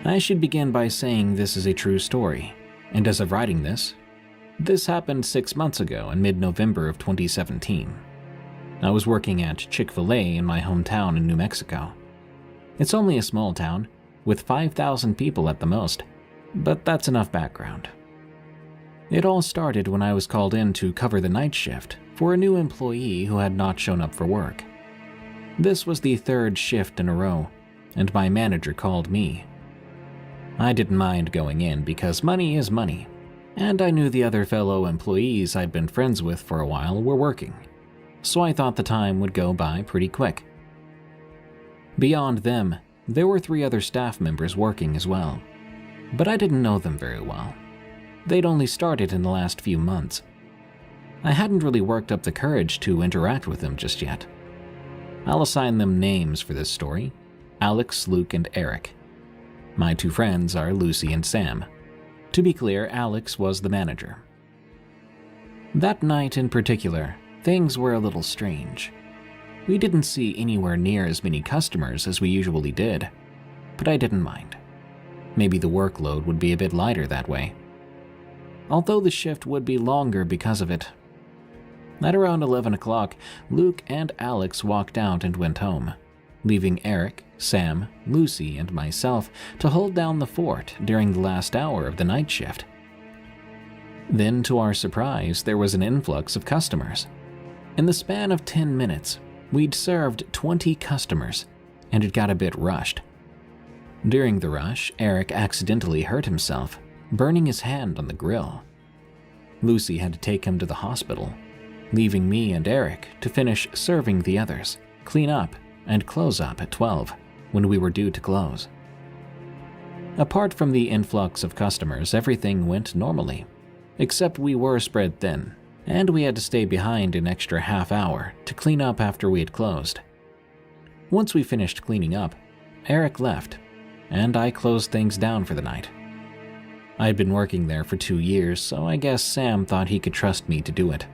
I should begin by saying this is a true story, and as of writing this happened 6 months ago in mid-November of 2017. I was working at Chick-fil-A in my hometown in New Mexico. It's only a small town, with 5,000 people at the most, but that's enough background. It all started when I was called in to cover the night shift for a new employee who had not shown up for work. This was the third shift in a row, and my manager called me. I didn't mind going in because money is money, and I knew the other fellow employees I'd been friends with for a while were working, so I thought the time would go by pretty quick. Beyond them, there were 3 other staff members working as well, but I didn't know them very well. They'd only started in the last few months. I hadn't really worked up the courage to interact with them just yet. I'll assign them names for this story: Alex, Luke, and Eric. My 2 friends are Lucy and Sam. To be clear, Alex was the manager. That night in particular, things were a little strange. We didn't see anywhere near as many customers as we usually did, but I didn't mind. Maybe the workload would be a bit lighter that way, although the shift would be longer because of it. At around 11 o'clock, Luke and Alex walked out and went home, leaving Eric, Sam, Lucy, and myself to hold down the fort during the last hour of the night shift. Then, to our surprise, there was an influx of customers. In the span of 10 minutes, we'd served 20 customers, and it got a bit rushed. During the rush, Eric accidentally hurt himself, burning his hand on the grill. Lucy had to take him to the hospital, leaving me and Eric to finish serving the others, clean up, and close up at 12, when we were due to close. Apart from the influx of customers, everything went normally, except we were spread thin, and we had to stay behind an extra half hour to clean up after we had closed. Once we finished cleaning up, Eric left, and I closed things down for the night. I'd been working there for 2 years, so I guess Sam thought he could trust me to do it.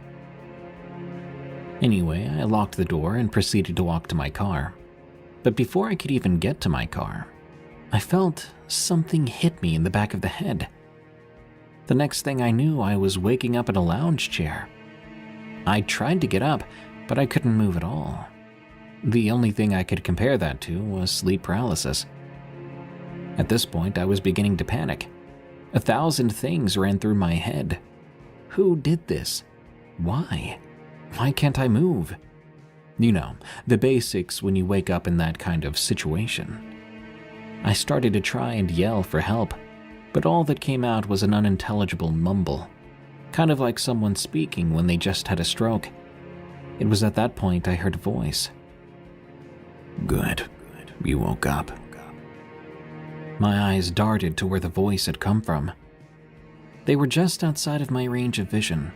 Anyway, I locked the door and proceeded to walk to my car. But before I could even get to my car, I felt something hit me in the back of the head. The next thing I knew, I was waking up in a lounge chair. I tried to get up, but I couldn't move at all. The only thing I could compare that to was sleep paralysis. At this point, I was beginning to panic. 1,000 things ran through my head. Who did this? Why? Why can't I move? You know, the basics when you wake up in that kind of situation. I started to try and yell for help, but all that came out was an unintelligible mumble, kind of like someone speaking when they just had a stroke. It was at that point I heard a voice. Good, you woke up. My eyes darted to where the voice had come from. They were just outside of my range of vision,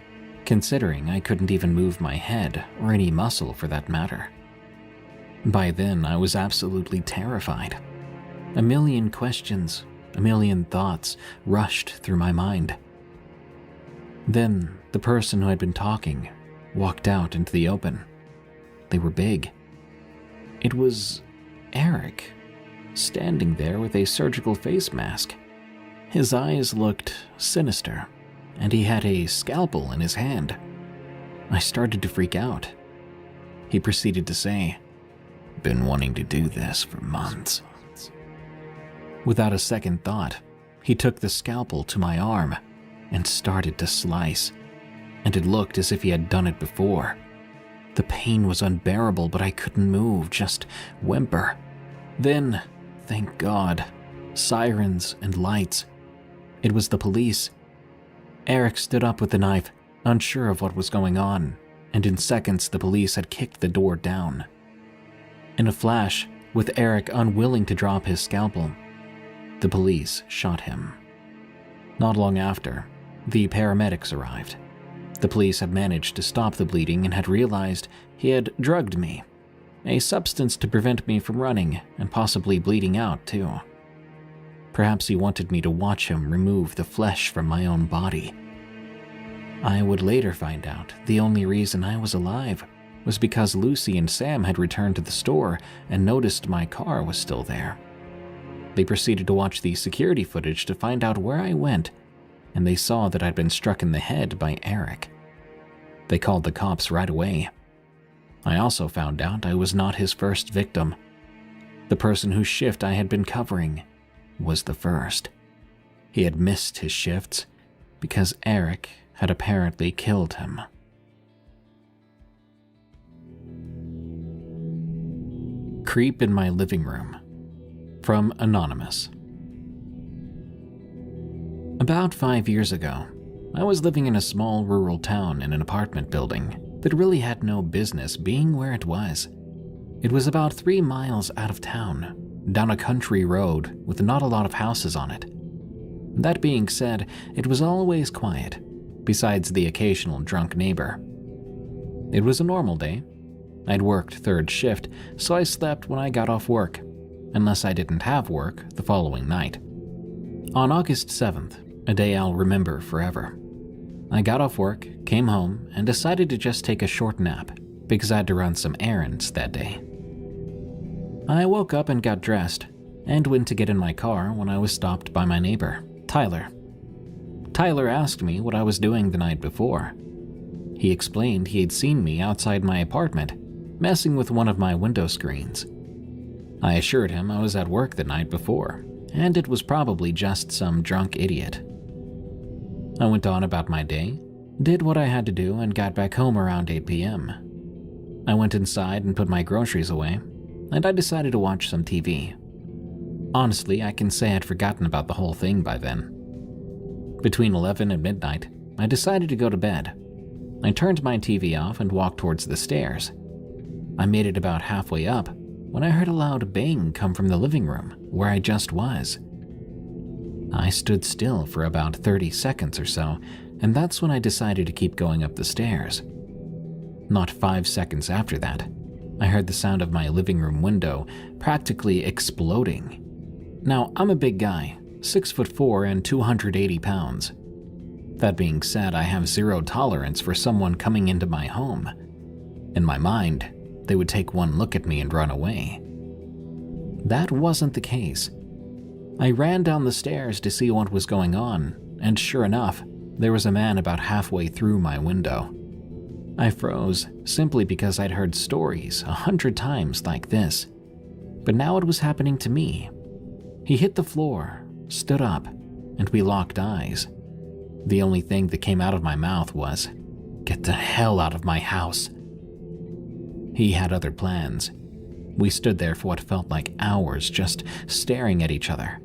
considering I couldn't even move my head or any muscle for that matter. By then, I was absolutely terrified. A million questions, a million thoughts rushed through my mind. Then, the person who had been talking walked out into the open. They were big. It was Eric, standing there with a surgical face mask. His eyes looked sinister, and he had a scalpel in his hand. I started to freak out. He proceeded to say, "Been wanting to do this for months." Without a second thought, he took the scalpel to my arm and started to slice, and it looked as if he had done it before. The pain was unbearable, but I couldn't move, just whimper. Then, thank God, sirens and lights. It was the police. Eric stood up with the knife, unsure of what was going on, and in seconds the police had kicked the door down. In a flash, with Eric unwilling to drop his scalpel, the police shot him. Not long after, the paramedics arrived. The police had managed to stop the bleeding and had realized he had drugged me, a substance to prevent me from running and possibly bleeding out too. Perhaps he wanted me to watch him remove the flesh from my own body. I would later find out the only reason I was alive was because Lucy and Sam had returned to the store and noticed my car was still there. They proceeded to watch the security footage to find out where I went, and they saw that I'd been struck in the head by Eric. They called the cops right away. I also found out I was not his first victim. The person whose shift I had been covering was the first. He had missed his shifts because Eric had apparently killed him. Creep in my living room. From Anonymous. About 5 years ago, I was living in a small rural town in an apartment building that really had no business being where it was. It was about 3 miles out of town, down a country road with not a lot of houses on it. That being said, it was always quiet, besides the occasional drunk neighbor. It was a normal day. I'd worked third shift, so I slept when I got off work, unless I didn't have work the following night. On August 7th, a day I'll remember forever, I got off work, came home, and decided to just take a short nap because I had to run some errands that day. I woke up and got dressed and went to get in my car when I was stopped by my neighbor, Tyler. Tyler asked me what I was doing the night before. He explained he had seen me outside my apartment, messing with one of my window screens. I assured him I was at work the night before, and it was probably just some drunk idiot. I went on about my day, did what I had to do, and got back home around 8 p.m. I went inside and put my groceries away, and I decided to watch some TV. Honestly, I can say I'd forgotten about the whole thing by then. Between 11 and midnight, I decided to go to bed. I turned my TV off and walked towards the stairs. I made it about halfway up when I heard a loud bang come from the living room where I just was. I stood still for about 30 seconds or so, and that's when I decided to keep going up the stairs. Not 5 seconds after that, I heard the sound of my living room window practically exploding. Now, I'm a big guy, 6'4" and 280 pounds. That being said, I have zero tolerance for someone coming into my home. In my mind, they would take one look at me and run away. That wasn't the case. I ran down the stairs to see what was going on, and sure enough, there was a man about halfway through my window. I froze simply because I'd heard stories 100 times like this, but now it was happening to me. He hit the floor, stood up, and we locked eyes. The only thing that came out of my mouth was, "Get the hell out of my house." He had other plans. We stood there for what felt like hours just staring at each other.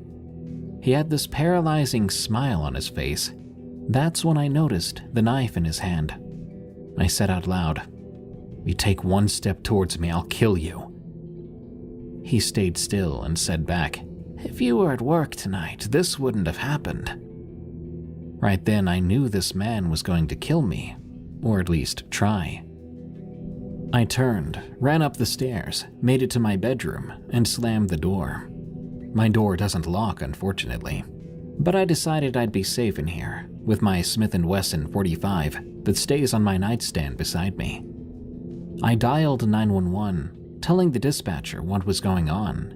He had this paralyzing smile on his face. That's when I noticed the knife in his hand. I said out loud, "You take one step towards me, I'll kill you." He stayed still and said back, "If you were at work tonight, this wouldn't have happened." Right then, I knew this man was going to kill me, or at least try. I turned, ran up the stairs, made it to my bedroom, and slammed the door. My door doesn't lock, unfortunately, but I decided I'd be safe in here with my Smith & Wesson .45 that stays on my nightstand beside me. I dialed 911, telling the dispatcher what was going on.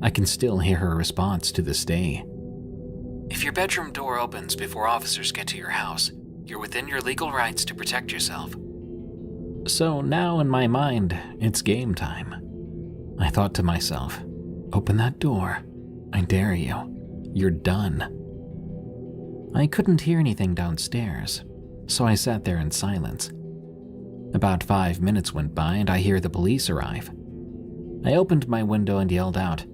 I can still hear her response to this day. "If your bedroom door opens before officers get to your house, you're within your legal rights to protect yourself." So now in my mind, it's game time. I thought to myself, "Open that door. I dare you. You're done." I couldn't hear anything downstairs, so I sat there in silence. About 5 minutes went by and I hear the police arrive. I opened my window and yelled out.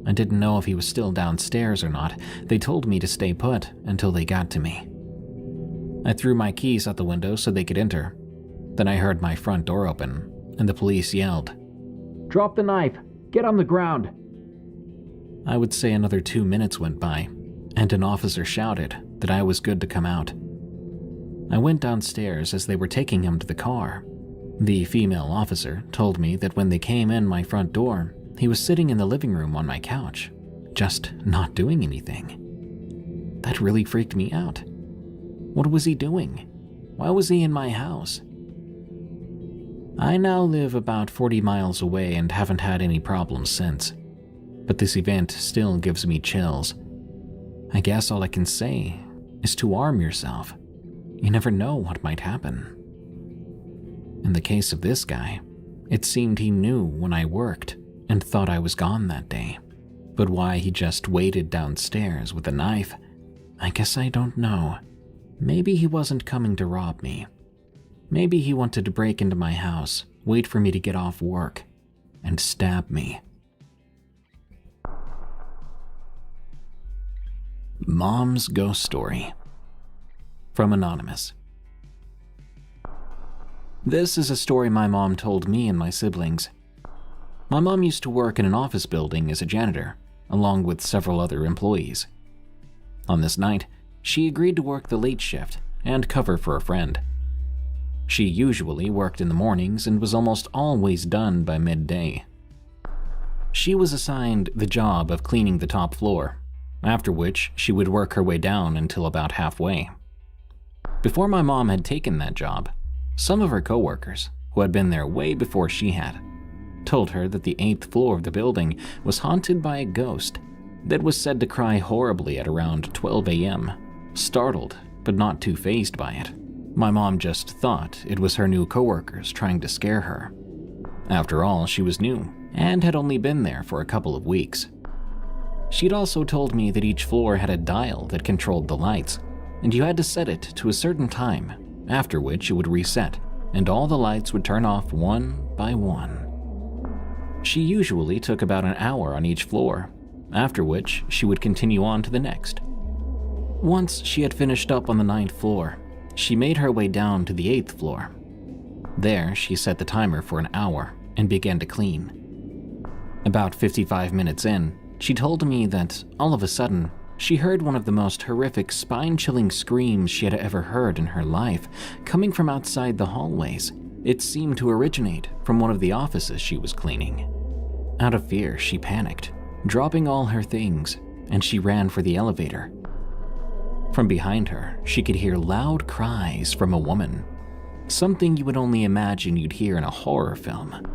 I didn't know if he was still downstairs or not. They told me to stay put until they got to me. I threw my keys out the window so they could enter. Then I heard my front door open, and the police yelled, "Drop the knife! Get on the ground!" I would say another 2 minutes went by, and an officer shouted that I was good to come out. I went downstairs as they were taking him to the car. The female officer told me that when they came in my front door, he was sitting in the living room on my couch, just not doing anything. That really freaked me out. What was he doing? Why was he in my house? I now live about 40 miles away and haven't had any problems since. but this event still gives me chills. I guess all I can say is to arm yourself. You never know what might happen. In the case of this guy, it seemed he knew when I worked and thought I was gone that day. But why he just waited downstairs with a knife, I guess I don't know. Maybe he wasn't coming to rob me. Maybe he wanted to break into my house, wait for me to get off work, and stab me. Mom's Ghost Story. From Anonymous. This is a story my mom told me and my siblings. My mom used to work in an office building as a janitor, along with several other employees. On this night, she agreed to work the late shift and cover for a friend. She usually worked in the mornings and was almost always done by midday. She was assigned the job of cleaning the top floor, after which she would work her way down until about halfway. Before my mom had taken that job, some of her coworkers, who had been there way before she had, told her that the 8th floor of the building was haunted by a ghost that was said to cry horribly at around 12 a.m., startled but not too fazed by it. My mom just thought it was her new coworkers trying to scare her. After all, she was new and had only been there for a couple of weeks. She'd also told me that each floor had a dial that controlled the lights, and you had to set it to a certain time, after which it would reset, and all the lights would turn off one by one. She usually took about an hour on each floor, after which she would continue on to the next. Once she had finished up on the 9th floor, she made her way down to the 8th floor. There, she set the timer for an hour and began to clean. About 55 minutes in, she told me that, all of a sudden, she heard one of the most horrific, spine-chilling screams she had ever heard in her life, coming from outside the hallways. It seemed to originate from one of the offices she was cleaning. Out of fear, she panicked, dropping all her things, and she ran for the elevator. From behind her, she could hear loud cries from a woman, something you would only imagine you'd hear in a horror film.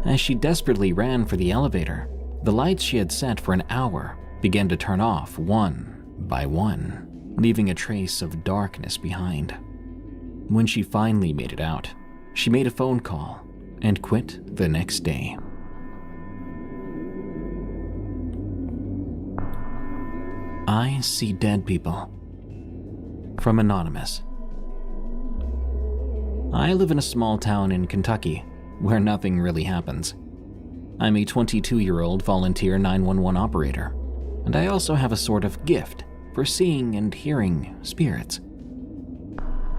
As she desperately ran for the elevator, the lights she had set for an hour began to turn off one by one, leaving a trace of darkness behind. When she finally made it out, she made a phone call and quit the next day. I see dead people. From Anonymous. I live in a small town in Kentucky where nothing really happens. I'm a 22-year-old volunteer 911 operator, and I also have a sort of gift for seeing and hearing spirits.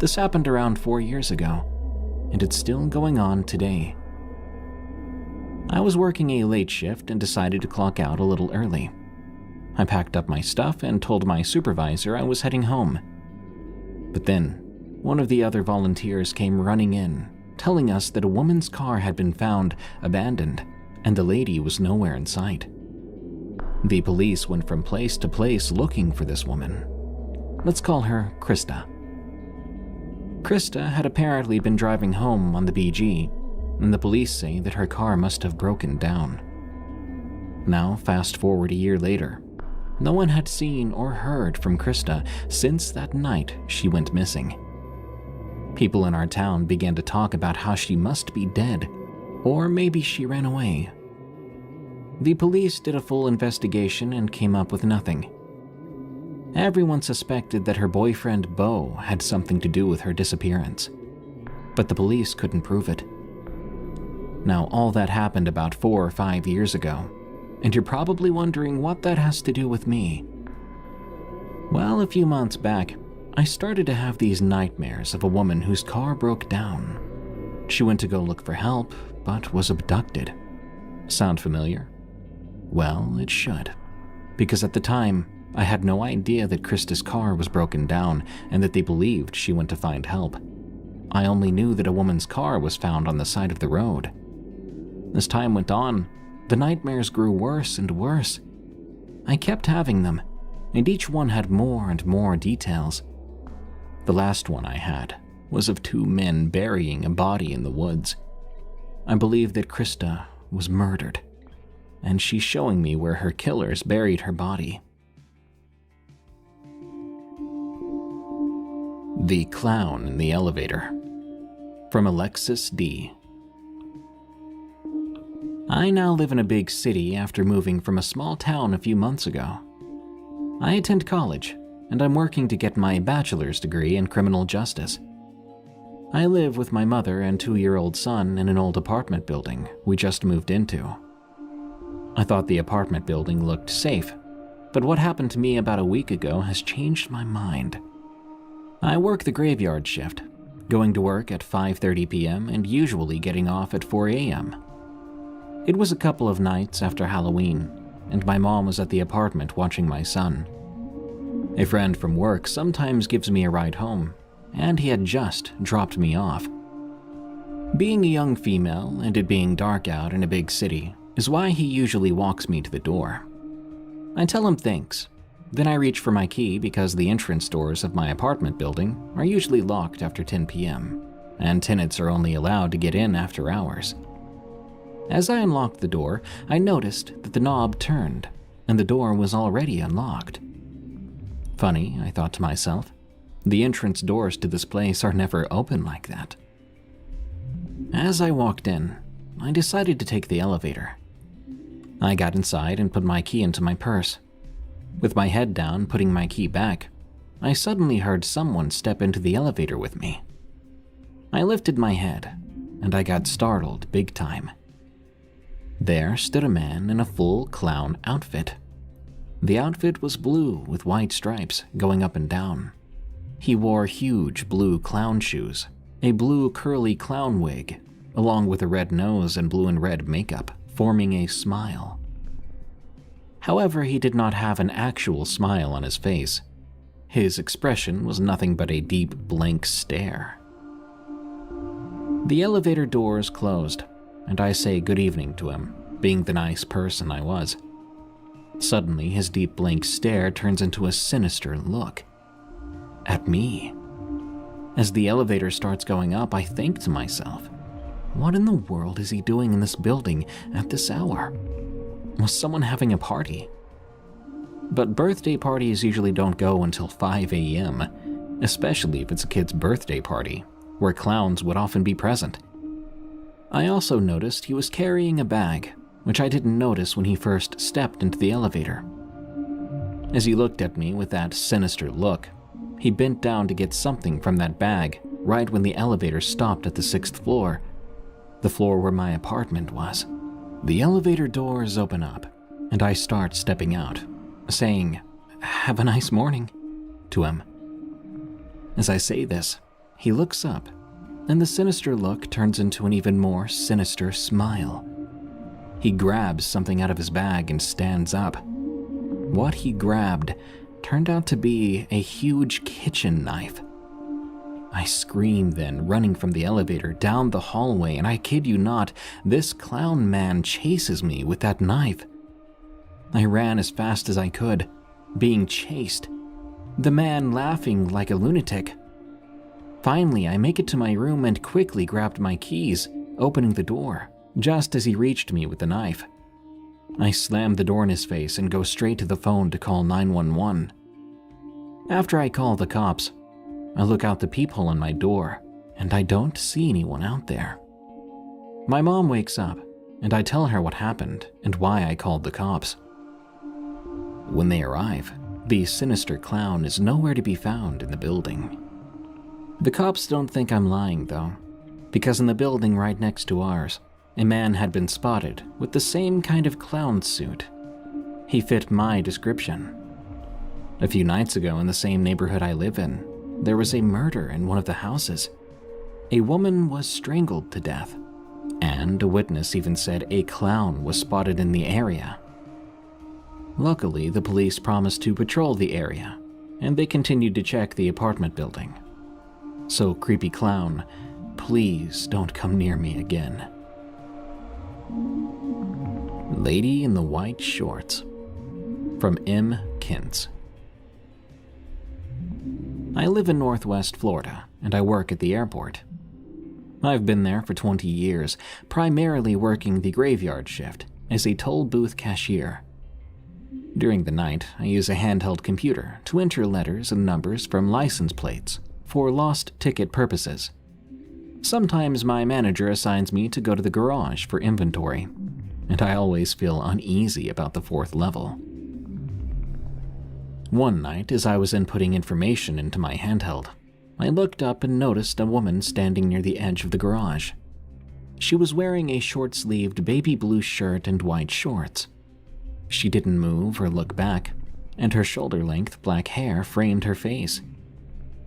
This happened around 4 years ago, and it's still going on today. I was working a late shift and decided to clock out a little early. I packed up my stuff and told my supervisor I was heading home. But then, one of the other volunteers came running in, telling us that a woman's car had been found abandoned, and the lady was nowhere in sight. The police went from place to place looking for this woman. Let's call her Krista. Krista had apparently been driving home on the BG, and the police say that her car must have broken down. Now, fast forward a year later, no one had seen or heard from Krista since that night she went missing. People in our town began to talk about how she must be dead, or maybe she ran away. The police did a full investigation and came up with nothing. Everyone suspected that her boyfriend Beau had something to do with her disappearance, but the police couldn't prove it. Now, all that happened about 4 or 5 years ago, and you're probably wondering what that has to do with me. Well, a few months back, I started to have these nightmares of a woman whose car broke down. She went to go look for help, but was abducted. Sound familiar? Well, it should, because at the time, I had no idea that Krista's car was broken down and that they believed she went to find help. I only knew that a woman's car was found on the side of the road. As time went on, the nightmares grew worse and worse. I kept having them, and each one had more and more details. The last one I had was of 2 men burying a body in the woods. I believe that Krista was murdered. and she's showing me where her killers buried her body. The Clown in the Elevator. From Alexis D. I now live in a big city after moving from a small town a few months ago. I attend college, and I'm working to get my bachelor's degree in criminal justice. I live with my mother and 2-year-old son in an old apartment building we just moved into. I thought the apartment building looked safe, but what happened to me about a week ago has changed my mind. I work the graveyard shift, going to work at 5:30 p.m. and usually getting off at 4 a.m. It was a couple of nights after Halloween, and my mom was at the apartment watching my son. A friend from work sometimes gives me a ride home, and he had just dropped me off. Being a young female and it being dark out in a big city is why he usually walks me to the door. I tell him thanks. Then I reach for my key because the entrance doors of my apartment building are usually locked after 10 p.m., and tenants are only allowed to get in after hours. As I unlocked the door, I noticed that the knob turned, and the door was already unlocked. Funny, I thought to myself. The entrance doors to this place are never open like that. As I walked in, I decided to take the elevator. I got inside and put my key into my purse. With my head down, putting my key back, I suddenly heard someone step into the elevator with me. I lifted my head, and I got startled big time. There stood a man in a full clown outfit. The outfit was blue with white stripes going up and down. He wore huge blue clown shoes, a blue curly clown wig, along with a red nose and blue and red makeup, forming a smile. However, he did not have an actual smile on his face. His expression was nothing but a deep, blank stare. The elevator doors closed, and I say good evening to him, being the nice person I was. Suddenly, his deep, blank stare turns into a sinister look. At me. As the elevator starts going up, I think to myself, what in the world is he doing in this building at this hour? Was someone having a party? But birthday parties usually don't go until 5 a.m., especially if it's a kid's birthday party, where clowns would often be present. I also noticed he was carrying a bag, which I didn't notice when he first stepped into the elevator. As he looked at me with that sinister look, he bent down to get something from that bag right when the elevator stopped at the 6th floor, the floor where my apartment was. The elevator doors open up, and I start stepping out, saying, "Have a nice morning," to him. As I say this, he looks up, and the sinister look turns into an even more sinister smile. He grabs something out of his bag and stands up. What he grabbed turned out to be a huge kitchen knife. I scream then, running from the elevator down the hallway, and I kid you not, this clown man chases me with that knife. I ran as fast as I could, being chased, the man laughing like a lunatic. Finally, I make it to my room and quickly grabbed my keys, opening the door, just as he reached me with the knife. I slam the door in his face and go straight to the phone to call 911. After I call the cops, I look out the peephole on my door, and I don't see anyone out there. My mom wakes up, and I tell her what happened and why I called the cops. When they arrive, the sinister clown is nowhere to be found in the building. The cops don't think I'm lying, though, because in the building right next to ours, a man had been spotted with the same kind of clown suit. He fit my description. A few nights ago, in the same neighborhood I live in, there was a murder in one of the houses. A woman was strangled to death, and a witness even said a clown was spotted in the area. Luckily, the police promised to patrol the area, and they continued to check the apartment building. So, creepy clown, please don't come near me again. Lady in the White Shorts. From M. Kintz. I live in Northwest Florida, and I work at the airport. I've been there for 20 years, primarily working the graveyard shift as a toll booth cashier. During the night, I use a handheld computer to enter letters and numbers from license plates for lost ticket purposes. Sometimes my manager assigns me to go to the garage for inventory, and I always feel uneasy about the fourth level. One night, as I was inputting information into my handheld, I looked up and noticed a woman standing near the edge of the garage. She was wearing a short-sleeved baby blue shirt and white shorts. She didn't move or look back, and her shoulder-length black hair framed her face.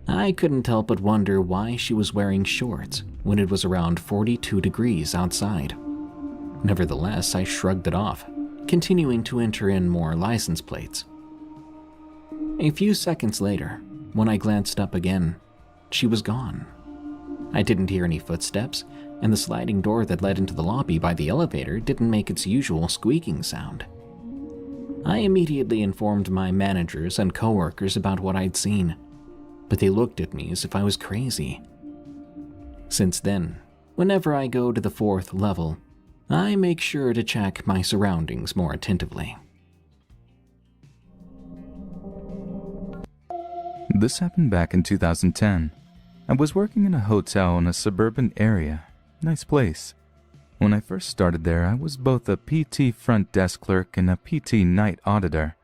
I couldn't help but wonder why she was wearing shorts when it was around 42 degrees outside. Nevertheless, I shrugged it off, continuing to enter in more license plates. A few seconds later, when I glanced up again, she was gone. I didn't hear any footsteps, and the sliding door that led into the lobby by the elevator didn't make its usual squeaking sound. I immediately informed my managers and coworkers about what I'd seen, but they looked at me as if I was crazy. Since then, whenever I go to the fourth level, I make sure to check my surroundings more attentively. This happened back in 2010. I was working in a hotel in a suburban area. Nice place. When I first started there, I was both a PT front desk clerk and a PT night auditor.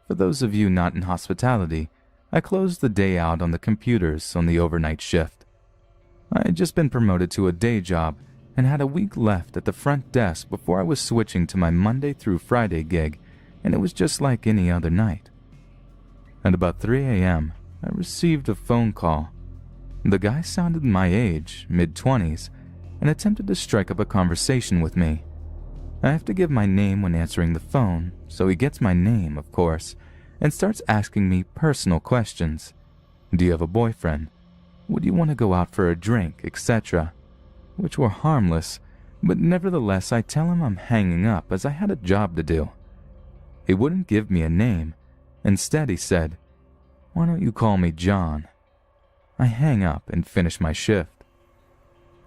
For those of you not in hospitality, I closed the day out on the computers on the overnight shift. I had just been promoted to a day job and had a week left at the front desk before I was switching to my Monday through Friday gig, and it was just like any other night. At about 3 a.m., I received a phone call. The guy sounded my age, mid-20s, and attempted to strike up a conversation with me. I have to give my name when answering the phone, so he gets my name, of course, and starts asking me personal questions. Do you have a boyfriend? Would you want to go out for a drink, etc.? Which were harmless, but nevertheless I tell him I'm hanging up as I had a job to do. He wouldn't give me a name. Instead he said, "Why don't you call me John?" I hang up and finish my shift.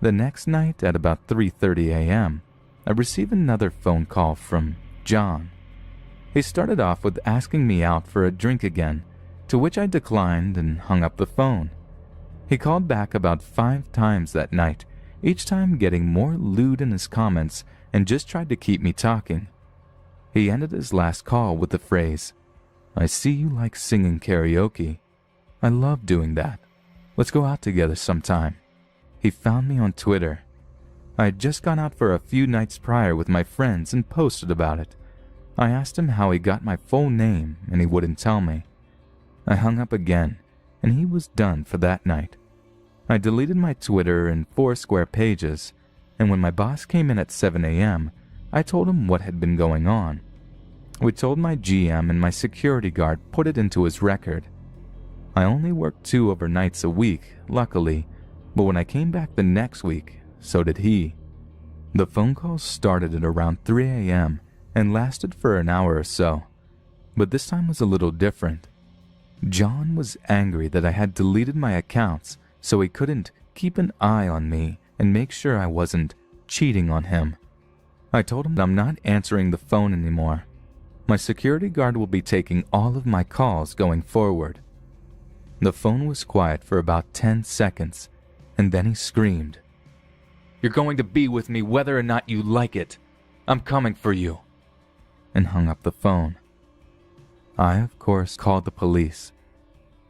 The next night at about 3:30 a.m., I receive another phone call from John. He started off with asking me out for a drink again, to which I declined and hung up the phone. He called back about 5 times that night, each time getting more lewd in his comments and just tried to keep me talking. He ended his last call with the phrase, "I see you like singing karaoke. I love doing that. Let's go out together sometime." He found me on Twitter. I had just gone out for a few nights prior with my friends and posted about it. I asked him how he got my full name and he wouldn't tell me. I hung up again and he was done for that night. I deleted my Twitter and Foursquare pages, and when my boss came in at 7 a.m., I told him what had been going on. We told my GM and my security guard put it into his record. I only worked 2 overnights a week, luckily, but when I came back the next week, so did he. The phone calls started at around 3 a.m. and lasted for an hour or so, but this time was a little different. John was angry that I had deleted my accounts so he couldn't keep an eye on me and make sure I wasn't cheating on him. I told him that I'm not answering the phone anymore. My security guard will be taking all of my calls going forward. The phone was quiet for about 10 seconds, and then he screamed, "You're going to be with me whether or not you like it. I'm coming for you," and hung up the phone. I, of course, called the police.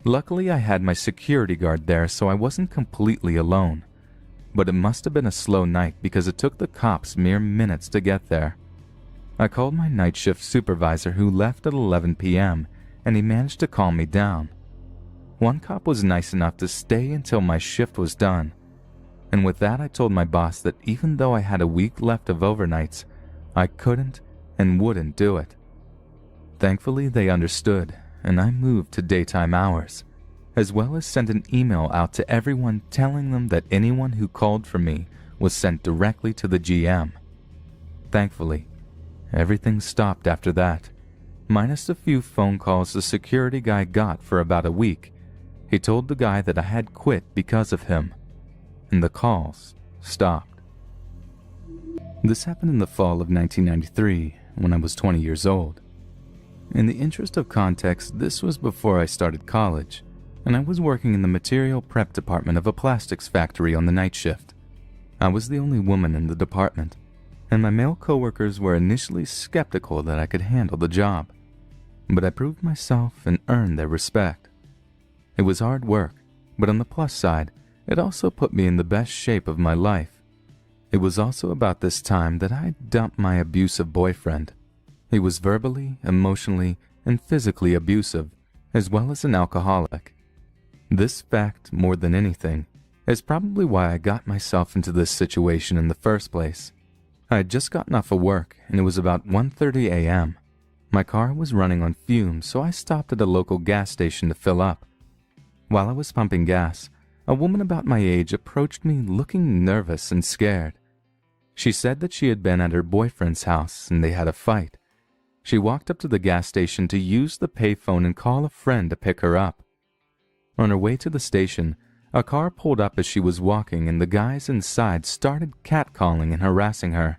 Luckily, I had my security guard there, so I wasn't completely alone. But it must have been a slow night because it took the cops mere minutes to get there. I called my night shift supervisor who left at 11 p.m., and he managed to calm me down. One cop was nice enough to stay until my shift was done. And with that, I told my boss that even though I had a week left of overnights, I couldn't and wouldn't do it. Thankfully, they understood, and I moved to daytime hours, as well as sent an email out to everyone telling them that anyone who called for me was sent directly to the GM. Thankfully, everything stopped after that, minus a few phone calls the security guy got for about a week. He told the guy that I had quit because of him, and the calls stopped. This happened in the fall of 1993 when I was 20 years old. In the interest of context, this was before I started college, and I was working in the material prep department of a plastics factory on the night shift. I was the only woman in the department, and my male coworkers were initially skeptical that I could handle the job. But I proved myself and earned their respect. It was hard work, but on the plus side, it also put me in the best shape of my life. It was also about this time that I dumped my abusive boyfriend. He was verbally, emotionally, and physically abusive, as well as an alcoholic. This fact, more than anything, is probably why I got myself into this situation in the first place. I had just gotten off of work, and it was about 1:30 a.m. My car was running on fumes, so I stopped at a local gas station to fill up. While I was pumping gas, a woman about my age approached me looking nervous and scared. She said that she had been at her boyfriend's house and they had a fight. She walked up to the gas station to use the payphone and call a friend to pick her up. On her way to the station, a car pulled up as she was walking and the guys inside started catcalling and harassing her.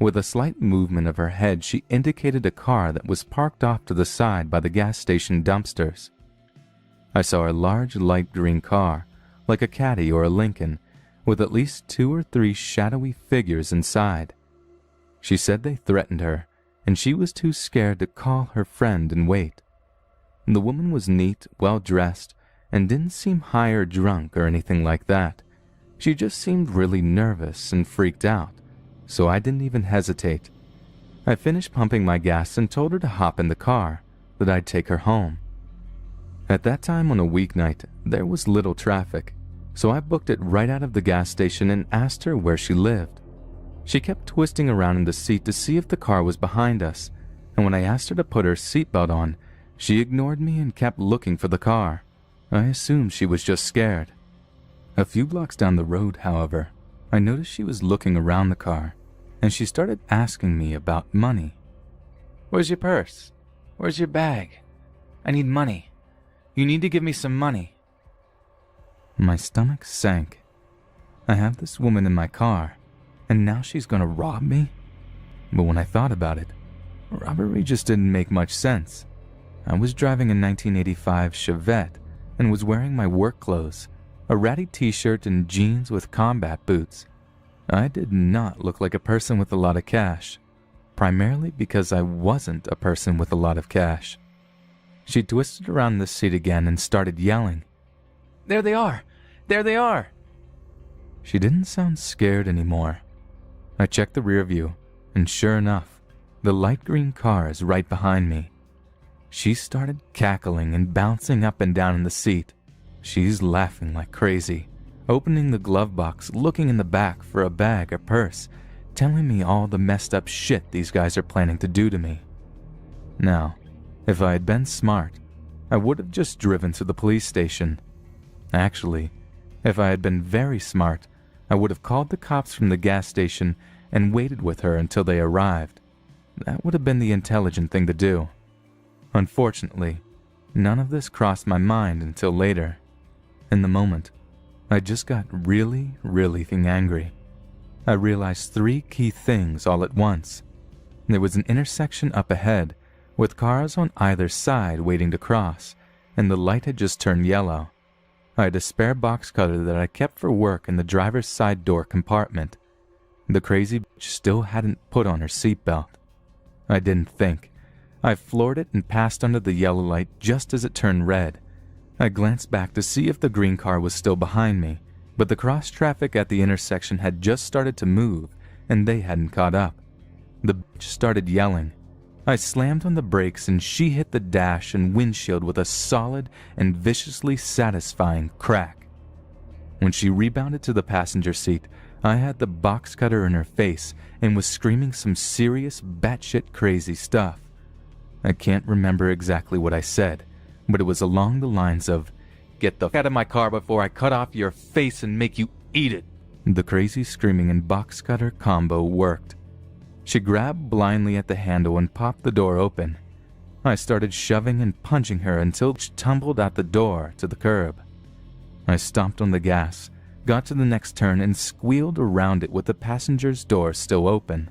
With a slight movement of her head, she indicated a car that was parked off to the side by the gas station dumpsters. I saw a large light green car, like a Caddy or a Lincoln, with at least 2 or 3 shadowy figures inside. She said they threatened her, and she was too scared to call her friend and wait. The woman was neat, well-dressed, and didn't seem high or drunk or anything like that. She just seemed really nervous and freaked out, so I didn't even hesitate. I finished pumping my gas and told her to hop in the car, that I'd take her home. At that time on a weeknight, there was little traffic, so I booked it right out of the gas station and asked her where she lived. She kept twisting around in the seat to see if the car was behind us, and when I asked her to put her seatbelt on, she ignored me and kept looking for the car. I assumed she was just scared. A few blocks down the road, however, I noticed she was looking around the car, and she started asking me about money. "Where's your purse? Where's your bag? I need money. You need to give me some money." My stomach sank. I have this woman in my car, and now she's gonna rob me? But when I thought about it, robbery just didn't make much sense. I was driving a 1985 Chevette and was wearing my work clothes, a ratty t-shirt and jeans with combat boots. I did not look like a person with a lot of cash, primarily because I wasn't a person with a lot of cash. She twisted around the seat again and started yelling. "There they are! There they are!" She didn't sound scared anymore. I checked the rear view, and sure enough, the light green car is right behind me. She started cackling and bouncing up and down in the seat. She's laughing like crazy, opening the glove box, looking in the back for a bag or purse, telling me all the messed up shit these guys are planning to do to me. Now, if I had been smart, I would have just driven to the police station. Actually, if I had been very smart, I would have called the cops from the gas station and waited with her until they arrived. That would have been the intelligent thing to do. Unfortunately, none of this crossed my mind until later. In the moment, I just got really angry. I realized 3 key things all at once. There was an intersection up ahead, with cars on either side waiting to cross, and the light had just turned yellow. I had a spare box cutter that I kept for work in the driver's side door compartment. The crazy bitch still hadn't put on her seatbelt. I didn't think. I floored it and passed under the yellow light just as it turned red. I glanced back to see if the green car was still behind me, but the cross traffic at the intersection had just started to move, and they hadn't caught up. The bitch started yelling. I slammed on the brakes and she hit the dash and windshield with a solid and viciously satisfying crack. When she rebounded to the passenger seat, I had the box cutter in her face and was screaming some serious batshit crazy stuff. I can't remember exactly what I said, but it was along the lines of, "Get the f*** out of my car before I cut off your face and make you eat it." The crazy screaming and box cutter combo worked. She grabbed blindly at the handle and popped the door open. I started shoving and punching her until she tumbled out the door to the curb. I stomped on the gas, got to the next turn and squealed around it with the passenger's door still open.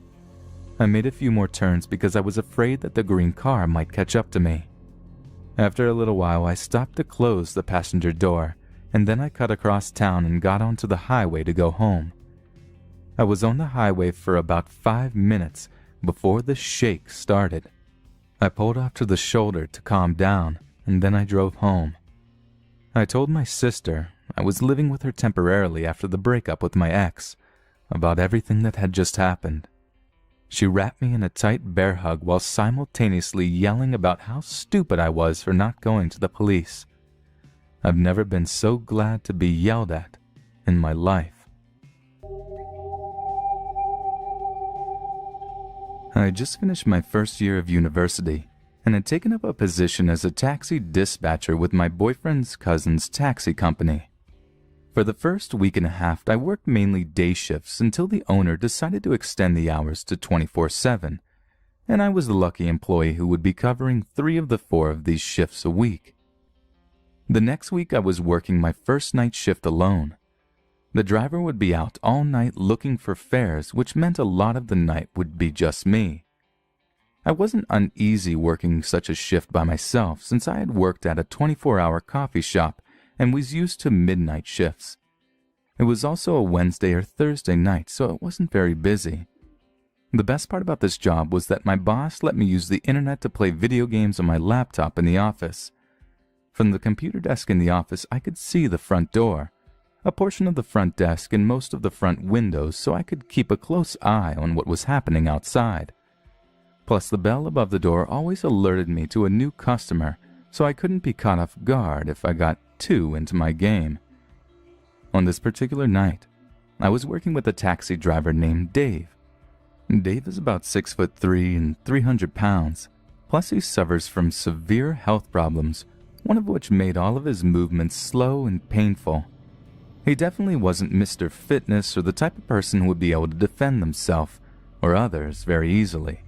I made a few more turns because I was afraid that the green car might catch up to me. After a little while, I stopped to close the passenger door, and then I cut across town and got onto the highway to go home. I was on the highway for about 5 minutes before the shake started. I pulled off to the shoulder to calm down, and then I drove home. I told my sister I was living with her temporarily after the breakup with my ex about everything that had just happened. She wrapped me in a tight bear hug while simultaneously yelling about how stupid I was for not going to the police. I've never been so glad to be yelled at in my life. I had just finished my first year of university and had taken up a position as a taxi dispatcher with my boyfriend's cousin's taxi company. For the first week and a half, I worked mainly day shifts until the owner decided to extend the hours to 24/7, and I was the lucky employee who would be covering 3 of the 4 of these shifts a week. The next week, I was working my first night shift alone. The driver would be out all night looking for fares, which meant a lot of the night would be just me. I wasn't uneasy working such a shift by myself since I had worked at a 24-hour coffee shop and was used to midnight shifts. It was also a Wednesday or Thursday night, so it wasn't very busy. The best part about this job was that my boss let me use the internet to play video games on my laptop in the office. From the computer desk in the office, I could see the front door, a portion of the front desk, and most of the front windows, so I could keep a close eye on what was happening outside. Plus, the bell above the door always alerted me to a new customer, so I couldn't be caught off guard if I got too into my game. On this particular night, I was working with a taxi driver named Dave. Dave is about 6'3" and 300 pounds, plus he suffers from severe health problems, one of which made all of his movements slow and painful. He definitely wasn't Mr. Fitness or the type of person who would be able to defend himself or others very easily.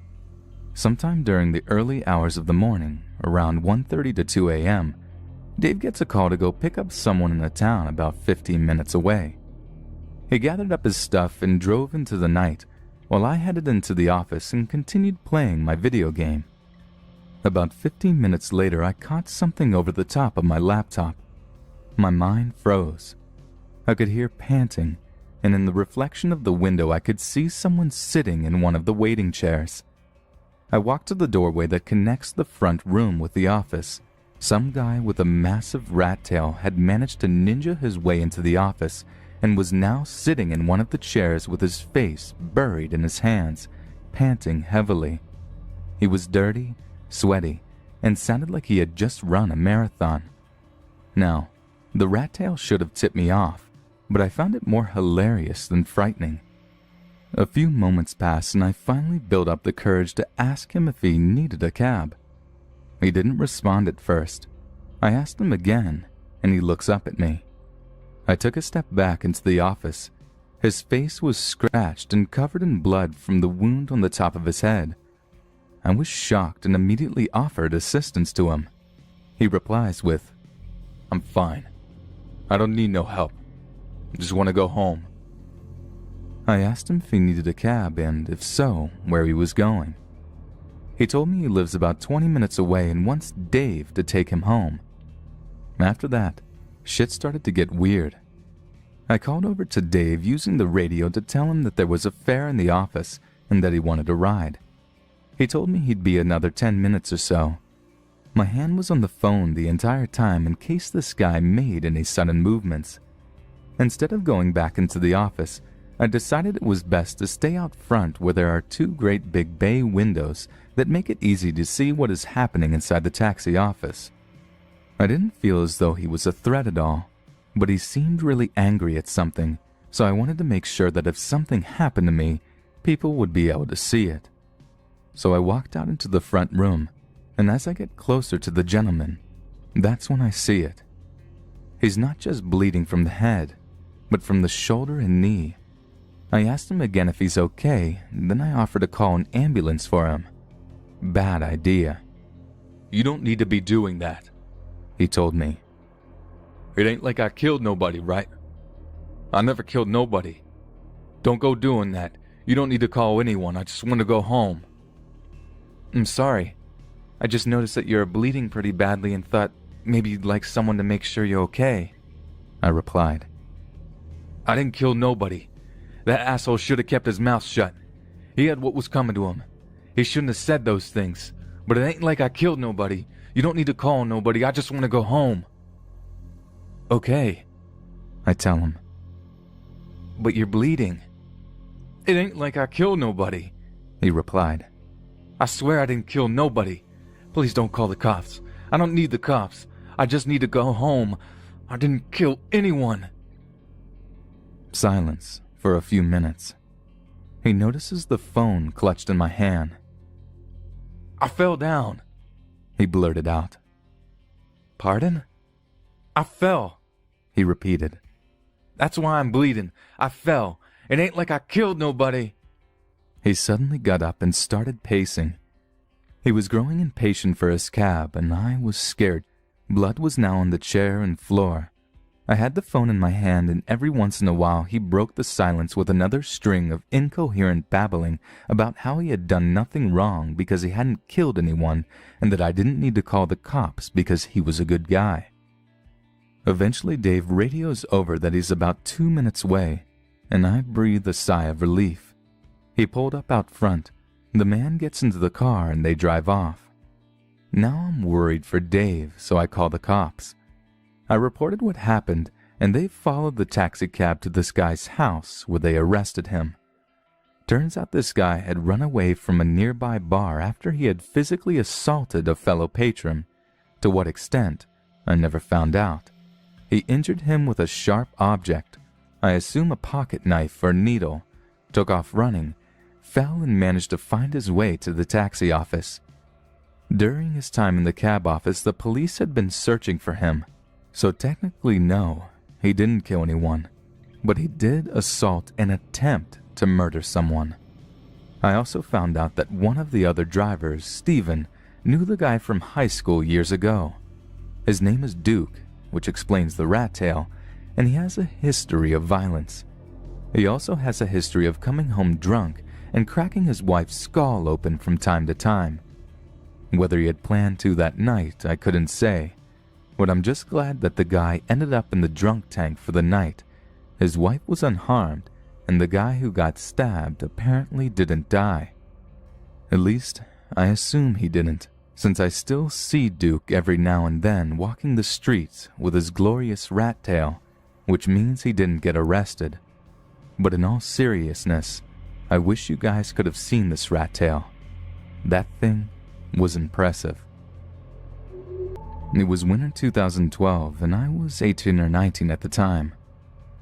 Sometime during the early hours of the morning, around 1:30 to 2 a.m., Dave gets a call to go pick up someone in a town about 15 minutes away. He gathered up his stuff and drove into the night, while I headed into the office and continued playing my video game. About 15 minutes later, I caught something over the top of my laptop. My mind froze. I could hear panting, and in the reflection of the window I could see someone sitting in one of the waiting chairs. I walked to the doorway that connects the front room with the office. Some guy with a massive rat tail had managed to ninja his way into the office and was now sitting in one of the chairs with his face buried in his hands, panting heavily. He was dirty, sweaty, and sounded like he had just run a marathon. Now, the rat tail should have tipped me off, but I found it more hilarious than frightening. A few moments passed and I finally built up the courage to ask him if he needed a cab. He didn't respond at first. I asked him again, and he looks up at me. I took a step back into the office. His face was scratched and covered in blood from the wound on the top of his head. I was shocked and immediately offered assistance to him. He replies with, "I'm fine. I don't need no help. I just want to go home." I asked him if he needed a cab and, if so, where he was going. He told me he lives about 20 minutes away and wants Dave to take him home. After that, shit started to get weird. I called over to Dave using the radio to tell him that there was a fare in the office and that he wanted a ride. He told me he'd be another 10 minutes or so. My hand was on the phone the entire time in case this guy made any sudden movements. Instead of going back into the office, I decided it was best to stay out front where there are 2 great big bay windows that make it easy to see what is happening inside the taxi office. I didn't feel as though he was a threat at all, but he seemed really angry at something, so I wanted to make sure that if something happened to me, people would be able to see it. So I walked out into the front room, and as I get closer to the gentleman, that's when I see it. He's not just bleeding from the head, but from the shoulder and knee. I asked him again if he's okay, then I offered to call an ambulance for him. Bad idea. "You don't need to be doing that," he told me. "It ain't like I killed nobody, right?" I never killed nobody. Don't go doing that. You don't need to call anyone. I just want to go home. I'm sorry. I just noticed that you're bleeding pretty badly and thought maybe you'd like someone to make sure you're okay, I replied. I didn't kill nobody. That asshole should have kept his mouth shut. He had what was coming to him. He shouldn't have said those things. But it ain't like I killed nobody. You don't need to call nobody. I just want to go home. Okay, I tell him. But you're bleeding. It ain't like I killed nobody, he replied. I swear I didn't kill nobody. Please don't call the cops. I don't need the cops. I just need to go home. I didn't kill anyone. Silence for a few minutes. He notices the phone clutched in my hand. I fell down, he blurted out. Pardon? I fell, he repeated. That's why I'm bleeding. I fell. It ain't like I killed nobody. He suddenly got up and started pacing. He was growing impatient for his cab, and I was scared. Blood was now on the chair and floor. I had the phone in my hand, and every once in a while he broke the silence with another string of incoherent babbling about how he had done nothing wrong because he hadn't killed anyone, and that I didn't need to call the cops because he was a good guy. Eventually Dave radios over that he's about 2 minutes away, and I breathe a sigh of relief. He pulled up out front. The man gets into the car and they drive off. Now I'm worried for Dave, so I call the cops. I reported what happened, and they followed the taxi cab to this guy's house where they arrested him. Turns out this guy had run away from a nearby bar after he had physically assaulted a fellow patron. To what extent, I never found out. He injured him with a sharp object, I assume a pocket knife or needle, took off running, fell and managed to find his way to the taxi office. During his time in the cab office, the police had been searching for him. So technically no, he didn't kill anyone, but he did assault and attempt to murder someone. I also found out that one of the other drivers, Steven, knew the guy from high school years ago. His name is Duke, which explains the rat tail, and he has a history of violence. He also has a history of coming home drunk and cracking his wife's skull open from time to time. Whether he had planned to that night, I couldn't say. But I'm just glad that the guy ended up in the drunk tank for the night. His wife was unharmed, and the guy who got stabbed apparently didn't die. At least, I assume he didn't, since I still see Duke every now and then walking the streets with his glorious rat tail, which means he didn't get arrested. But in all seriousness, I wish you guys could have seen this rat tail. That thing was impressive. It was winter 2012, and I was 18 or 19 at the time.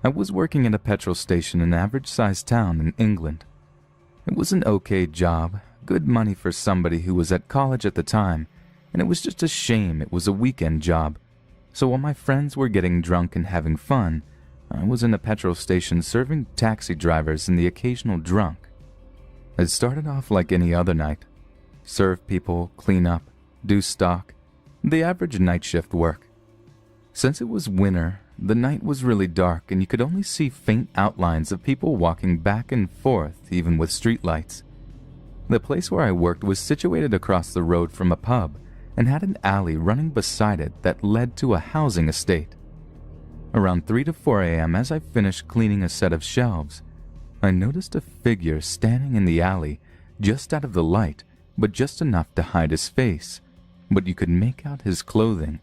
I was working at a petrol station in an average-sized town in England. It was an okay job, good money for somebody who was at college at the time, and it was just a shame it was a weekend job. So while my friends were getting drunk and having fun, I was in a petrol station serving taxi drivers and the occasional drunk. It started off like any other night. Serve people, clean up, do stock, the average night shift work. Since it was winter, the night was really dark and you could only see faint outlines of people walking back and forth even with streetlights. The place where I worked was situated across the road from a pub and had an alley running beside it that led to a housing estate. Around 3 to 4 a.m. as I finished cleaning a set of shelves, I noticed a figure standing in the alley just out of the light, but just enough to hide his face, but you could make out his clothing.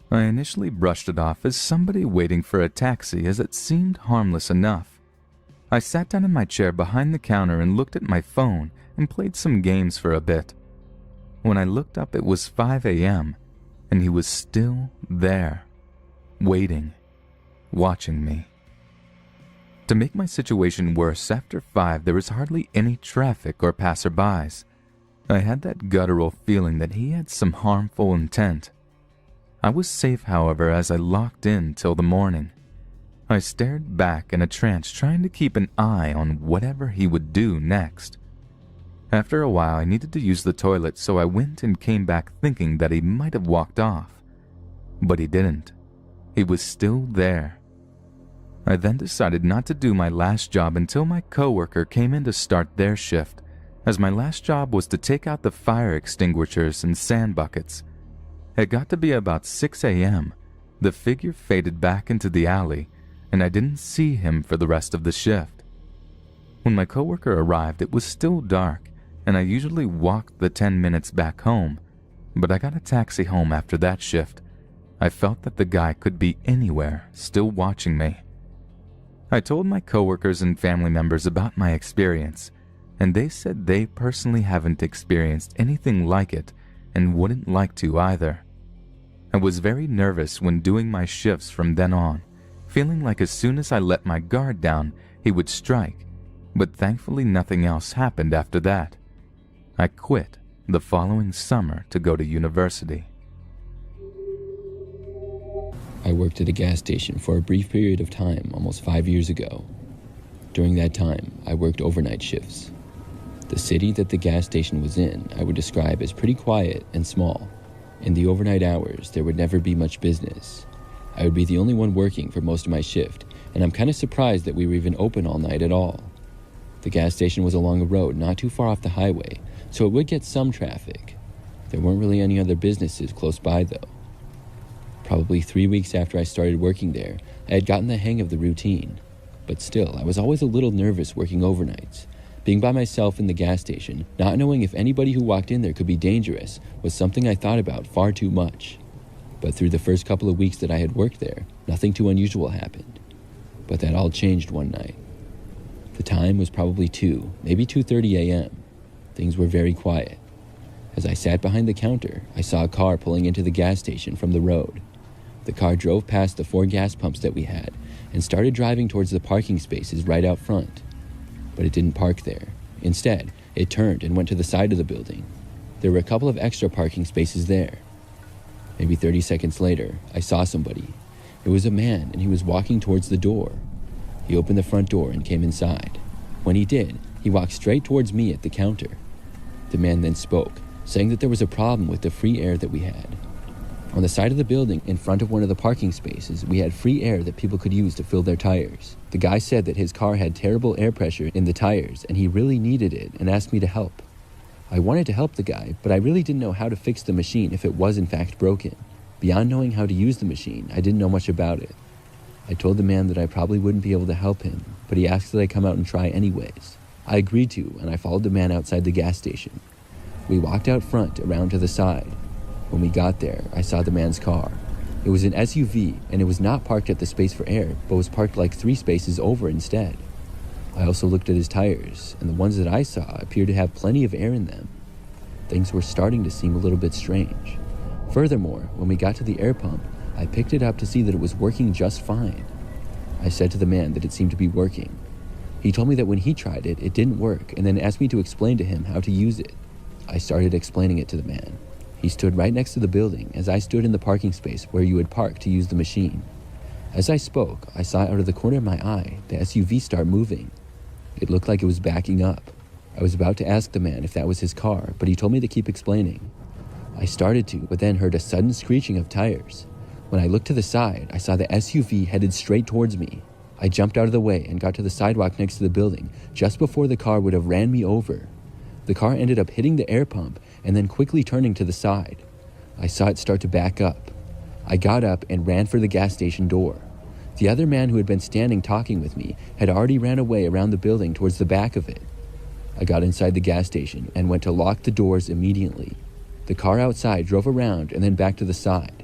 I initially brushed it off as somebody waiting for a taxi as it seemed harmless enough. I sat down in my chair behind the counter and looked at my phone and played some games for a bit. When I looked up, it was 5 a.m., and he was still there, waiting, watching me. To make my situation worse, after 5 there was hardly any traffic or passerbys. I had that guttural feeling that he had some harmful intent. I was safe, however, as I locked in till the morning. I stared back in a trance, trying to keep an eye on whatever he would do next. After a while, I needed to use the toilet, so I went and came back thinking that he might have walked off. But he didn't. He was still there. I then decided not to do my last job until my coworker came in to start their shift, as my last job was to take out the fire extinguishers and sand buckets. It got to be about 6 a.m. The figure faded back into the alley, and I didn't see him for the rest of the shift. When my coworker arrived, it was still dark, and I usually walked the 10 minutes back home, but I got a taxi home after that shift. I felt that the guy could be anywhere, still watching me. I told my coworkers and family members about my experience, and they said they personally haven't experienced anything like it and wouldn't like to either. I was very nervous when doing my shifts from then on, feeling like as soon as I let my guard down, he would strike, but thankfully nothing else happened after that. I quit the following summer to go to university. I worked at a gas station for a brief period of time almost 5 years ago. During that time, I worked overnight shifts. The city that the gas station was in, I would describe as pretty quiet and small. In the overnight hours, there would never be much business. I would be the only one working for most of my shift, and I'm kind of surprised that we were even open all night at all. The gas station was along a road not too far off the highway, so it would get some traffic. There weren't really any other businesses close by though. Probably 3 weeks after I started working there, I had gotten the hang of the routine. But still, I was always a little nervous working overnights. Being by myself in the gas station, not knowing if anybody who walked in there could be dangerous, was something I thought about far too much. But through the first couple of weeks that I had worked there, nothing too unusual happened. But that all changed one night. The time was probably 2, maybe 2:30 a.m. Things were very quiet. As I sat behind the counter, I saw a car pulling into the gas station from the road. The car drove past the 4 gas pumps that we had and started driving towards the parking spaces right out front. But it didn't park there. Instead, it turned and went to the side of the building. There were a couple of extra parking spaces there. Maybe 30 seconds later, I saw somebody. It was a man, and he was walking towards the door. He opened the front door and came inside. When he did, he walked straight towards me at the counter. The man then spoke, saying that there was a problem with the free air that we had. On the side of the building, in front of one of the parking spaces, we had free air that people could use to fill their tires. The guy said that his car had terrible air pressure in the tires, and he really needed it and asked me to help. I wanted to help the guy, but I really didn't know how to fix the machine if it was in fact broken. Beyond knowing how to use the machine, I didn't know much about it. I told the man that I probably wouldn't be able to help him, but he asked that I come out and try anyways. I agreed to, and I followed the man outside the gas station. We walked out front, around to the side. When we got there, I saw the man's car. It was an SUV, and it was not parked at the space for air, but was parked like 3 spaces over instead. I also looked at his tires, and the ones that I saw appeared to have plenty of air in them. Things were starting to seem a little bit strange. Furthermore, when we got to the air pump, I picked it up to see that it was working just fine. I said to the man that it seemed to be working. He told me that when he tried it, it didn't work, and then asked me to explain to him how to use it. I started explaining it to the man. He stood right next to the building as I stood in the parking space where you would park to use the machine. As I spoke, I saw out of the corner of my eye the SUV start moving. It looked like it was backing up. I was about to ask the man if that was his car, but he told me to keep explaining. I started to, but then heard a sudden screeching of tires. When I looked to the side, I saw the SUV headed straight towards me. I jumped out of the way and got to the sidewalk next to the building just before the car would have ran me over. The car ended up hitting the air pump and then quickly turning to the side. I saw it start to back up. I got up and ran for the gas station door. The other man who had been standing talking with me had already ran away around the building towards the back of it. I got inside the gas station and went to lock the doors immediately. The car outside drove around and then back to the side.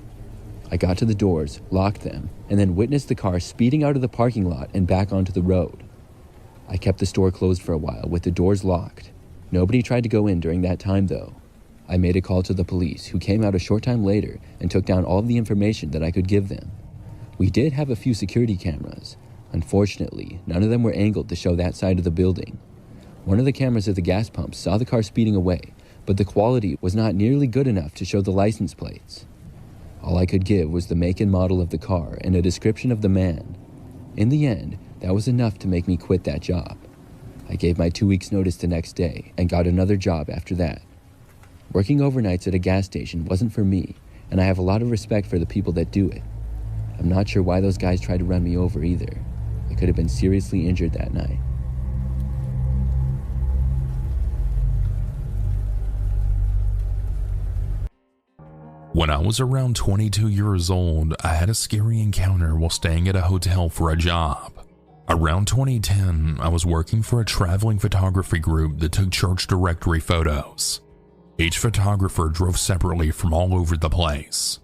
I got to the doors, locked them, and then witnessed the car speeding out of the parking lot and back onto the road. I kept the store closed for a while with the doors locked. Nobody tried to go in during that time though. I made a call to the police, who came out a short time later and took down all of the information that I could give them. We did have a few security cameras. Unfortunately, none of them were angled to show that side of the building. One of the cameras at the gas pump saw the car speeding away, but the quality was not nearly good enough to show the license plates. All I could give was the make and model of the car and a description of the man. In the end, that was enough to make me quit that job. I gave my 2 weeks notice the next day and got another job after that. Working overnights at a gas station wasn't for me, and I have a lot of respect for the people that do it. I'm not sure why those guys tried to run me over either. I could have been seriously injured that night. When I was around 22 years old, I had a scary encounter while staying at a hotel for a job. Around 2010, I was working for a traveling photography group that took church directory photos. Each photographer drove separately from all over the place.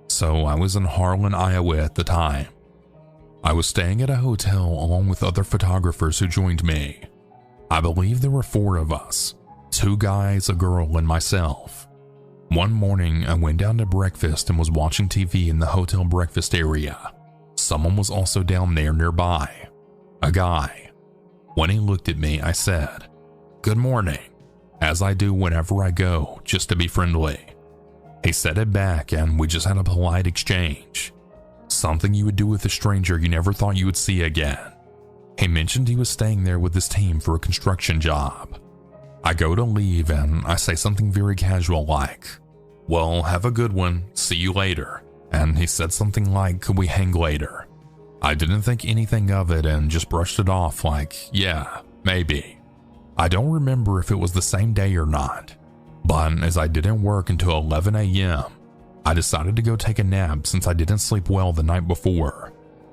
So I was in Harlan, Iowa at the time. I was staying at a hotel along with other photographers who joined me. I believe there were 4 of us, 2 guys, a girl, and myself. One morning, I went down to breakfast and was watching TV in the hotel breakfast area. Someone was also down there nearby. A guy. When he looked at me, I said, "Good morning," as I do whenever I go, just to be friendly. He said it back and we just had a polite exchange. Something you would do with a stranger you never thought you would see again. He mentioned he was staying there with his team for a construction job. I go to leave and I say something very casual like, "Well, have a good one, see you later." And he said something like, "Could we hang later?" I didn't think anything of it and just brushed it off like, yeah, maybe. I don't remember if it was the same day or not, but as I didn't work until 11 a.m., I decided to go take a nap since I didn't sleep well the night before.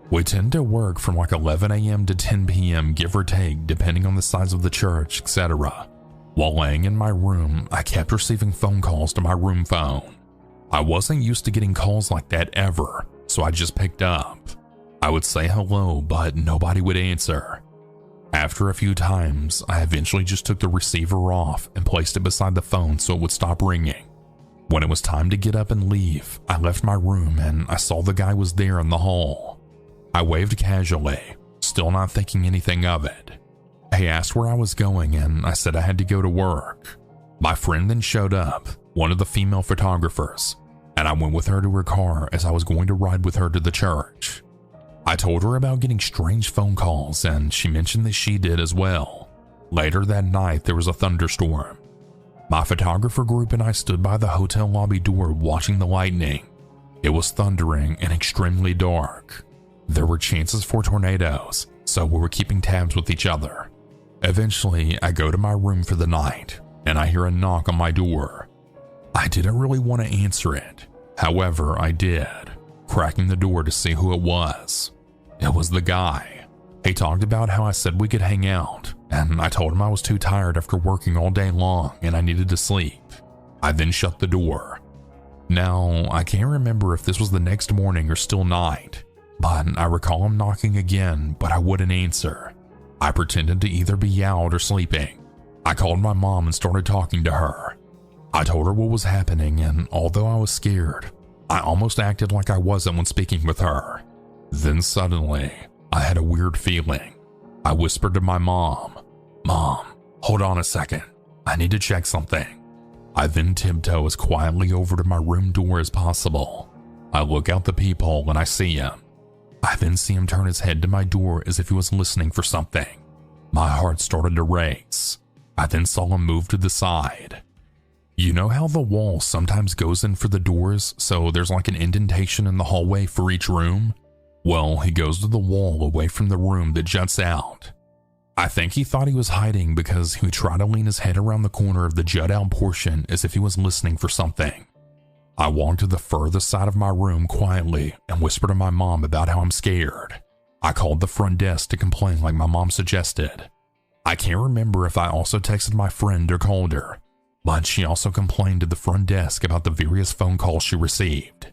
We tend to work from like 11 a.m. to 10 p.m. give or take depending on the size of the church, etc. While laying in my room, I kept receiving phone calls to my room phone. I wasn't used to getting calls like that ever, so I just picked up. I would say hello, but nobody would answer. After a few times, I eventually just took the receiver off and placed it beside the phone so it would stop ringing. When it was time to get up and leave, I left my room and I saw the guy was there in the hall. I waved casually, still not thinking anything of it. He asked where I was going and I said I had to go to work. My friend then showed up, one of the female photographers, and I went with her to her car as I was going to ride with her to the church. I told her about getting strange phone calls and she mentioned that she did as well. Later that night, there was a thunderstorm. My photographer group and I stood by the hotel lobby door watching the lightning. It was thundering and extremely dark. There were chances for tornadoes, so we were keeping tabs with each other. Eventually, I go to my room for the night and I hear a knock on my door. I didn't really want to answer it. However, I did, cracking the door to see who it was. It was the guy. He talked about how I said we could hang out, and I told him I was too tired after working all day long and I needed to sleep. I then shut the door. Now, I can't remember if this was the next morning or still night, but I recall him knocking again, but I wouldn't answer. I pretended to either be out or sleeping. I called my mom and started talking to her. I told her what was happening, and although I was scared, I almost acted like I wasn't when speaking with her. Then suddenly, I had a weird feeling. I whispered to my mom, "Mom, hold on a second. I need to check something." I then tiptoe as quietly over to my room door as possible. I look out the peephole and I see him. I then see him turn his head to my door as if he was listening for something. My heart started to race. I then saw him move to the side. You know how the wall sometimes goes in for the doors, so there's like an indentation in the hallway for each room? Well, he goes to the wall away from the room that juts out. I think he thought he was hiding because he tried to lean his head around the corner of the jut out portion as if he was listening for something. I walked to the furthest side of my room quietly and whispered to my mom about how I'm scared. I called the front desk to complain like my mom suggested. I can't remember if I also texted my friend or called her, but she also complained to the front desk about the various phone calls she received.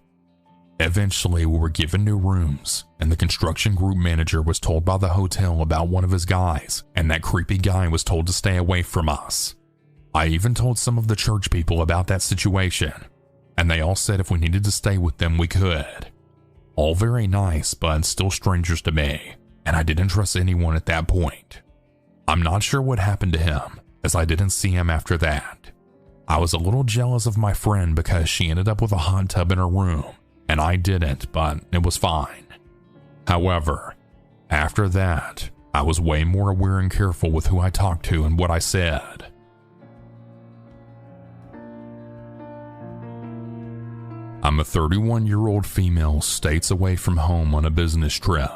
Eventually, we were given new rooms, and the construction group manager was told by the hotel about one of his guys, and that creepy guy was told to stay away from us. I even told some of the church people about that situation, and they all said if we needed to stay with them, we could. All very nice, but still strangers to me, and I didn't trust anyone at that point. I'm not sure what happened to him, as I didn't see him after that. I was a little jealous of my friend because she ended up with a hot tub in her room, and I didn't, but it was fine. However, after that, I was way more aware and careful with who I talked to and what I said. I'm a 31-year-old female states away from home on a business trip.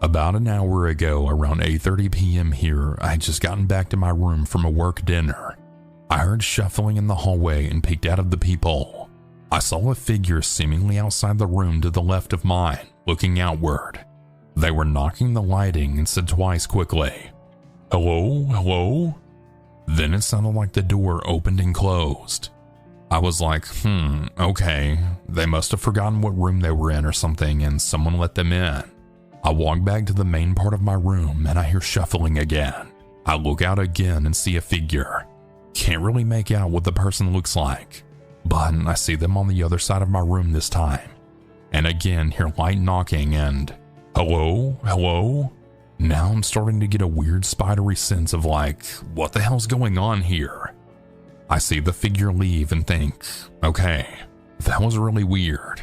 About an hour ago, around 8:30 p.m. here, I had just gotten back to my room from a work dinner. I heard shuffling in the hallway and peeked out of the peephole. I saw a figure seemingly outside the room to the left of mine, looking outward. They were knocking the lighting and said twice quickly, "Hello, hello?" Then it sounded like the door opened and closed. I was like, okay, they must have forgotten what room they were in or something and someone let them in. I walk back to the main part of my room and I hear shuffling again. I look out again and see a figure. Can't really make out what the person looks like, but I see them on the other side of my room this time. And again hear light knocking and, "Hello, hello?" Now I'm starting to get a weird spidery sense of like, what the hell's going on here? I see the figure leave and think, okay, that was really weird.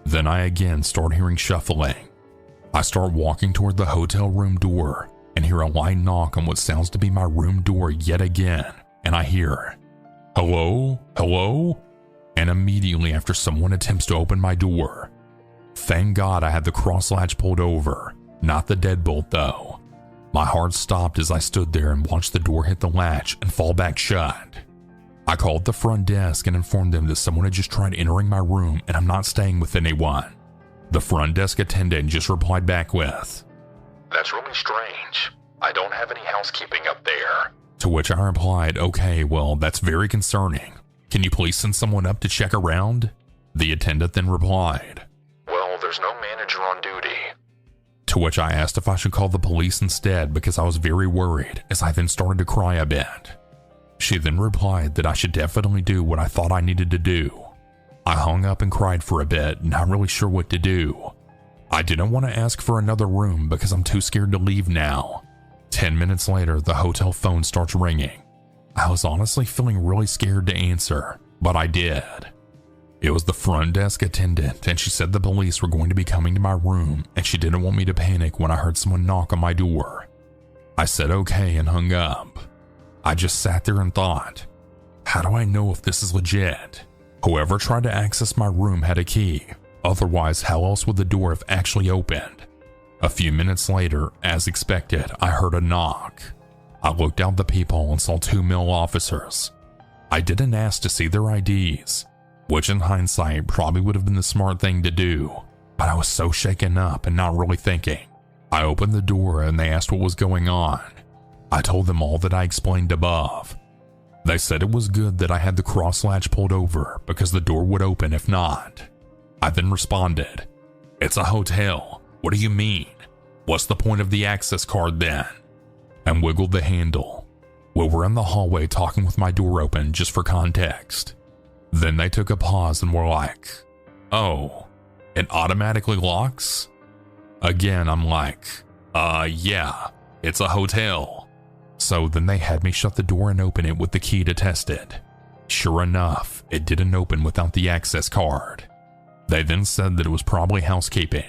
Then I again start hearing shuffling. I start walking toward the hotel room door and hear a light knock on what sounds to be my room door yet again, and I hear, "Hello, hello?" And immediately after someone attempts to open my door. Thank God I had the cross latch pulled over, not the deadbolt though. My heart stopped as I stood there and watched the door hit the latch and fall back shut. I called the front desk and informed them that someone had just tried entering my room and I'm not staying with anyone. The front desk attendant just replied back with, "That's really strange. I don't have any housekeeping up there." To which I replied, "Okay, well, that's very concerning. Can you please send someone up to check around?" The attendant then replied, "Well, there's no manager on duty." To which I asked if I should call the police instead because I was very worried, as I then started to cry a bit. She then replied that I should definitely do what I thought I needed to do. I hung up and cried for a bit, not really sure what to do. I didn't want to ask for another room because I'm too scared to leave now. 10 minutes later, the hotel phone starts ringing. I was honestly feeling really scared to answer, but I did. It was the front desk attendant, and she said the police were going to be coming to my room, and she didn't want me to panic when I heard someone knock on my door. I said okay and hung up. I just sat there and thought, how do I know if this is legit? Whoever tried to access my room had a key, otherwise how else would the door have actually opened? A few minutes later, as expected, I heard a knock. I looked out the peephole and saw 2 male officers. I didn't ask to see their IDs, which in hindsight probably would have been the smart thing to do, but I was so shaken up and not really thinking. I opened the door and they asked what was going on. I told them all that I explained above. They said it was good that I had the cross latch pulled over because the door would open if not. I then responded, "It's a hotel. What do you mean? What's the point of the access card then?" And wiggled the handle. We were in the hallway talking with my door open just for context. Then they took a pause and were like, "Oh, it automatically locks?" Again, I'm like, yeah, it's a hotel." So then they had me shut the door and open it with the key to test it. Sure enough, it didn't open without the access card. They then said that it was probably housekeeping.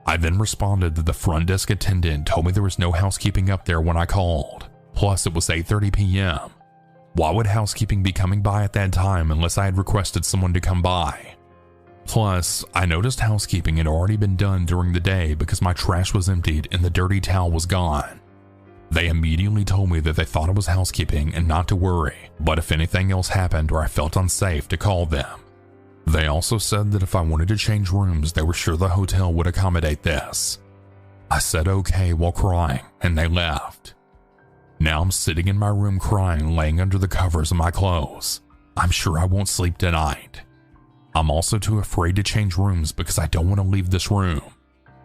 I then responded that the front desk attendant told me there was no housekeeping up there when I called. Plus it was 8:30 p.m. Why would housekeeping be coming by at that time unless I had requested someone to come by? Plus, I noticed housekeeping had already been done during the day because my trash was emptied and the dirty towel was gone. They immediately told me that they thought it was housekeeping and not to worry, but if anything else happened or I felt unsafe to call them. They also said that if I wanted to change rooms, they were sure the hotel would accommodate this. I said okay while crying, and they left. Now I'm sitting in my room crying, laying under the covers of my clothes. I'm sure I won't sleep tonight. I'm also too afraid to change rooms because I don't want to leave this room.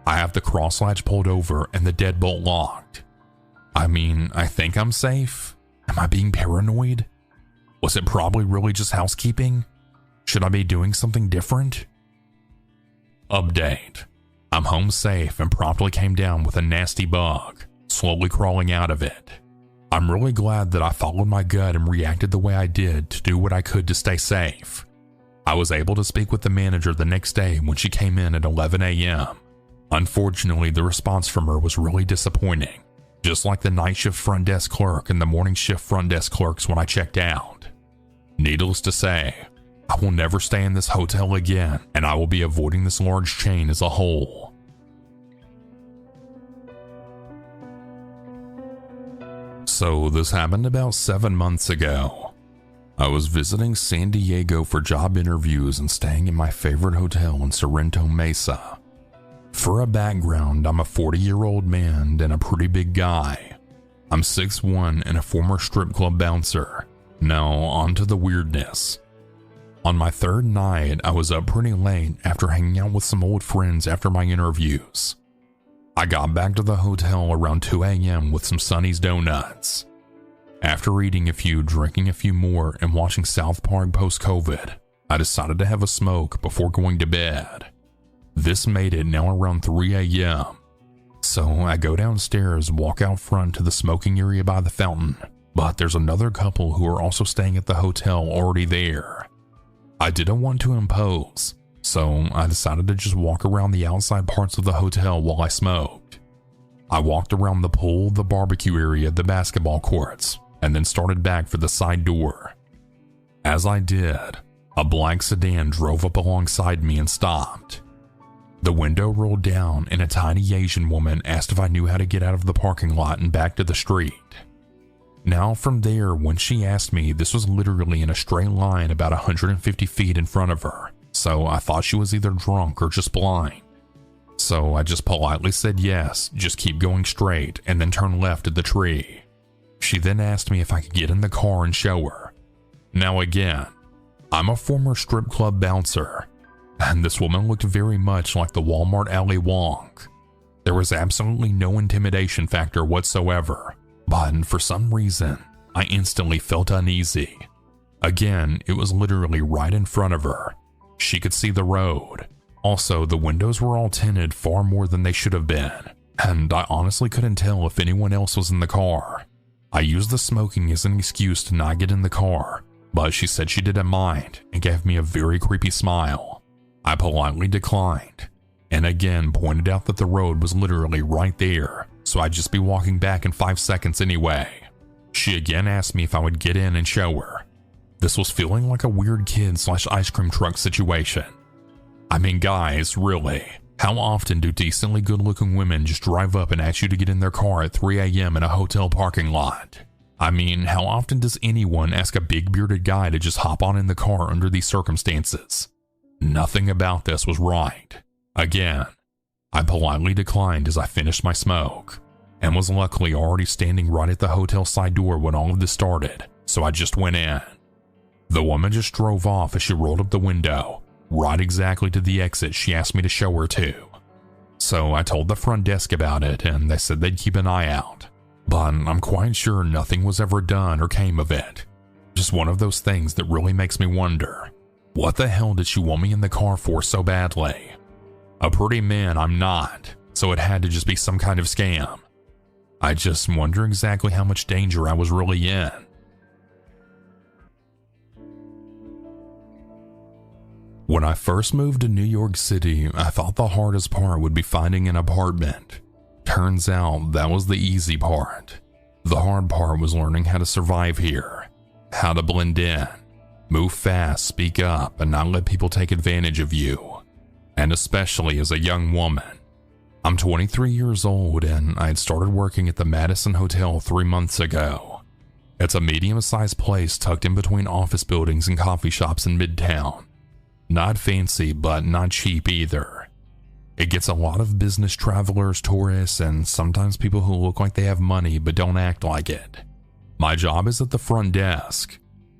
I have the cross latch pulled over and the deadbolt locked. I mean, I think I'm safe. Am I being paranoid? Was it probably really just housekeeping? Should I be doing something different? Update. I'm home safe and promptly came down with a nasty bug, slowly crawling out of it. I'm really glad that I followed my gut and reacted the way I did to do what I could to stay safe. I was able to speak with the manager the next day when she came in at 11 a.m. Unfortunately, the response from her was really disappointing, just like the night shift front desk clerk and the morning shift front desk clerks when I checked out. Needless to say, I will never stay in this hotel again, and I will be avoiding this large chain as a whole. So this happened about 7 months ago. I was visiting San Diego for job interviews and staying in my favorite hotel in Sorrento Mesa. For a background, I'm a 40-year-old man and a pretty big guy. I'm 6'1" and a former strip club bouncer. Now, on to the weirdness. On my third night, I was up pretty late after hanging out with some old friends after my interviews. I got back to the hotel around 2 a.m. with some Sonny's Donuts. After eating a few, drinking a few more, and watching South Park post-COVID, I decided to have a smoke before going to bed. This made it now around 3 a.m. So I go downstairs, walk out front to the smoking area by the fountain, but there's another couple who are also staying at the hotel already there. I didn't want to impose, so I decided to just walk around the outside parts of the hotel while I smoked. I walked around the pool, the barbecue area, the basketball courts, and then started back for the side door. As I did, a black sedan drove up alongside me and stopped. The window rolled down and a tiny Asian woman asked if I knew how to get out of the parking lot and back to the street. Now from there, when she asked me, this was literally in a straight line about 150 feet in front of her, so I thought she was either drunk or just blind. So I just politely said yes, just keep going straight, and then turn left at the tree. She then asked me if I could get in the car and show her. Now again, I'm a former strip club bouncer, and this woman looked very much like the Walmart Ali Wong. There was absolutely no intimidation factor whatsoever, but for some reason, I instantly felt uneasy. Again, it was literally right in front of her. She could see the road. Also, the windows were all tinted far more than they should have been, and I honestly couldn't tell if anyone else was in the car. I used the smoking as an excuse to not get in the car, but she said she didn't mind and gave me a very creepy smile. I politely declined, and again pointed out that the road was literally right there, so I'd just be walking back in 5 seconds anyway. She again asked me if I would get in and show her. This was feeling like a weird kid/ice cream truck situation. I mean, guys, really, how often do decently good-looking women just drive up and ask you to get in their car at 3 a.m. in a hotel parking lot? I mean, how often does anyone ask a big bearded guy to just hop on in the car under these circumstances? Nothing about this was right. Again, I politely declined as I finished my smoke, and was luckily already standing right at the hotel side door when all of this started, so I just went in. The woman just drove off as she rolled up the window, right exactly to the exit she asked me to show her to. So I told the front desk about it, and they said they'd keep an eye out, but I'm quite sure nothing was ever done or came of it. Just one of those things that really makes me wonder, what the hell did she want me in the car for so badly? A pretty man I'm not, so it had to just be some kind of scam. I just wonder exactly how much danger I was really in. When I first moved to New York City, I thought the hardest part would be finding an apartment. Turns out that was the easy part. The hard part was learning how to survive here, how to blend in, move fast, speak up, and not let people take advantage of you. And especially as a young woman. I'm 23 years old and I had started working at the Madison Hotel 3 months ago. It's a medium-sized place tucked in between office buildings and coffee shops in Midtown. Not fancy, but not cheap either. It gets a lot of business travelers, tourists, and sometimes people who look like they have money but don't act like it. My job is at the front desk.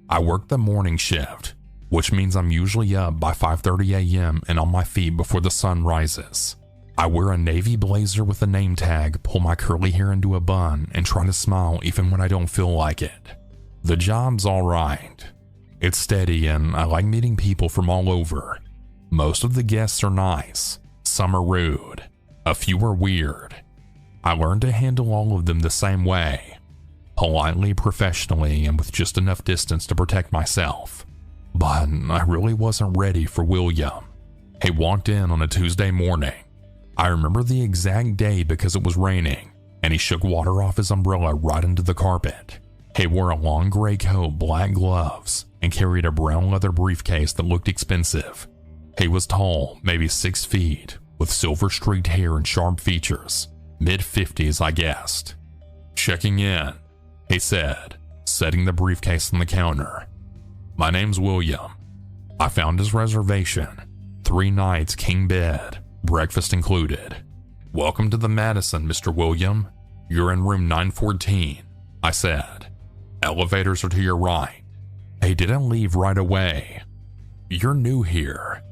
I work the morning shift, which means I'm usually up by 5:30 a.m. and on my feet before the sun rises. I wear a navy blazer with a name tag, pull my curly hair into a bun, and try to smile even when I don't feel like it. The job's alright. It's steady and I like meeting people from all over. Most of the guests are nice, some are rude, a few are weird. I learned to handle all of them the same way, politely, professionally, and with just enough distance to protect myself. But I really wasn't ready for William. He walked in on a Tuesday morning. I remember the exact day because it was raining, and he shook water off his umbrella right into the carpet. He wore a long gray coat, black gloves, and carried a brown leather briefcase that looked expensive. He was tall, maybe 6 feet, with silver-streaked hair and sharp features, mid-50s I guessed. Checking in, he said, setting the briefcase on the counter. My name's William. I found his reservation. 3 nights, king bed, breakfast included. Welcome to the Madison, Mr. William. You're in room 914, I said. Elevators are to your right. He didn't leave right away. You're new here,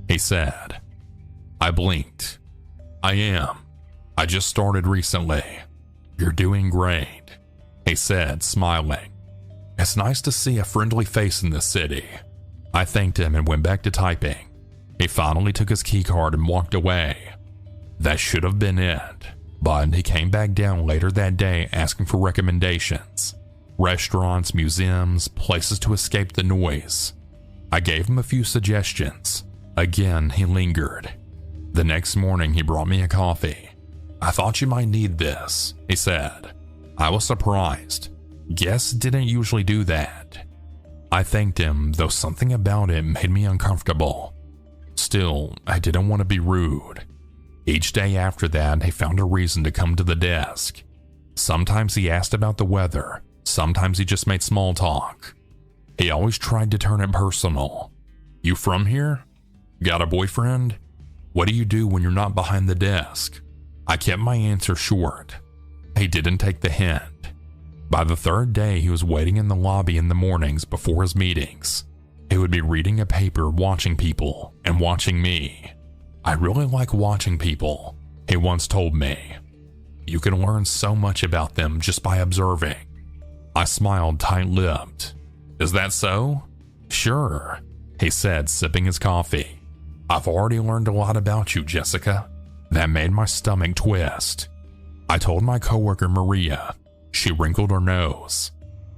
he said. I blinked. I am. I just started recently. You're doing great, he said, smiling. It's nice to see a friendly face in this city. I thanked him and went back to typing. He finally took his keycard and walked away. That should have been it, but he came back down later that day asking for recommendations. Restaurants, museums, places to escape the noise. I gave him a few suggestions. Again, he lingered. The next morning, he brought me a coffee. I thought you might need this, he said. I was surprised. Guests didn't usually do that. I thanked him, though something about it made me uncomfortable. Still, I didn't want to be rude. Each day after that, he found a reason to come to the desk. Sometimes he asked about the weather. Sometimes he just made small talk. He always tried to turn it personal. You from here? Got a boyfriend? What do you do when you're not behind the desk? I kept my answer short. He didn't take the hint. By the 3rd day, he was waiting in the lobby in the mornings before his meetings. He would be reading a paper, watching people, and watching me. I really like watching people, he once told me. You can learn so much about them just by observing. I smiled tight-lipped. Is that so? Sure, he said, sipping his coffee. I've already learned a lot about you, Jessica. That made my stomach twist. I told my coworker Maria. She wrinkled her nose.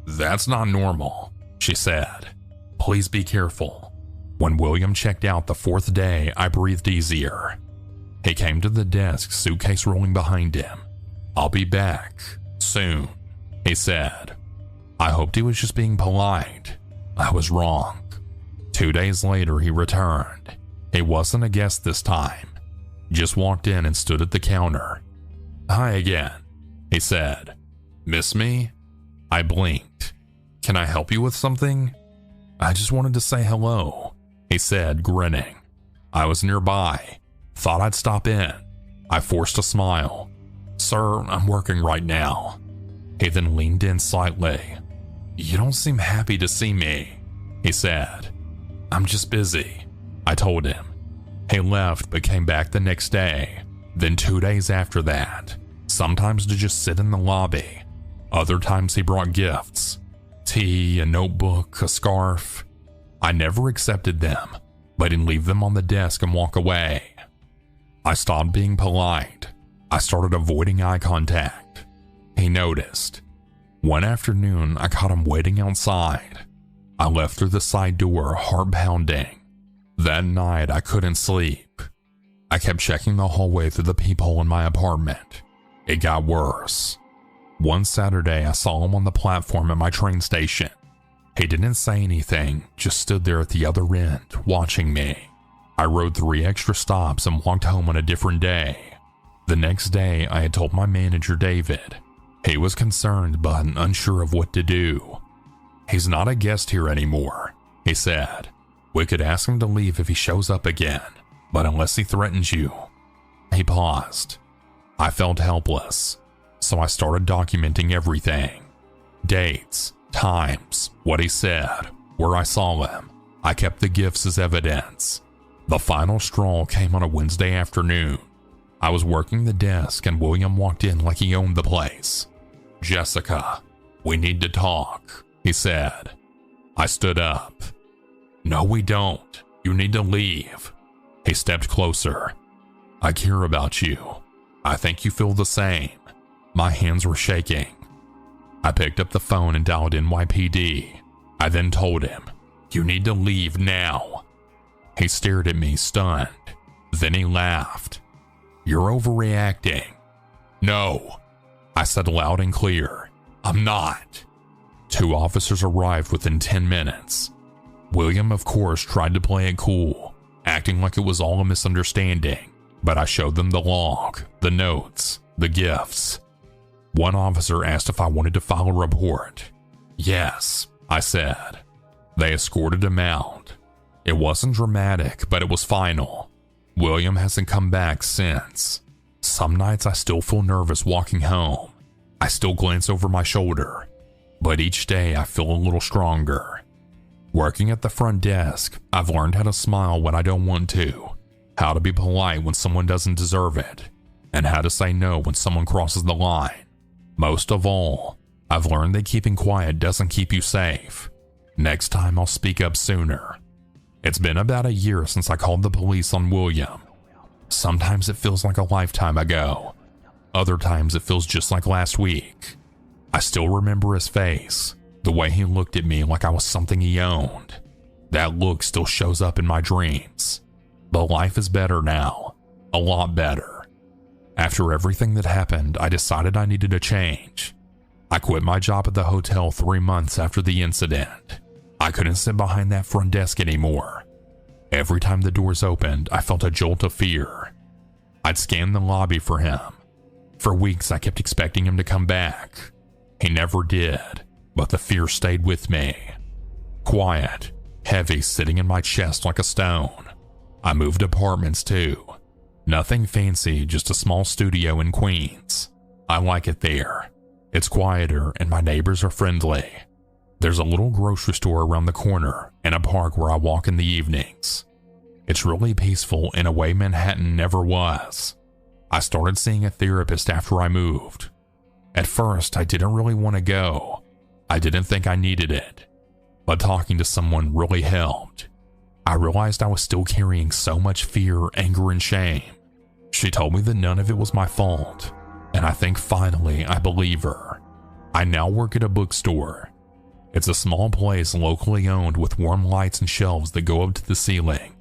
That's not normal, she said. Please be careful. When William checked out the 4th day, I breathed easier. He came to the desk, suitcase rolling behind him. I'll be back soon, he said. I hoped he was just being polite. I was wrong. 2 days later, he returned. He wasn't a guest this time. Just walked in and stood at the counter. Hi again, he said. Miss me? I blinked. Can I help you with something? I just wanted to say hello, he said, grinning. I was nearby. Thought I'd stop in. I forced a smile. Sir, I'm working right now. He then leaned in slightly. You don't seem happy to see me, he said. I'm just busy, I told him. He left but came back the next day, then 2 days after that, sometimes to just sit in the lobby. Other times he brought gifts, tea, a notebook, a scarf. I never accepted them, but he'd leave them on the desk and walk away. I stopped being polite. I started avoiding eye contact. He noticed. One afternoon, I caught him waiting outside. I left through the side door, heart pounding. That night, I couldn't sleep. I kept checking the hallway through the peephole in my apartment. It got worse. One Saturday, I saw him on the platform at my train station. He didn't say anything, just stood there at the other end, watching me. I rode 3 extra stops and walked home on a different day. The next day, I had told my manager, David. He was concerned but unsure of what to do. He's not a guest here anymore, he said. We could ask him to leave if he shows up again, but unless he threatens you. He paused. I felt helpless, so I started documenting everything. Dates, times, what he said, where I saw him. I kept the gifts as evidence. The final straw came on a Wednesday afternoon. I was working the desk and William walked in like he owned the place. Jessica, we need to talk, he said. I stood up. No, we don't. You need to leave. He stepped closer. I care about you. I think you feel the same. My hands were shaking. I picked up the phone and dialed NYPD. I then told him, you need to leave now. He stared at me, stunned. Then he laughed. You're overreacting. No, I said loud and clear. I'm not. 2 officers arrived within 10 minutes. William, of course, tried to play it cool, acting like it was all a misunderstanding, but I showed them the log, the notes, the gifts. One officer asked if I wanted to file a report. Yes, I said. They escorted him out. It wasn't dramatic, but it was final. William hasn't come back since. Some nights I still feel nervous walking home. I still glance over my shoulder, but each day I feel a little stronger. Working at the front desk, I've learned how to smile when I don't want to, how to be polite when someone doesn't deserve it, and how to say no when someone crosses the line. Most of all, I've learned that keeping quiet doesn't keep you safe. Next time I'll speak up sooner. It's been about a year since I called the police on William. Sometimes it feels like a lifetime ago. Other times it feels just like last week. I still remember his face, the way he looked at me like I was something he owned. That look still shows up in my dreams. But life is better now, a lot better. After everything that happened, I decided I needed a change. I quit my job at the hotel 3 months after the incident. I couldn't sit behind that front desk anymore. Every time the doors opened, I felt a jolt of fear. I'd scan the lobby for him. For weeks, I kept expecting him to come back. He never did, but the fear stayed with me. Quiet, heavy, sitting in my chest like a stone. I moved apartments too. Nothing fancy, just a small studio in Queens. I like it there. It's quieter and my neighbors are friendly. There's a little grocery store around the corner and a park where I walk in the evenings. It's really peaceful in a way Manhattan never was. I started seeing a therapist after I moved. At first, I didn't really want to go. I didn't think I needed it. But talking to someone really helped. I realized I was still carrying so much fear, anger, and shame. She told me that none of it was my fault, and I think finally I believe her. I now work at a bookstore. It's a small place locally owned with warm lights and shelves that go up to the ceiling.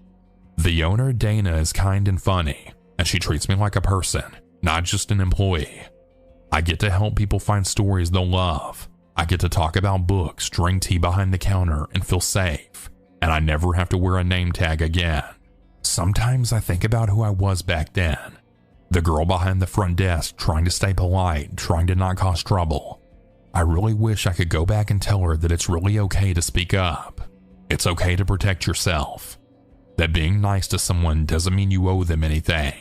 The owner, Dana, is kind and funny, and she treats me like a person, not just an employee. I get to help people find stories they'll love. I get to talk about books, drink tea behind the counter, and feel safe. And I never have to wear a name tag again. Sometimes I think about who I was back then. The girl behind the front desk trying to stay polite, trying to not cause trouble. I really wish I could go back and tell her that it's really okay to speak up. It's okay to protect yourself. That being nice to someone doesn't mean you owe them anything.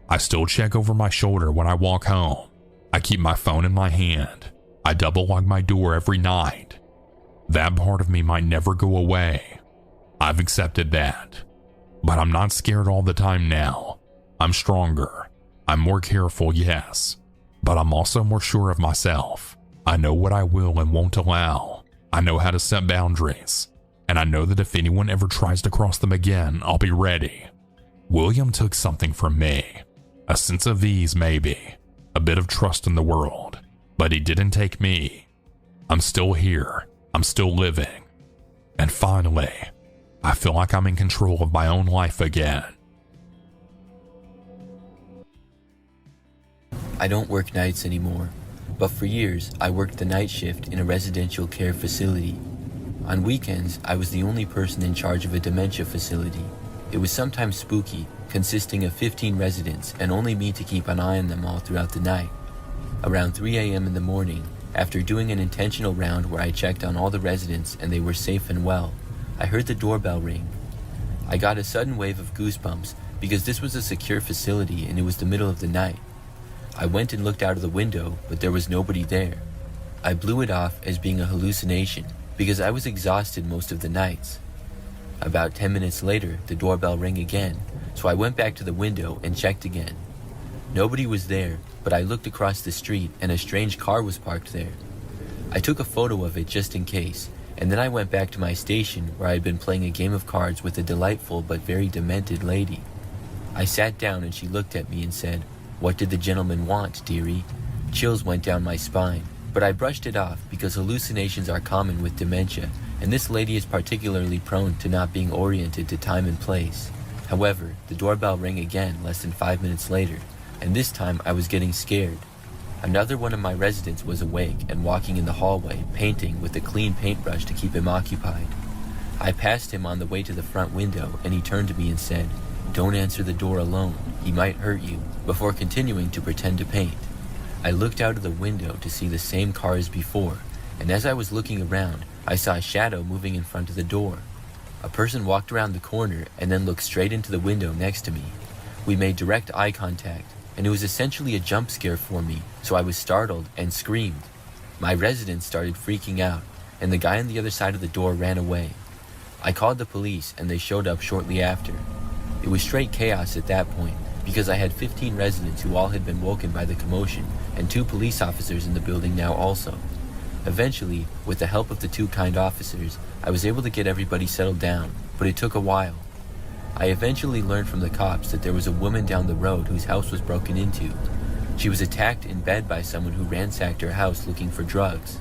I still check over my shoulder when I walk home. I keep my phone in my hand. I double lock my door every night. That part of me might never go away. I've accepted that. But I'm not scared all the time now. I'm stronger. I'm more careful, yes. But I'm also more sure of myself. I know what I will and won't allow. I know how to set boundaries. And I know that if anyone ever tries to cross them again, I'll be ready. William took something from me. A sense of ease, maybe. A bit of trust in the world. But he didn't take me. I'm still here. I'm still living. And finally, I feel like I'm in control of my own life again. I don't work nights anymore, but for years I worked the night shift in a residential care facility. On weekends, I was the only person in charge of a dementia facility. It was sometimes spooky, consisting of 15 residents and only me to keep an eye on them all throughout the night. Around 3 a.m. in the morning, after doing an intentional round where I checked on all the residents and they were safe and well, I heard the doorbell ring. I got a sudden wave of goosebumps because this was a secure facility and it was the middle of the night. I went and looked out of the window, but there was nobody there. I blew it off as being a hallucination because I was exhausted most of the nights. About 10 minutes later, the doorbell rang again, so I went back to the window and checked again. Nobody was there, but I looked across the street and a strange car was parked there. I took a photo of it just in case, and then I went back to my station where I had been playing a game of cards with a delightful but very demented lady. I sat down and she looked at me and said, "What did the gentleman want, dearie?" Chills went down my spine, but I brushed it off because hallucinations are common with dementia, and this lady is particularly prone to not being oriented to time and place. However, the doorbell rang again less than 5 minutes later, and this time I was getting scared. Another one of my residents was awake and walking in the hallway, painting with a clean paintbrush to keep him occupied. I passed him on the way to the front window, and he turned to me and said, "Don't answer the door alone, he might hurt you," before continuing to pretend to paint. I looked out of the window to see the same car as before, and as I was looking around, I saw a shadow moving in front of the door. A person walked around the corner and then looked straight into the window next to me. We made direct eye contact, and it was essentially a jump scare for me, so I was startled and screamed. My residents started freaking out, and the guy on the other side of the door ran away. I called the police, and they showed up shortly after. It was straight chaos at that point, because I had 15 residents who all had been woken by the commotion, and 2 police officers in the building now also. Eventually, with the help of the 2 kind officers, I was able to get everybody settled down, but it took a while. I eventually learned from the cops that there was a woman down the road whose house was broken into. She was attacked in bed by someone who ransacked her house looking for drugs.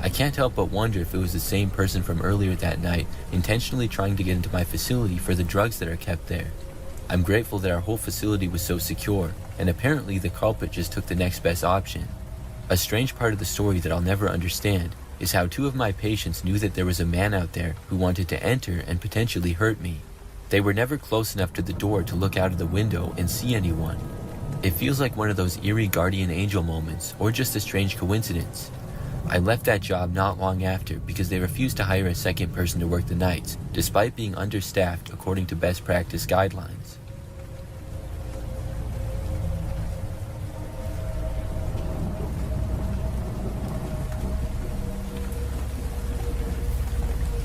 I can't help but wonder if it was the same person from earlier that night intentionally trying to get into my facility for the drugs that are kept there. I'm grateful that our whole facility was so secure, and apparently the culprit just took the next best option. A strange part of the story that I'll never understand is how 2 of my patients knew that there was a man out there who wanted to enter and potentially hurt me. They were never close enough to the door to look out of the window and see anyone. It feels like one of those eerie guardian angel moments, or just a strange coincidence. I left that job not long after because they refused to hire a second person to work the nights, despite being understaffed according to best practice guidelines.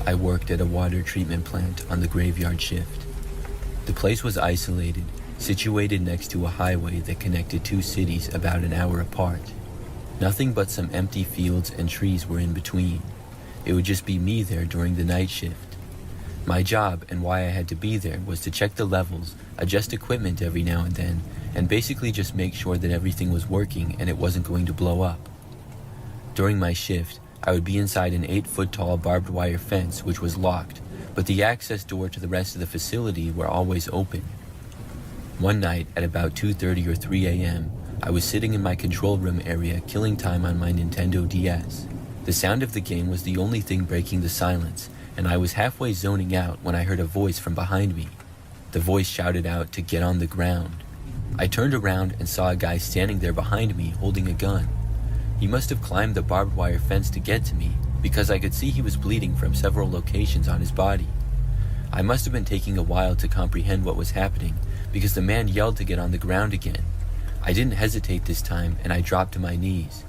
I worked at a water treatment plant on the graveyard shift. The place was isolated, situated next to a highway that connected 2 cities about an hour apart. Nothing but some empty fields and trees were in between. It would just be me there during the night shift. My job and why I had to be there was to check the levels, adjust equipment every now and then, and basically just make sure that everything was working and it wasn't going to blow up. During my shift, I would be inside an 8-foot-tall barbed wire fence which was locked, but the access door to the rest of the facility were always open. One night at about 2:30 or 3 a.m., I was sitting in my control room area killing time on my Nintendo DS. The sound of the game was the only thing breaking the silence, and I was halfway zoning out when I heard a voice from behind me. The voice shouted out to get on the ground. I turned around and saw a guy standing there behind me holding a gun. He must have climbed the barbed wire fence to get to me, because I could see he was bleeding from several locations on his body. I must have been taking a while to comprehend what was happening, because the man yelled to get on the ground again. I didn't hesitate this time, and I dropped to my knees.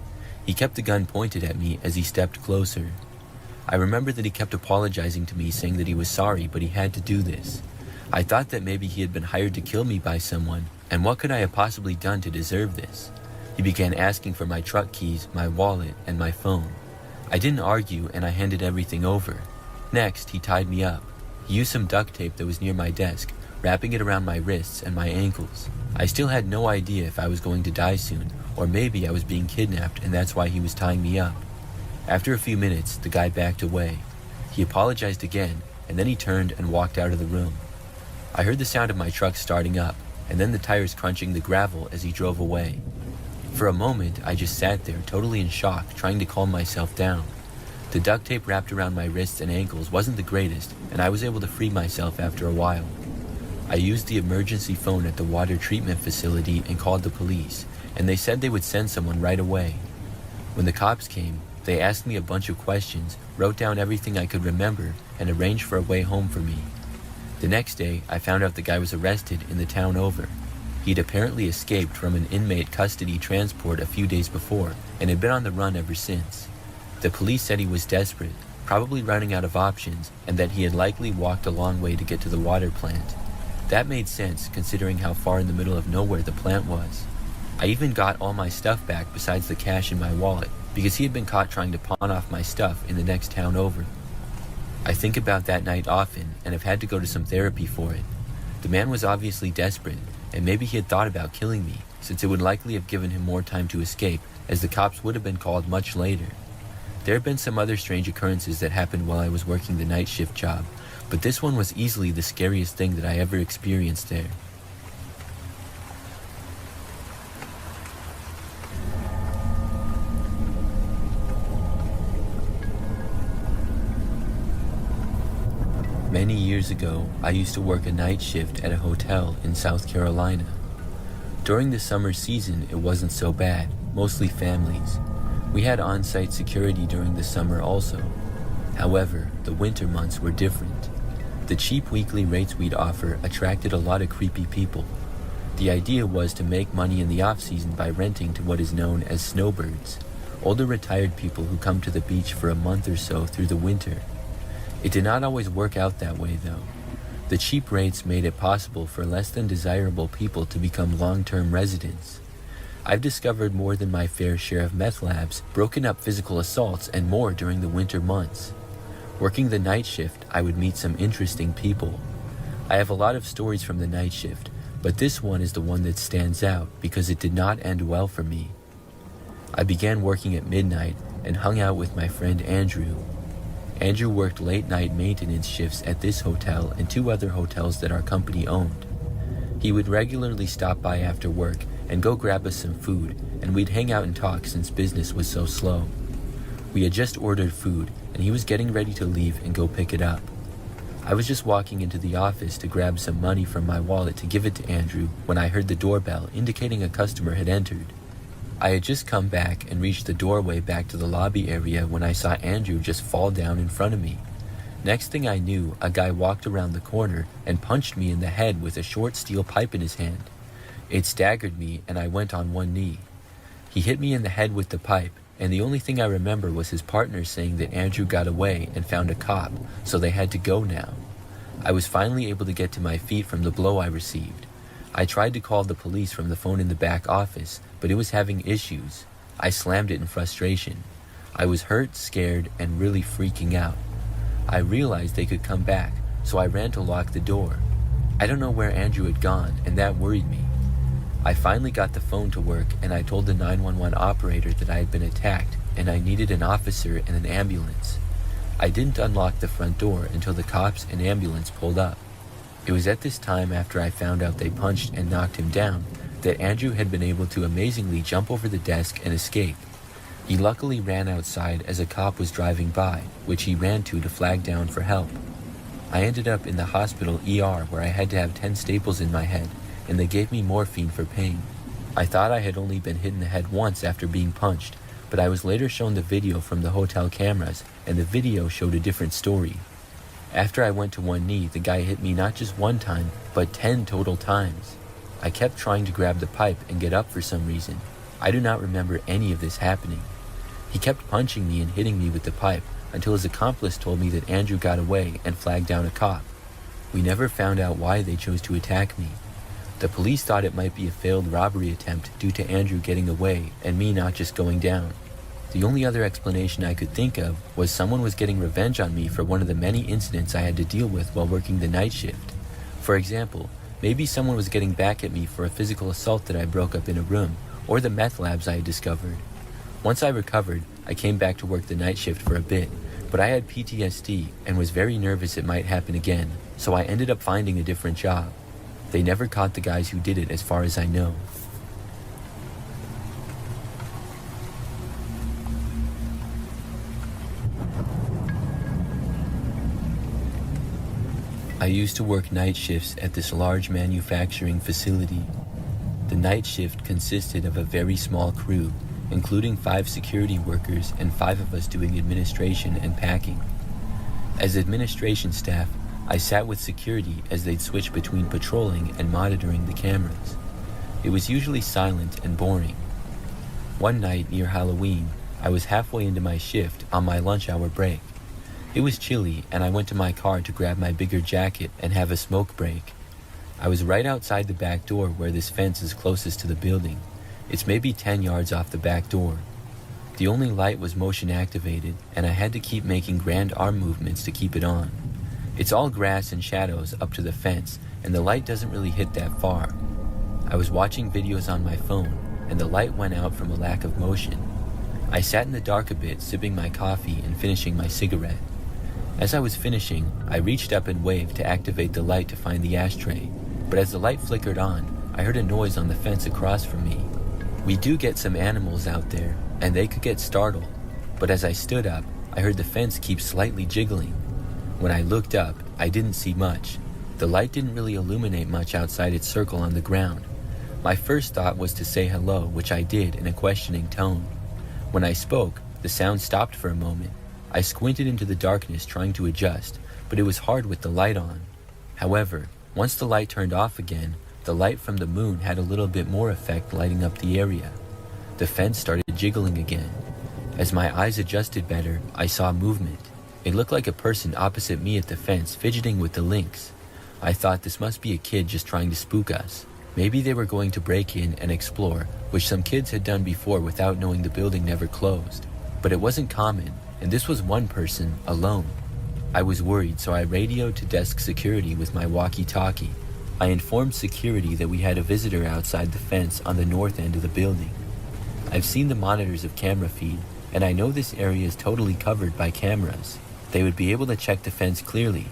He kept the gun pointed at me as he stepped closer. I remember that he kept apologizing to me, saying that he was sorry, but he had to do this. I thought that maybe he had been hired to kill me by someone, and what could I have possibly done to deserve this? He began asking for my truck keys, my wallet, and my phone. I didn't argue, and I handed everything over. Next, he tied me up. He used some duct tape that was near my desk, wrapping it around my wrists and my ankles. I still had no idea if I was going to die soon, or maybe I was being kidnapped and that's why he was tying me up. After a few minutes, the guy backed away. He apologized again, and then he turned and walked out of the room. I heard the sound of my truck starting up, and then the tires crunching the gravel as he drove away. For a moment, I just sat there, totally in shock, trying to calm myself down. The duct tape wrapped around my wrists and ankles wasn't the greatest, and I was able to free myself after a while. I used the emergency phone at the water treatment facility and called the police, and they said they would send someone right away. When the cops came, they asked me a bunch of questions, wrote down everything I could remember, and arranged for a way home for me. The next day, I found out the guy was arrested in the town over. He'd apparently escaped from an inmate custody transport a few days before, and had been on the run ever since. The police said he was desperate, probably running out of options, and that he had likely walked a long way to get to the water plant. That made sense, considering how far in the middle of nowhere the plant was. I even got all my stuff back besides the cash in my wallet, because he had been caught trying to pawn off my stuff in the next town over. I think about that night often, and have had to go to some therapy for it. The man was obviously desperate, and maybe he had thought about killing me, since it would likely have given him more time to escape, as the cops would have been called much later. There have been some other strange occurrences that happened while I was working the night shift job, but this one was easily the scariest thing that I ever experienced there. Many years ago, I used to work a night shift at a hotel in South Carolina. During the summer season, it wasn't so bad, mostly families. We had on-site security during the summer also. However, the winter months were different. The cheap weekly rates we'd offer attracted a lot of creepy people. The idea was to make money in the off-season by renting to what is known as snowbirds, older retired people who come to the beach for a month or so through the winter. It did not always work out that way though. The cheap rates made it possible for less than desirable people to become long-term residents. I've discovered more than my fair share of meth labs, broken up physical assaults, and more during the winter months. Working the night shift, I would meet some interesting people. I have a lot of stories from the night shift, but this one is the one that stands out because it did not end well for me. I began working at midnight and hung out with my friend Andrew. Andrew worked late-night maintenance shifts at this hotel and 2 other hotels that our company owned. He would regularly stop by after work and go grab us some food, and we'd hang out and talk since business was so slow. We had just ordered food, and he was getting ready to leave and go pick it up. I was just walking into the office to grab some money from my wallet to give it to Andrew when I heard the doorbell indicating a customer had entered. I had just come back and reached the doorway back to the lobby area when I saw Andrew just fall down in front of me. Next thing I knew, a guy walked around the corner and punched me in the head with a short steel pipe in his hand. It staggered me and I went on one knee. He hit me in the head with the pipe, and the only thing I remember was his partner saying that Andrew got away and found a cop, so they had to go now. I was finally able to get to my feet from the blow I received. I tried to call the police from the phone in the back office, but it was having issues. I slammed it in frustration. I was hurt, scared, and really freaking out. I realized they could come back, so I ran to lock the door. I don't know where Andrew had gone, and that worried me. I finally got the phone to work, and I told the 911 operator that I had been attacked and I needed an officer and an ambulance. I didn't unlock the front door until the cops and ambulance pulled up. It was at this time, after I found out they punched and knocked him down, that Andrew had been able to amazingly jump over the desk and escape. He luckily ran outside as a cop was driving by, which he ran to flag down for help. I ended up in the hospital ER where I had to have 10 staples in my head, and they gave me morphine for pain. I thought I had only been hit in the head once after being punched, but I was later shown the video from the hotel cameras, and the video showed a different story. After I went to one knee, the guy hit me not just one time, but 10 total times. I kept trying to grab the pipe and get up for some reason. I do not remember any of this happening. He kept punching me and hitting me with the pipe until his accomplice told me that Andrew got away and flagged down a cop. We never found out why they chose to attack me. The police thought it might be a failed robbery attempt due to Andrew getting away and me not just going down. The only other explanation I could think of was someone was getting revenge on me for one of the many incidents I had to deal with while working the night shift. For example, maybe someone was getting back at me for a physical assault that I broke up in a room, or the meth labs I had discovered. Once I recovered, I came back to work the night shift for a bit, but I had PTSD and was very nervous it might happen again, so I ended up finding a different job. They never caught the guys who did it as far as I know. I used to work night shifts at this large manufacturing facility. The night shift consisted of a very small crew, including 5 security workers and 5 of us doing administration and packing. As administration staff, I sat with security as they'd switch between patrolling and monitoring the cameras. It was usually silent and boring. One night near Halloween, I was halfway into my shift on my lunch hour break. It was chilly, and I went to my car to grab my bigger jacket and have a smoke break. I was right outside the back door where this fence is closest to the building. It's maybe 10 yards off the back door. The only light was motion activated, and I had to keep making grand arm movements to keep it on. It's all grass and shadows up to the fence, and the light doesn't really hit that far. I was watching videos on my phone, and the light went out from a lack of motion. I sat in the dark a bit, sipping my coffee and finishing my cigarette. As I was finishing, I reached up and waved to activate the light to find the ashtray, but as the light flickered on, I heard a noise on the fence across from me. We do get some animals out there, and they could get startled, but as I stood up, I heard the fence keep slightly jiggling. When I looked up, I didn't see much. The light didn't really illuminate much outside its circle on the ground. My first thought was to say hello, which I did in a questioning tone. When I spoke, the sound stopped for a moment. I squinted into the darkness trying to adjust, but it was hard with the light on. However, once the light turned off again, the light from the moon had a little bit more effect lighting up the area. The fence started jiggling again. As my eyes adjusted better, I saw movement. It looked like a person opposite me at the fence fidgeting with the links. I thought this must be a kid just trying to spook us. Maybe they were going to break in and explore, which some kids had done before without knowing the building never closed. But it wasn't common, and this was one person, alone. I was worried, so I radioed to desk security with my walkie-talkie. I informed security that we had a visitor outside the fence on the north end of the building. I've seen the monitors of camera feed, and I know this area is totally covered by cameras. They would be able to check the fence clearly.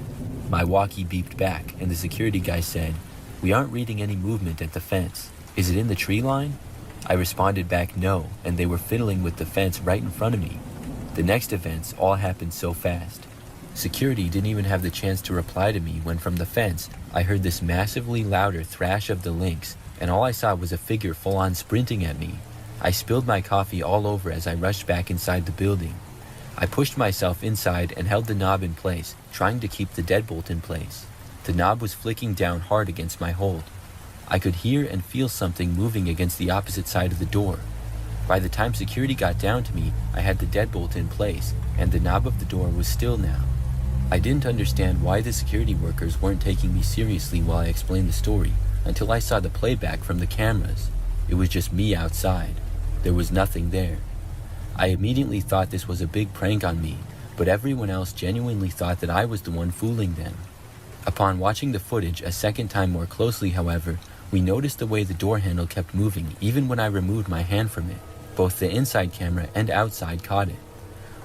My walkie beeped back, and the security guy said, "We aren't reading any movement at the fence. Is it in the tree line?" I responded back no, and they were fiddling with the fence right in front of me. The next events all happened so fast. Security didn't even have the chance to reply to me when from the fence, I heard this massively louder thrash of the lynx, and all I saw was a figure full-on sprinting at me. I spilled my coffee all over as I rushed back inside the building. I pushed myself inside and held the knob in place, trying to keep the deadbolt in place. The knob was flicking down hard against my hold. I could hear and feel something moving against the opposite side of the door. By the time security got down to me, I had the deadbolt in place, and the knob of the door was still now. I didn't understand why the security workers weren't taking me seriously while I explained the story, until I saw the playback from the cameras. It was just me outside. There was nothing there. I immediately thought this was a big prank on me, but everyone else genuinely thought that I was the one fooling them. Upon watching the footage a second time more closely, however, we noticed the way the door handle kept moving even when I removed my hand from it. Both the inside camera and outside caught it.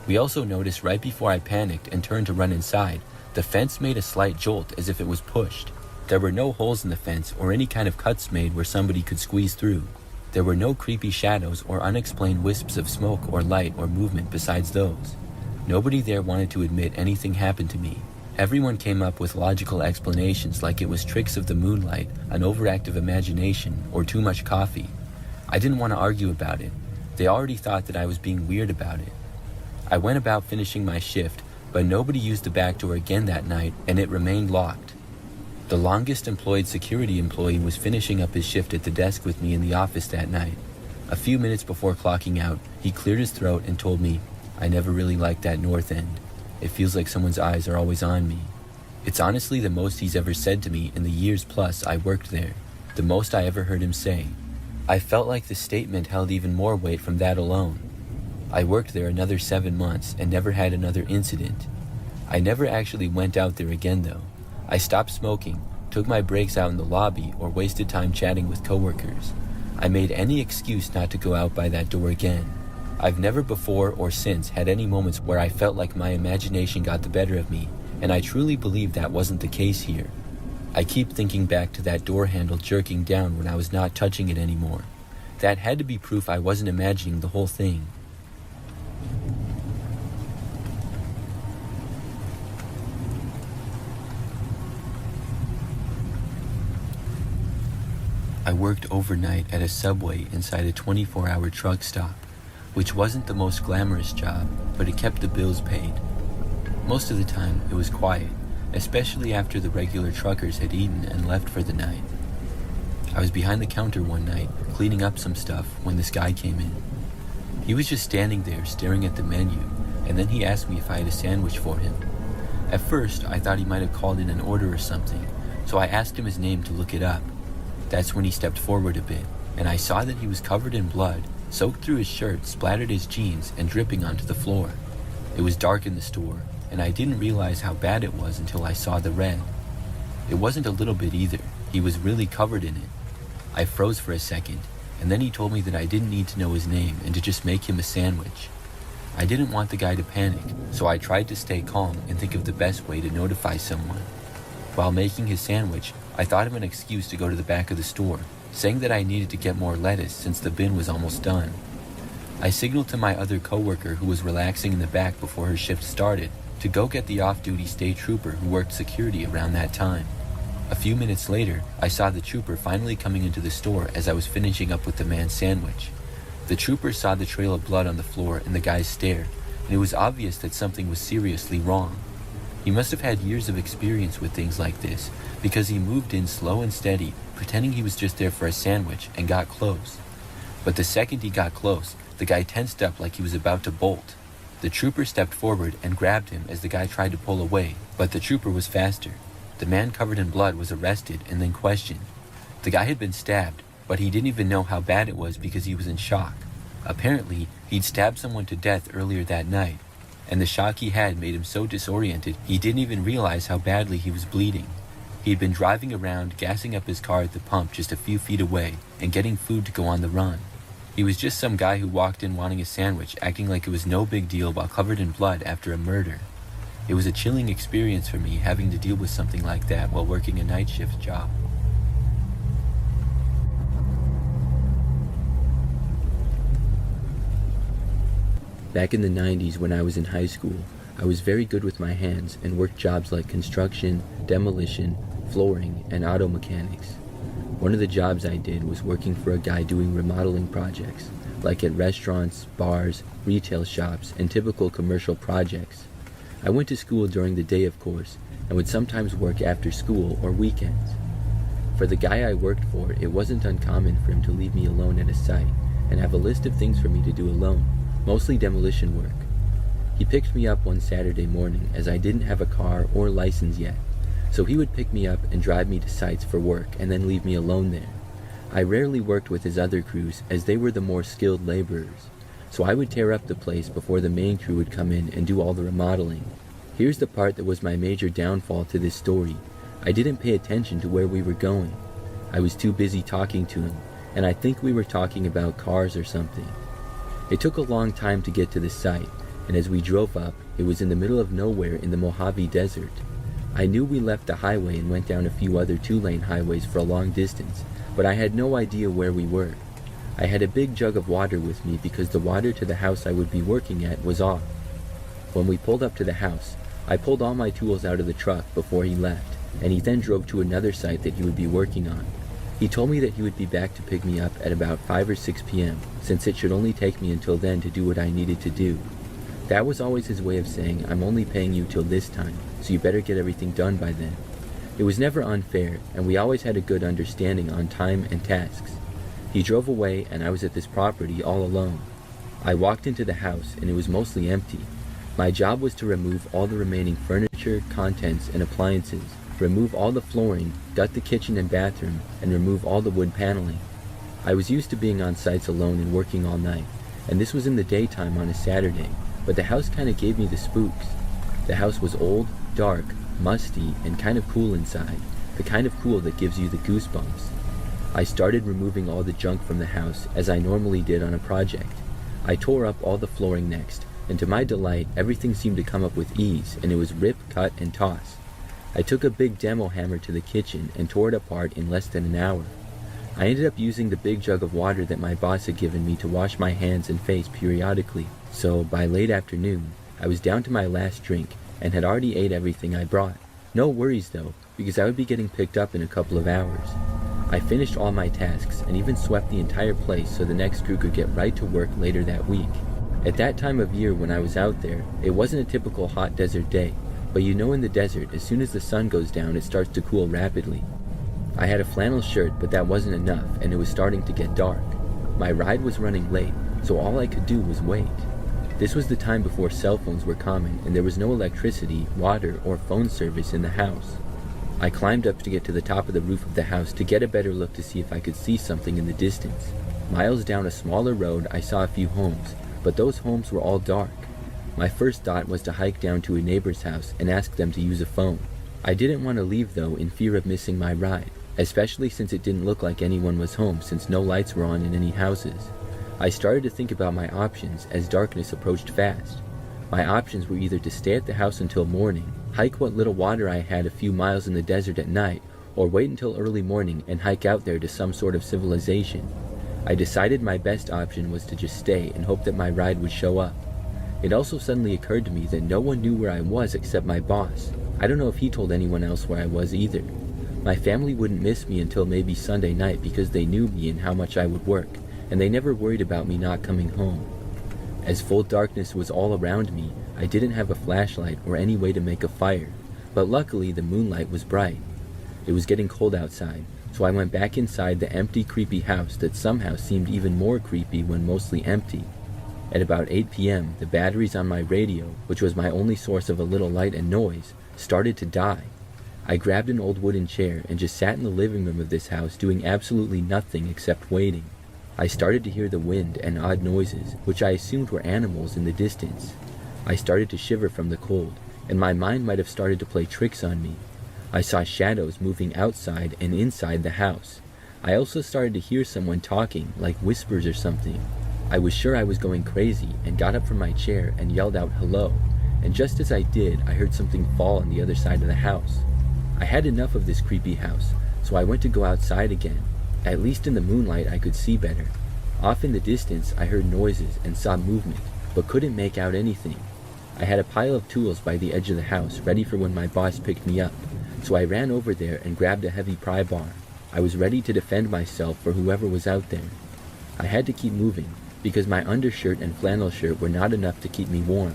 We also noticed right before I panicked and turned to run inside, the fence made a slight jolt as if it was pushed. There were no holes in the fence or any kind of cuts made where somebody could squeeze through. There were no creepy shadows or unexplained wisps of smoke or light or movement besides those. Nobody there wanted to admit anything happened to me. Everyone came up with logical explanations like it was tricks of the moonlight, an overactive imagination, or too much coffee. I didn't want to argue about it. They already thought that I was being weird about it. I went about finishing my shift, but nobody used the back door again that night, and it remained locked. The longest employed security employee was finishing up his shift at the desk with me in the office that night. A few minutes before clocking out, he cleared his throat and told me, "I never really liked that north end. It feels like someone's eyes are always on me." It's honestly the most he's ever said to me in the years plus I worked there, the most I ever heard him say. I felt like the statement held even more weight from that alone. I worked there another 7 months and never had another incident. I never actually went out there again though. I stopped smoking, took my breaks out in the lobby, or wasted time chatting with coworkers. I made any excuse not to go out by that door again. I've never before or since had any moments where I felt like my imagination got the better of me, and I truly believe that wasn't the case here. I keep thinking back to that door handle jerking down when I was not touching it anymore. That had to be proof I wasn't imagining the whole thing. I worked overnight at a Subway inside a 24-hour truck stop, which wasn't the most glamorous job, but it kept the bills paid. Most of the time, it was quiet, especially after the regular truckers had eaten and left for the night. I was behind the counter one night, cleaning up some stuff, when this guy came in. He was just standing there staring at the menu, and then he asked me if I had a sandwich for him. At first, I thought he might have called in an order or something, so I asked him his name to look it up. That's when he stepped forward a bit, and I saw that he was covered in blood, soaked through his shirt, splattered his jeans, and dripping onto the floor. It was dark in the store, and I didn't realize how bad it was until I saw the red. It wasn't a little bit either. He was really covered in it. I froze for a second, and then he told me that I didn't need to know his name and to just make him a sandwich. I didn't want the guy to panic, so I tried to stay calm and think of the best way to notify someone. While making his sandwich, I thought of an excuse to go to the back of the store, saying that I needed to get more lettuce since the bin was almost done. I signaled to my other coworker who was relaxing in the back before her shift started to go get the off-duty state trooper who worked security around that time. A few minutes later, I saw the trooper finally coming into the store as I was finishing up with the man's sandwich. The trooper saw the trail of blood on the floor and the guy's stare, and it was obvious that something was seriously wrong. He must have had years of experience with things like this, because he moved in slow and steady, pretending he was just there for a sandwich, and got close. But the second he got close, the guy tensed up like he was about to bolt. The trooper stepped forward and grabbed him as the guy tried to pull away, but the trooper was faster. The man covered in blood was arrested and then questioned. The guy had been stabbed, but he didn't even know how bad it was because he was in shock. Apparently, he'd stabbed someone to death earlier that night, and the shock he had made him so disoriented he didn't even realize how badly he was bleeding. He'd been driving around, gassing up his car at the pump just a few feet away, and getting food to go on the run. He was just some guy who walked in wanting a sandwich, acting like it was no big deal while covered in blood after a murder. It was a chilling experience for me having to deal with something like that while working a night shift job. Back in the 90s when I was in high school, I was very good with my hands and worked jobs like construction, demolition, flooring, and auto mechanics. One of the jobs I did was working for a guy doing remodeling projects, like at restaurants, bars, retail shops, and typical commercial projects. I went to school during the day, of course, and would sometimes work after school or weekends. For the guy I worked for, it wasn't uncommon for him to leave me alone at a site and have a list of things for me to do alone, mostly demolition work. He picked me up one Saturday morning as I didn't have a car or license yet, so he would pick me up and drive me to sites for work and then leave me alone there. I rarely worked with his other crews as they were the more skilled laborers, so I would tear up the place before the main crew would come in and do all the remodeling. Here's the part that was my major downfall to this story. I didn't pay attention to where we were going. I was too busy talking to him, and I think we were talking about cars or something. It took a long time to get to the site, and as we drove up, it was in the middle of nowhere in the Mojave Desert. I knew we left the highway and went down a few other 2-lane highways for a long distance, but I had no idea where we were. I had a big jug of water with me because the water to the house I would be working at was off. When we pulled up to the house, I pulled all my tools out of the truck before he left, and he then drove to another site that he would be working on. He told me that he would be back to pick me up at about 5 or 6 p.m., since it should only take me until then to do what I needed to do. That was always his way of saying, I'm only paying you till this time, so you better get everything done by then. It was never unfair, and we always had a good understanding on time and tasks. He drove away, and I was at this property all alone. I walked into the house, and it was mostly empty. My job was to remove all the remaining furniture, contents, and appliances, remove all the flooring, gut the kitchen and bathroom, and remove all the wood paneling. I was used to being on sites alone and working all night, and this was in the daytime on a Saturday, but the house kind of gave me the spooks. The house was old, dark, musty, and kind of cool inside, the kind of cool that gives you the goosebumps. I started removing all the junk from the house as I normally did on a project. I tore up all the flooring next, and to my delight, everything seemed to come up with ease, and it was rip, cut, and toss. I took a big demo hammer to the kitchen and tore it apart in less than an hour. I ended up using the big jug of water that my boss had given me to wash my hands and face periodically, so by late afternoon, I was down to my last drink and had already ate everything I brought. No worries though, because I would be getting picked up in a couple of hours. I finished all my tasks and even swept the entire place so the next crew could get right to work later that week. At that time of year when I was out there, it wasn't a typical hot desert day, but you know in the desert, as soon as the sun goes down, it starts to cool rapidly. I had a flannel shirt, but that wasn't enough, and it was starting to get dark. My ride was running late, so all I could do was wait. This was the time before cell phones were common, and there was no electricity, water, or phone service in the house. I climbed up to get to the top of the roof of the house to get a better look to see if I could see something in the distance. Miles down a smaller road, I saw a few homes, but those homes were all dark. My first thought was to hike down to a neighbor's house and ask them to use a phone. I didn't want to leave though in fear of missing my ride, especially since it didn't look like anyone was home since no lights were on in any houses. I started to think about my options as darkness approached fast. My options were either to stay at the house until morning, hike what little water I had a few miles in the desert at night, or wait until early morning and hike out there to some sort of civilization. I decided my best option was to just stay and hope that my ride would show up. It also suddenly occurred to me that no one knew where I was except my boss. I don't know if he told anyone else where I was either. My family wouldn't miss me until maybe Sunday night because they knew me and how much I would work, and they never worried about me not coming home. As full darkness was all around me, I didn't have a flashlight or any way to make a fire, but luckily the moonlight was bright. It was getting cold outside, so I went back inside the empty, creepy house that somehow seemed even more creepy when mostly empty. At about 8 p.m., the batteries on my radio, which was my only source of a little light and noise, started to die. I grabbed an old wooden chair and just sat in the living room of this house doing absolutely nothing except waiting. I started to hear the wind and odd noises, which I assumed were animals in the distance. I started to shiver from the cold, and my mind might have started to play tricks on me. I saw shadows moving outside and inside the house. I also started to hear someone talking, like whispers or something. I was sure I was going crazy and got up from my chair and yelled out hello, and just as I did, I heard something fall on the other side of the house. I had enough of this creepy house, so I went to go outside again. At least in the moonlight I could see better. Off in the distance I heard noises and saw movement, but couldn't make out anything. I had a pile of tools by the edge of the house ready for when my boss picked me up, so I ran over there and grabbed a heavy pry bar. I was ready to defend myself for whoever was out there. I had to keep moving, because my undershirt and flannel shirt were not enough to keep me warm.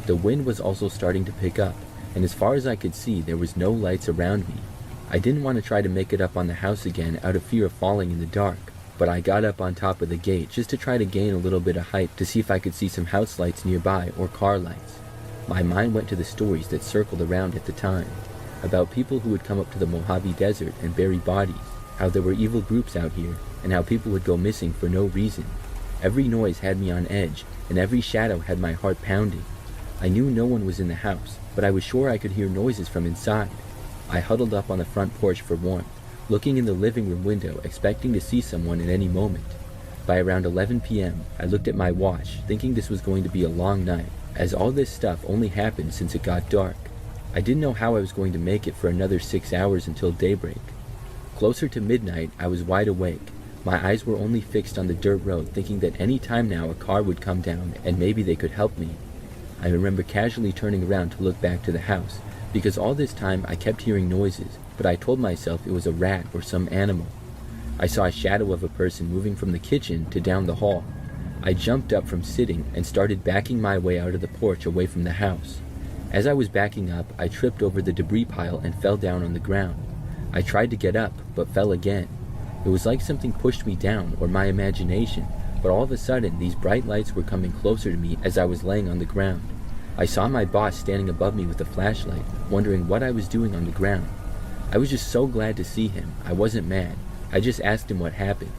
The wind was also starting to pick up, and as far as I could see, there was no lights around me. I didn't want to try to make it up on the house again out of fear of falling in the dark, but I got up on top of the gate just to try to gain a little bit of height to see if I could see some house lights nearby or car lights. My mind went to the stories that circled around at the time, about people who would come up to the Mojave Desert and bury bodies, how there were evil groups out here, and how people would go missing for no reason. Every noise had me on edge, and every shadow had my heart pounding. I knew no one was in the house, but I was sure I could hear noises from inside. I huddled up on the front porch for warmth, looking in the living room window, expecting to see someone at any moment. By around 11 p.m., I looked at my watch, thinking this was going to be a long night, as all this stuff only happened since it got dark. I didn't know how I was going to make it for another 6 hours until daybreak. Closer to midnight, I was wide awake. My eyes were only fixed on the dirt road, thinking that any time now a car would come down and maybe they could help me. I remember casually turning around to look back to the house, because all this time I kept hearing noises, but I told myself it was a rat or some animal. I saw a shadow of a person moving from the kitchen to down the hall. I jumped up from sitting and started backing my way out of the porch away from the house. As I was backing up, I tripped over the debris pile and fell down on the ground. I tried to get up, but fell again. It was like something pushed me down, or my imagination, but all of a sudden these bright lights were coming closer to me as I was laying on the ground. I saw my boss standing above me with a flashlight, wondering what I was doing on the ground. I was just so glad to see him. I wasn't mad. I just asked him what happened.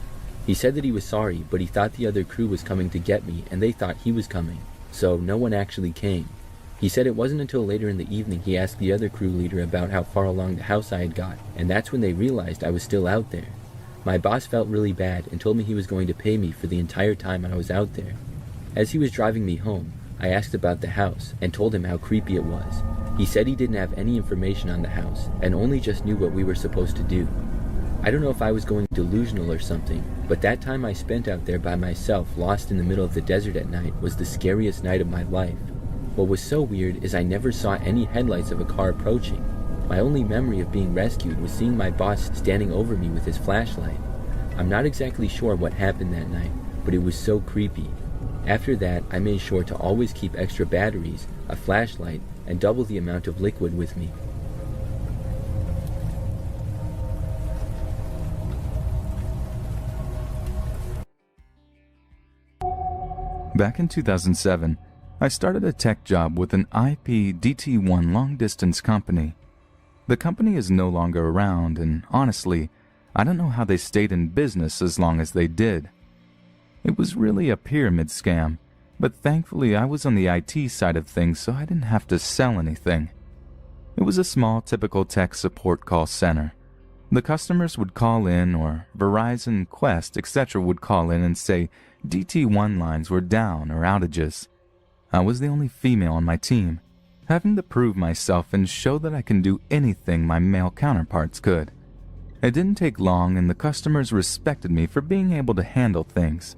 He said that he was sorry, but he thought the other crew was coming to get me, and they thought he was coming, so no one actually came. He said it wasn't until later in the evening he asked the other crew leader about how far along the house I had got, and that's when they realized I was still out there. My boss felt really bad and told me he was going to pay me for the entire time I was out there. As he was driving me home, I asked about the house and told him how creepy it was. He said he didn't have any information on the house and only just knew what we were supposed to do. I don't know if I was going delusional or something, but that time I spent out there by myself, lost in the middle of the desert at night, was the scariest night of my life. What was so weird is I never saw any headlights of a car approaching. My only memory of being rescued was seeing my boss standing over me with his flashlight. I'm not exactly sure what happened that night, but it was so creepy. After that, I made sure to always keep extra batteries, a flashlight, and double the amount of liquid with me. Back in 2007, I started a tech job with an IP-DT1 long-distance company. The company is no longer around, and honestly, I don't know how they stayed in business as long as they did. It was really a pyramid scam, but thankfully I was on the IT side of things, so I didn't have to sell anything. It was a small, typical tech support call center. The customers would call in, or Verizon, Quest, etc. would call in and say DT1 lines were down or outages. I was the only female on my team, having to prove myself and show that I can do anything my male counterparts could. It didn't take long, and the customers respected me for being able to handle things.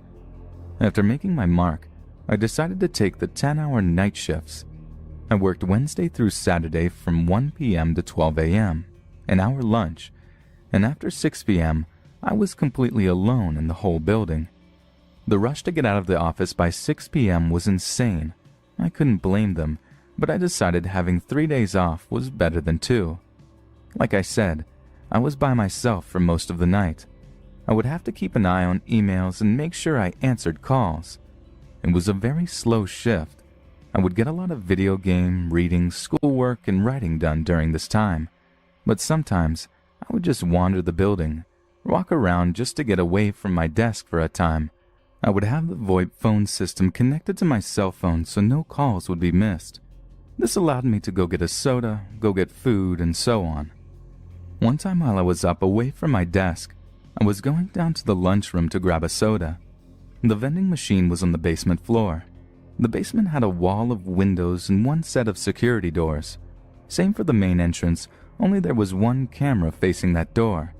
After making my mark, I decided to take the 10-hour night shifts. I worked Wednesday through Saturday from 1 p.m. to 12 a.m., an hour lunch, and after 6 p.m., I was completely alone in the whole building. The rush to get out of the office by 6 p.m. was insane. I couldn't blame them, but I decided having 3 days off was better than 2. Like I said, I was by myself for most of the night. I would have to keep an eye on emails and make sure I answered calls. It was a very slow shift. I would get a lot of video game, reading, schoolwork, and writing done during this time, but sometimes I would just wander the building, walk around just to get away from my desk for a time. I would have the VoIP phone system connected to my cell phone so no calls would be missed. This allowed me to go get a soda, go get food, and so on. One time while I was up away from my desk, I was going down to the lunchroom to grab a soda. The vending machine was on the basement floor. The basement had a wall of windows and one set of security doors. Same for the main entrance, only there was one camera facing that door.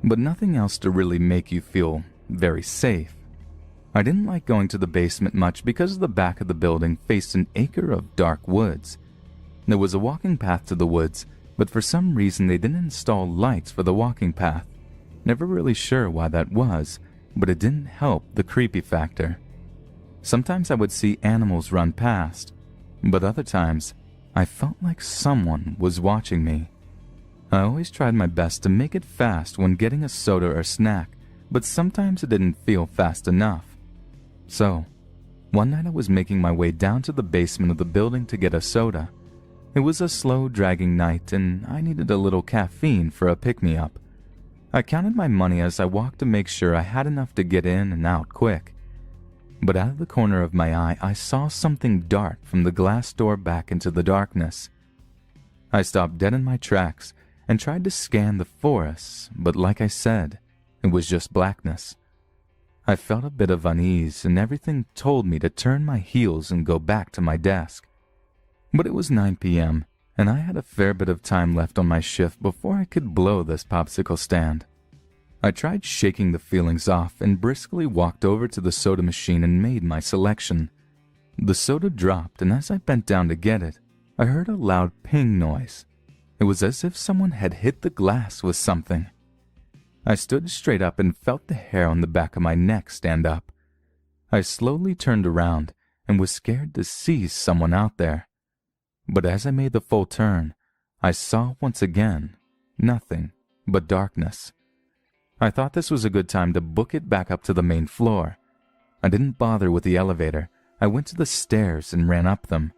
But nothing else to really make you feel very safe. I didn't like going to the basement much because the back of the building faced an acre of dark woods. There was a walking path to the woods, but for some reason they didn't install lights for the walking path. Never really sure why that was, but it didn't help the creepy factor. Sometimes I would see animals run past, but other times I felt like someone was watching me. I always tried my best to make it fast when getting a soda or snack, but sometimes it didn't feel fast enough. So, one night I was making my way down to the basement of the building to get a soda. It was a slow, dragging night, and I needed a little caffeine for a pick-me-up. I counted my money as I walked to make sure I had enough to get in and out quick. But out of the corner of my eye, I saw something dart from the glass door back into the darkness. I stopped dead in my tracks and tried to scan the forest, but like I said, it was just blackness. I felt a bit of unease, and everything told me to turn my heels and go back to my desk. But it was 9 p.m., and I had a fair bit of time left on my shift before I could blow this popsicle stand. I tried shaking the feelings off and briskly walked over to the soda machine and made my selection. The soda dropped, and as I bent down to get it, I heard a loud ping noise. It was as if someone had hit the glass with something. I stood straight up and felt the hair on the back of my neck stand up. I slowly turned around and was scared to see someone out there. But as I made the full turn, I saw once again nothing but darkness. I thought this was a good time to book it back up to the main floor. I didn't bother with the elevator. I went to the stairs and ran up them.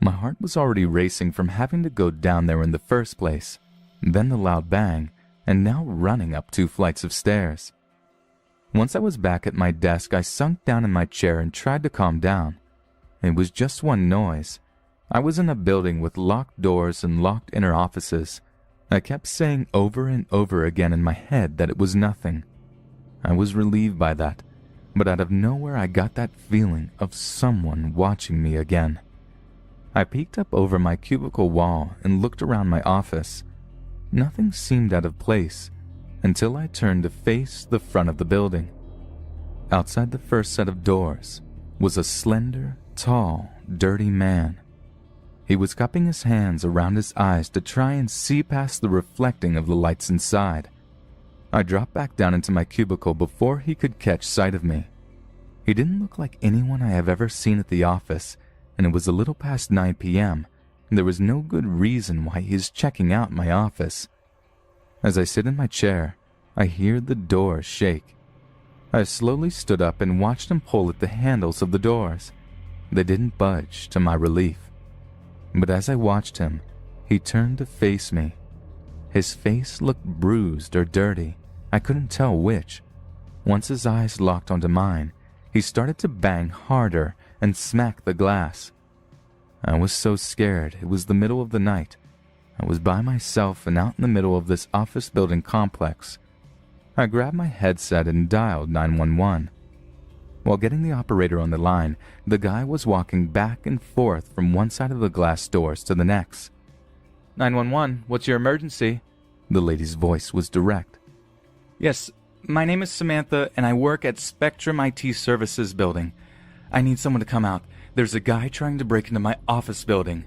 My heart was already racing from having to go down there in the first place, then the loud bang, and now running up 2 flights of stairs. Once I was back at my desk, I sunk down in my chair and tried to calm down. It was just one noise. I was in a building with locked doors and locked inner offices. I kept saying over and over again in my head that it was nothing. I was relieved by that, but out of nowhere I got that feeling of someone watching me again. I peeked up over my cubicle wall and looked around my office. Nothing seemed out of place until I turned to face the front of the building. Outside the first set of doors was a slender, tall, dirty man. He was cupping his hands around his eyes to try and see past the reflecting of the lights inside. I dropped back down into my cubicle before he could catch sight of me. He didn't look like anyone I have ever seen at the office, and it was a little past 9 p.m., and there was no good reason why he is checking out my office. As I sit in my chair, I hear the door shake. I slowly stood up and watched him pull at the handles of the doors. They didn't budge, to my relief. But as I watched him, he turned to face me. His face looked bruised or dirty. I couldn't tell which. Once his eyes locked onto mine, he started to bang harder and smack the glass. I was so scared. It was the middle of the night. I was by myself and out in the middle of this office building complex. I grabbed my headset and dialed 911. While getting the operator on the line, the guy was walking back and forth from one side of the glass doors to the next. 911, what's your emergency? The lady's voice was direct. Yes, my name is Samantha, and I work at Spectrum IT Services building. I need someone to come out. There's a guy trying to break into my office building.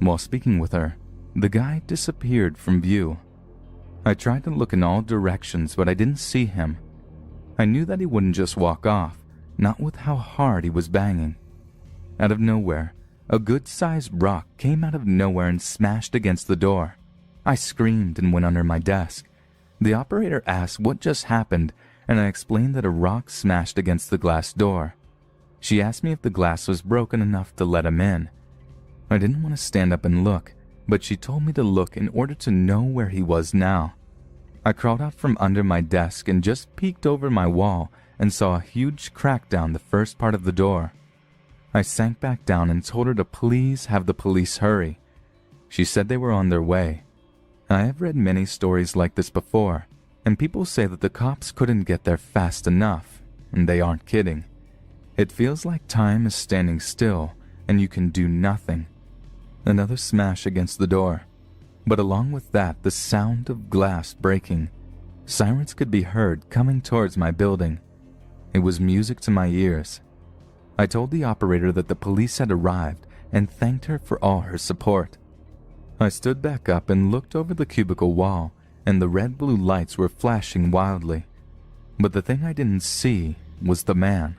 While speaking with her, the guy disappeared from view. I tried to look in all directions, but I didn't see him. I knew that he wouldn't just walk off, not with how hard he was banging. Out of nowhere, a good-sized rock came out of nowhere and smashed against the door. I screamed and went under my desk. The operator asked what just happened, and I explained that a rock smashed against the glass door. She asked me if the glass was broken enough to let him in. I didn't want to stand up and look, but she told me to look in order to know where he was now. I crawled out from under my desk and just peeked over my wall and saw a huge crack down the first part of the door. I sank back down and told her to please have the police hurry. She said they were on their way. I have read many stories like this before, and people say that the cops couldn't get there fast enough, and they aren't kidding. It feels like time is standing still and you can do nothing. Another smash against the door, but along with that, the sound of glass breaking. Sirens could be heard coming towards my building. It was music to my ears. I told the operator that the police had arrived and thanked her for all her support. I stood back up and looked over the cubicle wall, and the red-blue lights were flashing wildly. But the thing I didn't see was the man.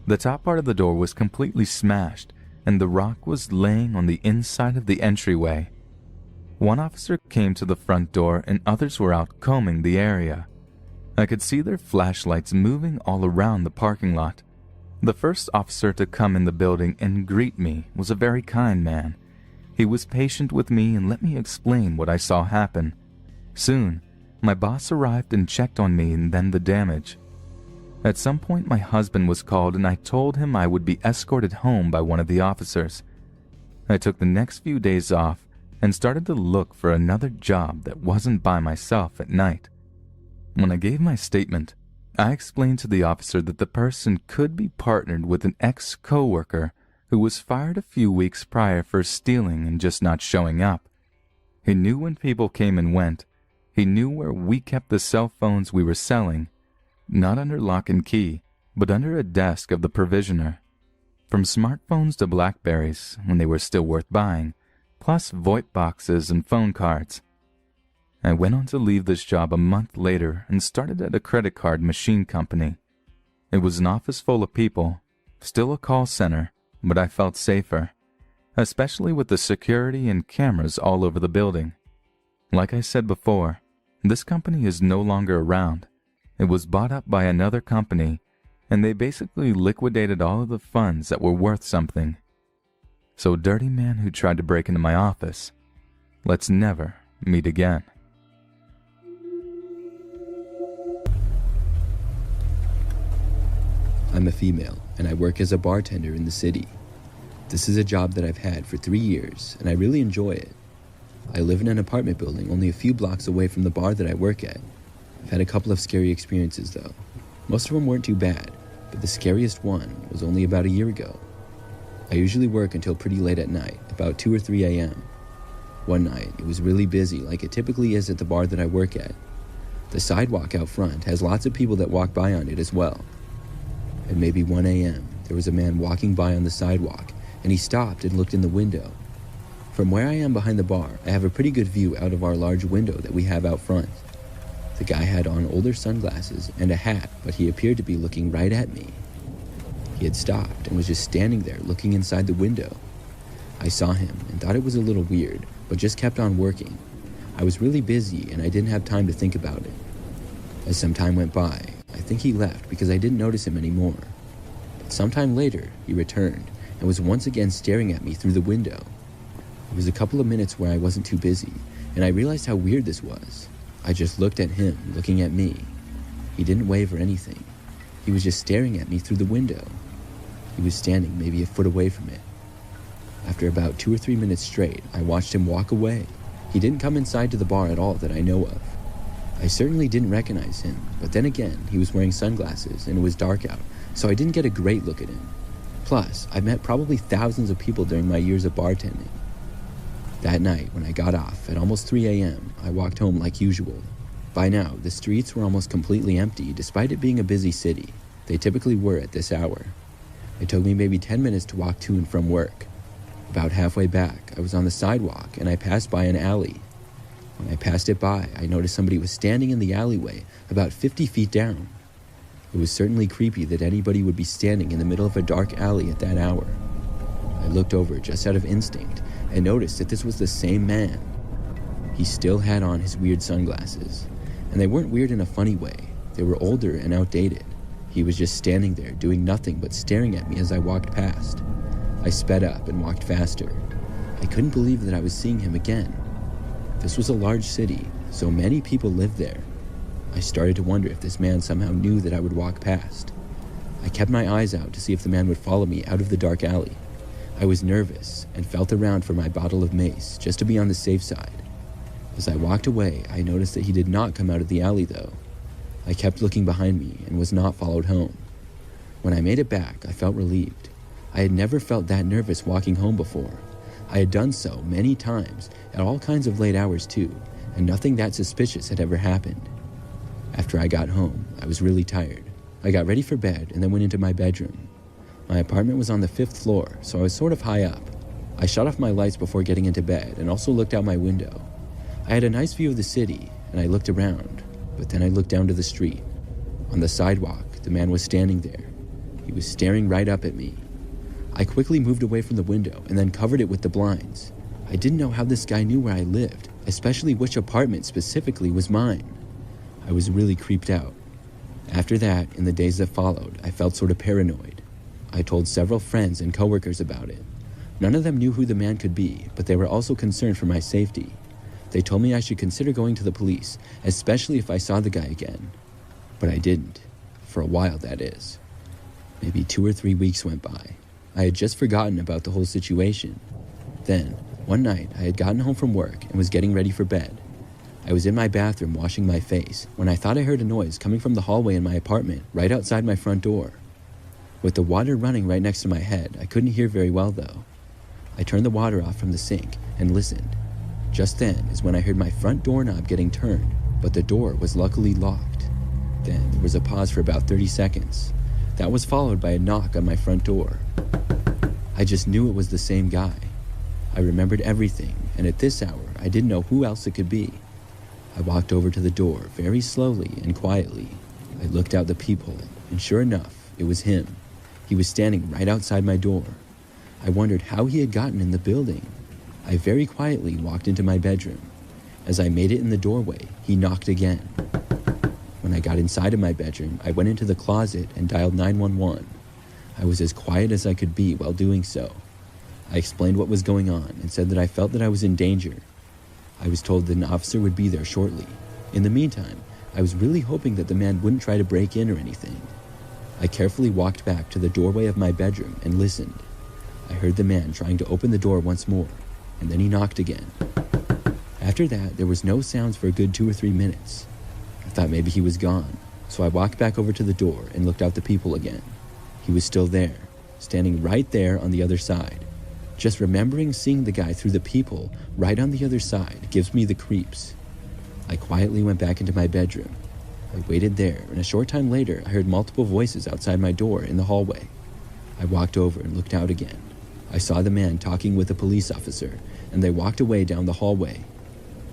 The top part of the door was completely smashed, and the rock was laying on the inside of the entryway. One officer came to the front door and others were out combing the area. I could see their flashlights moving all around the parking lot. The first officer to come in the building and greet me was a very kind man. He was patient with me and let me explain what I saw happen. Soon, my boss arrived and checked on me and then the damage. At some point, my husband was called and I told him I would be escorted home by one of the officers. I took the next few days off and started to look for another job that wasn't by myself at night. When I gave my statement, I explained to the officer that the person could be partnered with an ex-coworker who was fired a few weeks prior for stealing and just not showing up. He knew when people came and went. He knew where we kept the cell phones we were selling, not under lock and key, but under a desk of the provisioner. From smartphones to Blackberries, when they were still worth buying, plus VoIP boxes and phone cards. I went on to leave this job a month later and started at a credit card machine company. It was an office full of people, still a call center, but I felt safer, especially with the security and cameras all over the building. Like I said before, this company is no longer around. It was bought up by another company, and they basically liquidated all of the funds that were worth something. So, dirty man who tried to break into my office, let's never meet again. I'm a female, and I work as a bartender in the city. This is a job that I've had for 3 years, and I really enjoy it. I live in an apartment building only a few blocks away from the bar that I work at. I've had a couple of scary experiences, though. Most of them weren't too bad, but the scariest one was only about a year ago. I usually work until pretty late at night, about 2 or 3 a.m. One night, it was really busy, like it typically is at the bar that I work at. The sidewalk out front has lots of people that walk by on it as well. At maybe 1 a.m., there was a man walking by on the sidewalk, and he stopped and looked in the window. From where I am behind the bar, I have a pretty good view out of our large window that we have out front. The guy had on older sunglasses and a hat, but he appeared to be looking right at me. He had stopped and was just standing there looking inside the window. I saw him and thought it was a little weird, but just kept on working. I was really busy and I didn't have time to think about it. As some time went by, I think he left because I didn't notice him anymore. But sometime later, he returned and was once again staring at me through the window. It was a couple of minutes where I wasn't too busy, and I realized how weird this was. I just looked at him, looking at me. He didn't wave or anything. He was just staring at me through the window. He was standing maybe a foot away from it. After about 2 or 3 minutes straight, I watched him walk away. He didn't come inside to the bar at all that I know of. I certainly didn't recognize him, but then again, he was wearing sunglasses and it was dark out, so I didn't get a great look at him. Plus, I've met probably thousands of people during my years of bartending. That night, when I got off at almost 3 a.m., I walked home like usual. By now, the streets were almost completely empty despite it being a busy city. They typically were at this hour. It took me maybe 10 minutes to walk to and from work. About halfway back, I was on the sidewalk and I passed by an alley. When I passed it by, I noticed somebody was standing in the alleyway about 50 feet down. It was certainly creepy that anybody would be standing in the middle of a dark alley at that hour. I looked over just out of instinct and noticed that this was the same man. He still had on his weird sunglasses, and they weren't weird in a funny way. They were older and outdated. He was just standing there doing nothing but staring at me as I walked past. I sped up and walked faster. I couldn't believe that I was seeing him again. This was a large city, so many people lived there. I started to wonder if this man somehow knew that I would walk past. I kept my eyes out to see if the man would follow me out of the dark alley. I was nervous and felt around for my bottle of mace just to be on the safe side. As I walked away, I noticed that he did not come out of the alley though. I kept looking behind me and was not followed home. When I made it back, I felt relieved. I had never felt that nervous walking home before. I had done so many times, at all kinds of late hours too, and nothing that suspicious had ever happened. After I got home, I was really tired. I got ready for bed and then went into my bedroom. My apartment was on the 5th floor, so I was sort of high up. I shut off my lights before getting into bed and also looked out my window. I had a nice view of the city, and I looked around, but then I looked down to the street. On the sidewalk, the man was standing there. He was staring right up at me. I quickly moved away from the window and then covered it with the blinds. I didn't know how this guy knew where I lived, especially which apartment specifically was mine. I was really creeped out. After that, in the days that followed, I felt sort of paranoid. I told several friends and coworkers about it. None of them knew who the man could be, but they were also concerned for my safety. They told me I should consider going to the police, especially if I saw the guy again. But I didn't. For a while, that is. Maybe 2 or 3 weeks went by. I had just forgotten about the whole situation. Then, one night, I had gotten home from work and was getting ready for bed. I was in my bathroom washing my face when I thought I heard a noise coming from the hallway in my apartment right outside my front door. With the water running right next to my head, I couldn't hear very well though. I turned the water off from the sink and listened. Just then is when I heard my front doorknob getting turned, but the door was luckily locked. Then there was a pause for about 30 seconds. That was followed by a knock on my front door. I just knew it was the same guy. I remembered everything, and at this hour, I didn't know who else it could be. I walked over to the door very slowly and quietly. I looked out the peephole, and sure enough, it was him. He was standing right outside my door. I wondered how he had gotten in the building. I very quietly walked into my bedroom. As I made it in the doorway, he knocked again. When I got inside of my bedroom, I went into the closet and dialed 911. I was as quiet as I could be while doing so. I explained what was going on and said that I felt that I was in danger. I was told that an officer would be there shortly. In the meantime, I was really hoping that the man wouldn't try to break in or anything. I carefully walked back to the doorway of my bedroom and listened. I heard the man trying to open the door once more, and then he knocked again. After that, there was no sounds for a good 2 or 3 minutes. I thought maybe he was gone, so I walked back over to the door and looked out the peephole again. He was still there, standing right there on the other side. Just remembering seeing the guy through the peephole right on the other side gives me the creeps. I quietly went back into my bedroom. I waited there, and a short time later, I heard multiple voices outside my door in the hallway. I walked over and looked out again. I saw the man talking with a police officer, and they walked away down the hallway.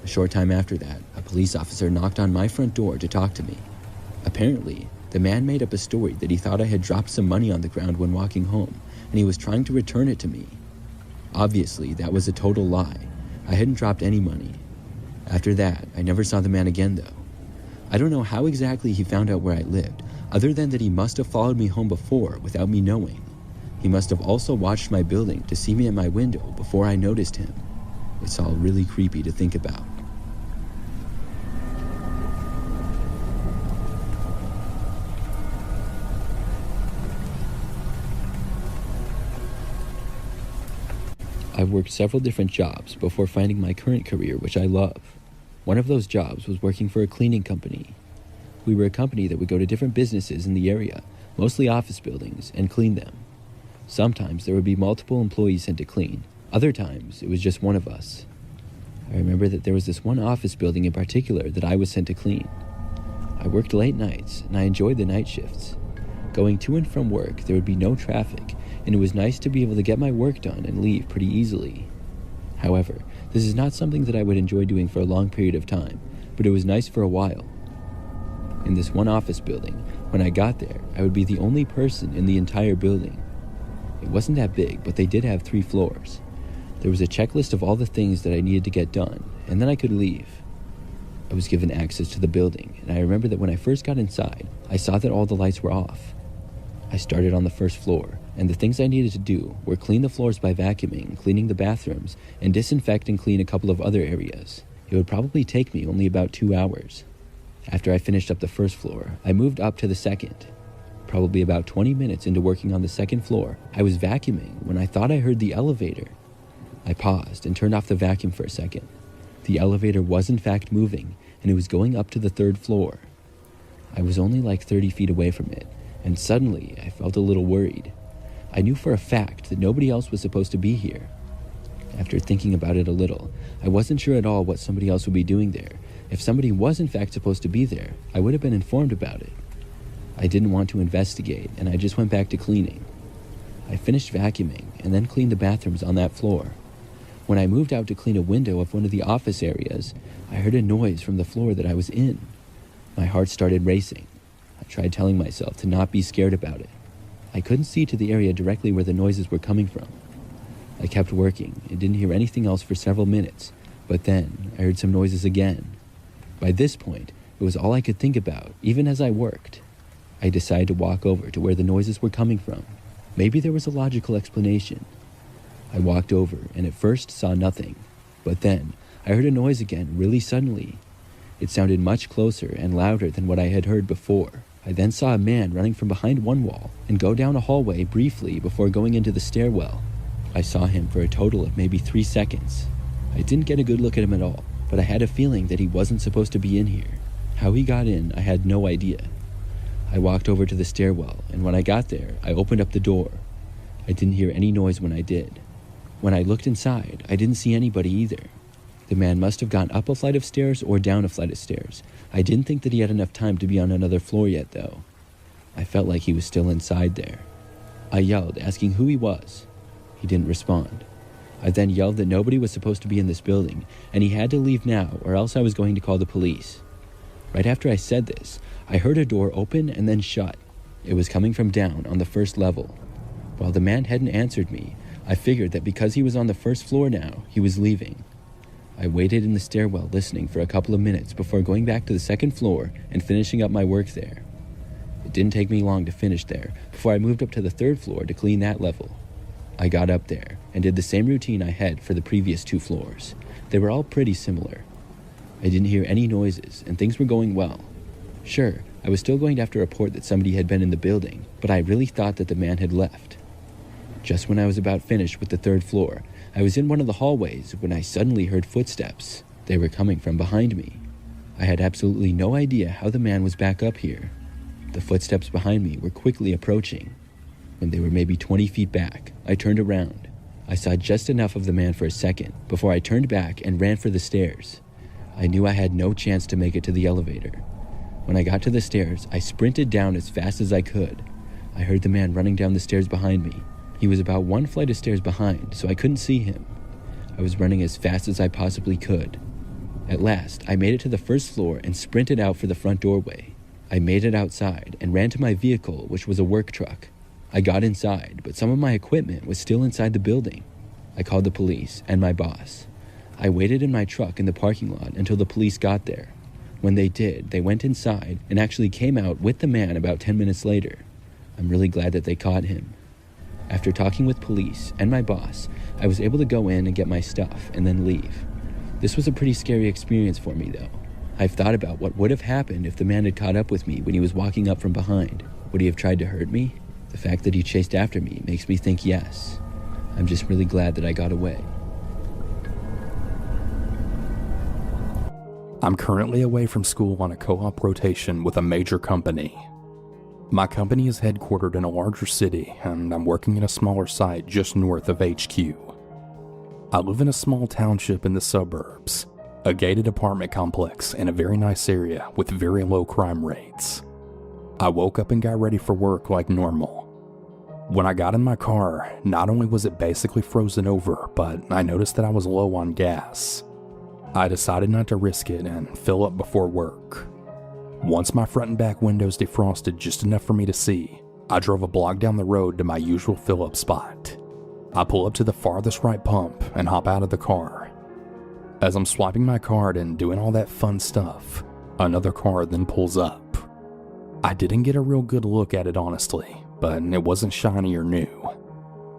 A short time after that, a police officer knocked on my front door to talk to me. Apparently, the man made up a story that he thought I had dropped some money on the ground when walking home, and he was trying to return it to me. Obviously, that was a total lie. I hadn't dropped any money. After that, I never saw the man again though. I don't know how exactly he found out where I lived, other than that he must have followed me home before without me knowing. He must have also watched my building to see me at my window before I noticed him. It's all really creepy to think about. I've worked several different jobs before finding my current career, which I love. One of those jobs was working for a cleaning company. We were a company that would go to different businesses in the area, mostly office buildings, and clean them. Sometimes there would be multiple employees sent to clean. Other times, it was just one of us. I remember that there was this one office building in particular that I was sent to clean. I worked late nights, and I enjoyed the night shifts. Going to and from work, there would be no traffic, and it was nice to be able to get my work done and leave pretty easily. However, This is not something that I would enjoy doing for a long period of time, but it was nice for a while. In this one office building, when I got there, I would be the only person in the entire building. It wasn't that big, but they did have 3 floors. There was a checklist of all the things that I needed to get done, and then I could leave. I was given access to the building, and I remember that when I first got inside, I saw that all the lights were off. I started on the first floor, and the things I needed to do were clean the floors by vacuuming, cleaning the bathrooms, and disinfect and clean a couple of other areas. It would probably take me only about 2 hours. After I finished up the first floor, I moved up to the second. Probably about 20 minutes into working on the second floor, I was vacuuming when I thought I heard the elevator. I paused and turned off the vacuum for a second. The elevator was in fact moving, and it was going up to the 3rd floor. I was only like 30 feet away from it, and suddenly I felt a little worried. I knew for a fact that nobody else was supposed to be here. After thinking about it a little, I wasn't sure at all what somebody else would be doing there. If somebody was in fact supposed to be there, I would have been informed about it. I didn't want to investigate, and I just went back to cleaning. I finished vacuuming and then cleaned the bathrooms on that floor. When I moved out to clean a window of one of the office areas, I heard a noise from the floor that I was in. My heart started racing. I tried telling myself to not be scared about it. I couldn't see to the area directly where the noises were coming from. I kept working and didn't hear anything else for several minutes, but then I heard some noises again. By this point, it was all I could think about, even as I worked. I decided to walk over to where the noises were coming from. Maybe there was a logical explanation. I walked over and at first saw nothing, but then I heard a noise again really suddenly. It sounded much closer and louder than what I had heard before. I then saw a man running from behind one wall and go down a hallway briefly before going into the stairwell. I saw him for a total of maybe 3 seconds. I didn't get a good look at him at all, but I had a feeling that he wasn't supposed to be in here. How he got in, I had no idea. I walked over to the stairwell, and when I got there, I opened up the door. I didn't hear any noise when I did. When I looked inside, I didn't see anybody either. The man must have gone up a flight of stairs or down a flight of stairs. I didn't think that he had enough time to be on another floor yet, though. I felt like he was still inside there. I yelled, asking who he was. He didn't respond. I then yelled that nobody was supposed to be in this building, and he had to leave now or else I was going to call the police. Right after I said this, I heard a door open and then shut. It was coming from down on the 1st level. While the man hadn't answered me, I figured that because he was on the 1st floor now, he was leaving. I waited in the stairwell listening for a couple of minutes before going back to the 2nd floor and finishing up my work there. It didn't take me long to finish there before I moved up to the 3rd floor to clean that level. I got up there and did the same routine I had for the previous 2 floors. They were all pretty similar. I didn't hear any noises and things were going well. Sure, I was still going to have to report that somebody had been in the building, but I really thought that the man had left. Just when I was about finished with the 3rd floor, I was in one of the hallways when I suddenly heard footsteps. They were coming from behind me. I had absolutely no idea how the man was back up here. The footsteps behind me were quickly approaching. When they were maybe 20 feet back, I turned around. I saw just enough of the man for a second before I turned back and ran for the stairs. I knew I had no chance to make it to the elevator. When I got to the stairs, I sprinted down as fast as I could. I heard the man running down the stairs behind me. He was about 1 flight of stairs behind, so I couldn't see him. I was running as fast as I possibly could. At last, I made it to the 1st floor and sprinted out for the front doorway. I made it outside and ran to my vehicle, which was a work truck. I got inside, but some of my equipment was still inside the building. I called the police and my boss. I waited in my truck in the parking lot until the police got there. When they did, they went inside and actually came out with the man about 10 minutes later. I'm really glad that they caught him. After talking with police and my boss, I was able to go in and get my stuff and then leave. This was a pretty scary experience for me, though. I've thought about what would have happened if the man had caught up with me when he was walking up from behind. Would he have tried to hurt me? The fact that he chased after me makes me think yes. I'm just really glad that I got away. I'm currently away from school on a co-op rotation with a major company. My company is headquartered in a larger city, and I'm working at a smaller site just north of HQ. I live in a small township in the suburbs, a gated apartment complex in a very nice area with very low crime rates. I woke up and got ready for work like normal. When I got in my car, not only was it basically frozen over, but I noticed that I was low on gas. I decided not to risk it and fill up before work. Once my front and back windows defrosted just enough for me to see, I drove a block down the road to my usual fill-up spot. I pull up to the farthest right pump and hop out of the car. As I'm swiping my card and doing all that fun stuff, another car then pulls up. I didn't get a real good look at it honestly, but it wasn't shiny or new.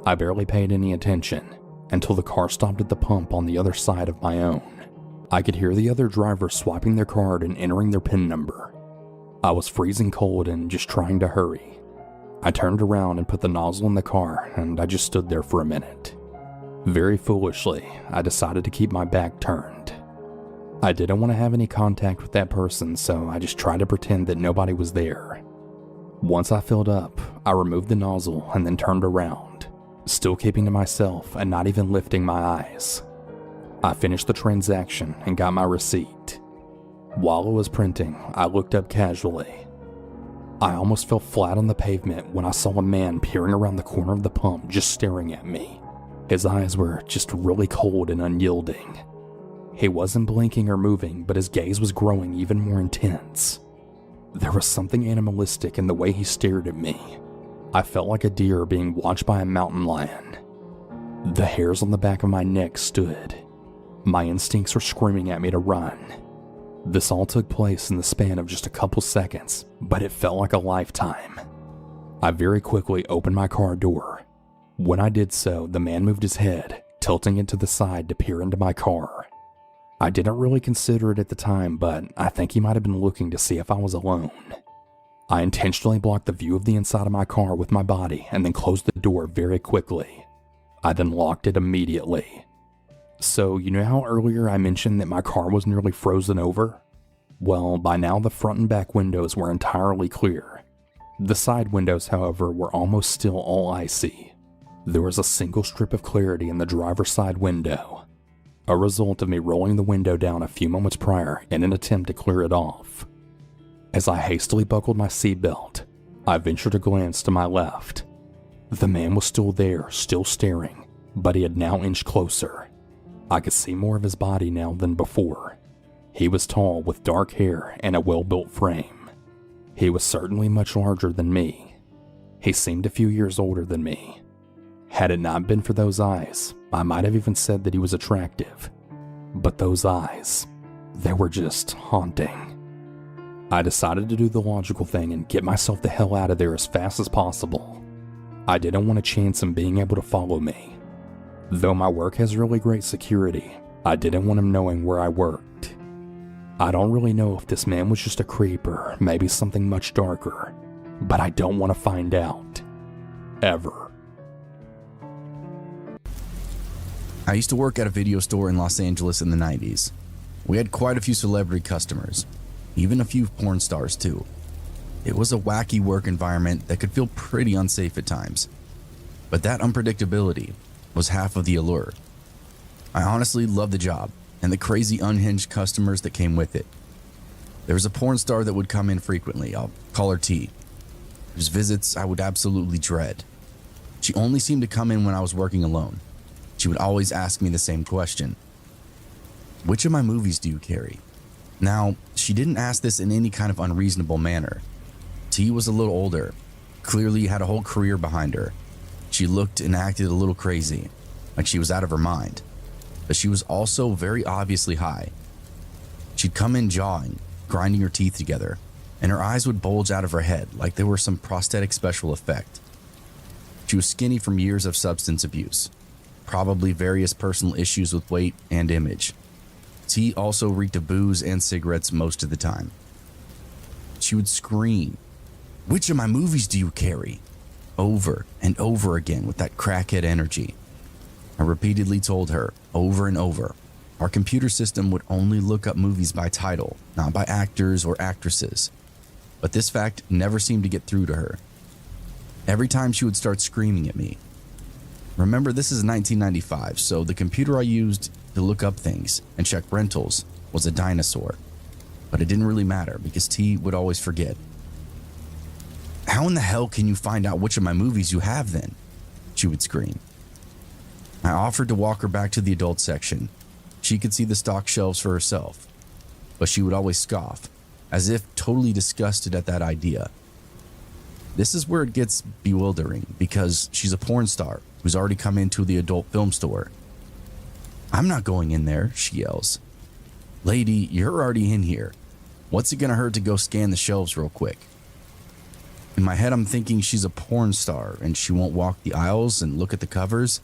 I barely paid any attention until the car stopped at the pump on the other side of my own. I could hear the other driver swiping their card and entering their PIN number. I was freezing cold and just trying to hurry. I turned around and put the nozzle in the car, and I just stood there for a minute. Very foolishly, I decided to keep my back turned. I didn't want to have any contact with that person, so I just tried to pretend that nobody was there. Once I filled up, I removed the nozzle and then turned around, still keeping to myself and not even lifting my eyes. I finished the transaction and got my receipt. While it was printing, I looked up casually. I almost fell flat on the pavement when I saw a man peering around the corner of the pump just staring at me. His eyes were just really cold and unyielding. He wasn't blinking or moving, but his gaze was growing even more intense. There was something animalistic in the way he stared at me. I felt like a deer being watched by a mountain lion. The hairs on the back of my neck stood. My instincts were screaming at me to run. This all took place in the span of just a couple seconds, but it felt like a lifetime. I very quickly opened my car door. When I did so, the man moved his head, tilting it to the side to peer into my car. I didn't really consider it at the time, but I think he might have been looking to see if I was alone. I intentionally blocked the view of the inside of my car with my body and then closed the door very quickly. I then locked it immediately. So, you know how earlier I mentioned that my car was nearly frozen over? Well, by now the front and back windows were entirely clear. The side windows, however, were almost still all icy. There was a single strip of clarity in the driver's side window, a result of me rolling the window down a few moments prior in an attempt to clear it off. As I hastily buckled my seatbelt, I ventured a glance to my left. The man was still there, still staring, but he had now inched closer. I could see more of his body now than before. He was tall with dark hair and a well-built frame. He was certainly much larger than me. He seemed a few years older than me. Had it not been for those eyes, I might have even said that he was attractive. But those eyes, they were just haunting. I decided to do the logical thing and get myself the hell out of there as fast as possible. I didn't want a chance him being able to follow me. Though my work has really great security, I didn't want him knowing where I worked. I don't really know if this man was just a creep or maybe something much darker, but I don't want to find out. Ever. I used to work at a video store in Los Angeles in the 90s. We had quite a few celebrity customers, even a few porn stars too. It was a wacky work environment that could feel pretty unsafe at times. But that unpredictability was half of the allure. I honestly loved the job and the crazy unhinged customers that came with it. There was a porn star that would come in frequently. I'll call her T, whose visits I would absolutely dread. She only seemed to come in when I was working alone. She would always ask me the same question. Which of my movies do you carry? Now, she didn't ask this in any kind of unreasonable manner. T was a little older, clearly had a whole career behind her. She looked and acted a little crazy, like she was out of her mind, but she was also very obviously high. She'd come in jawing, grinding her teeth together, and her eyes would bulge out of her head like they were some prosthetic special effect. She was skinny from years of substance abuse, probably various personal issues with weight and image. T also reeked of booze and cigarettes most of the time. She would scream, "Which of my movies do you carry?" over and over again with that crackhead energy. I repeatedly told her, over and over, our computer system would only look up movies by title, not by actors or actresses. But this fact never seemed to get through to her. Every time she would start screaming at me. Remember, this is 1995, so the computer I used to look up things and check rentals was a dinosaur. But it didn't really matter because T would always forget. How in the hell can you find out which of my movies you have then? She would scream. I offered to walk her back to the adult section. She could see the stock shelves for herself, but she would always scoff, as if totally disgusted at that idea. This is where it gets bewildering, because she's a porn star who's already come into the adult film store. I'm not going in there, she yells. Lady, you're already in here. What's it gonna hurt to go scan the shelves real quick? In my head, I'm thinking she's a porn star and she won't walk the aisles and look at the covers.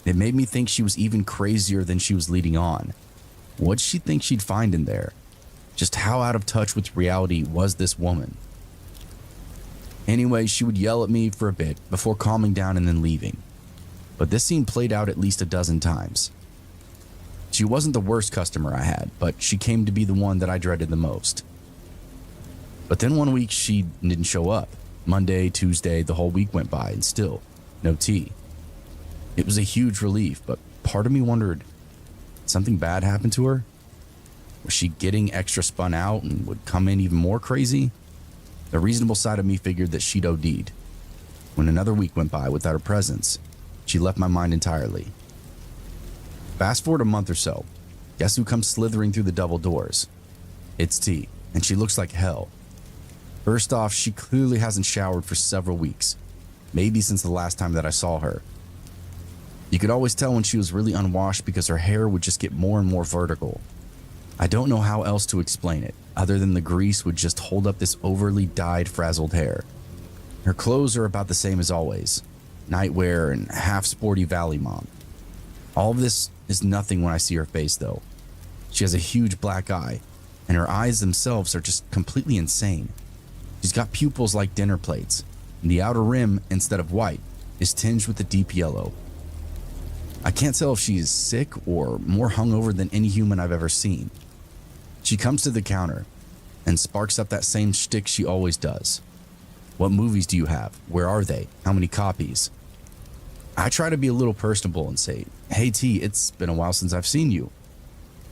It made me think she was even crazier than she was leading on. What'd she think she'd find in there? Just how out of touch with reality was this woman? Anyway, she would yell at me for a bit before calming down and then leaving. But this scene played out at least a dozen times. She wasn't the worst customer I had, but she came to be the one that I dreaded the most. But then one week she didn't show up. Monday, Tuesday, the whole week went by and still no tea. It was a huge relief, but part of me wondered, something bad happened to her? Was she getting extra spun out and would come in even more crazy? The reasonable side of me figured that she'd OD'd. When another week went by without her presence, she left my mind entirely. Fast forward a month or so. Guess who comes slithering through the double doors? It's T, and she looks like hell. First off, she clearly hasn't showered for several weeks, maybe since the last time that I saw her. You could always tell when she was really unwashed because her hair would just get more and more vertical. I don't know how else to explain it, other than the grease would just hold up this overly dyed, frazzled hair. Her clothes are about the same as always, nightwear and half sporty Valley mom. All of this is nothing when I see her face though. She has a huge black eye, and her eyes themselves are just completely insane. She's got pupils like dinner plates, and the outer rim, instead of white, is tinged with a deep yellow. I can't tell if she is sick or more hungover than any human I've ever seen. She comes to the counter and sparks up that same shtick she always does. What movies do you have? Where are they? How many copies? I try to be a little personable and say, hey T, it's been a while since I've seen you.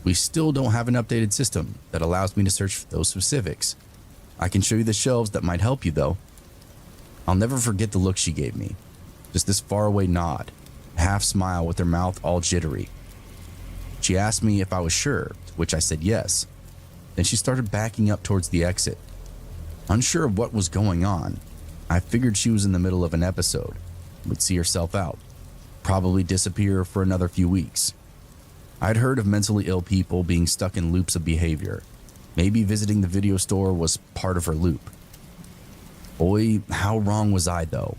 We still don't have an updated system that allows me to search for those specifics. I can show you the shelves that might help you though. I'll never forget the look she gave me. Just this faraway nod, half smile with her mouth all jittery. She asked me if I was sure, to which I said yes. Then she started backing up towards the exit. Unsure of what was going on, I figured she was in the middle of an episode, would see herself out, probably disappear for another few weeks. I'd heard of mentally ill people being stuck in loops of behavior. Maybe visiting the video store was part of her loop. Boy, how wrong was I though.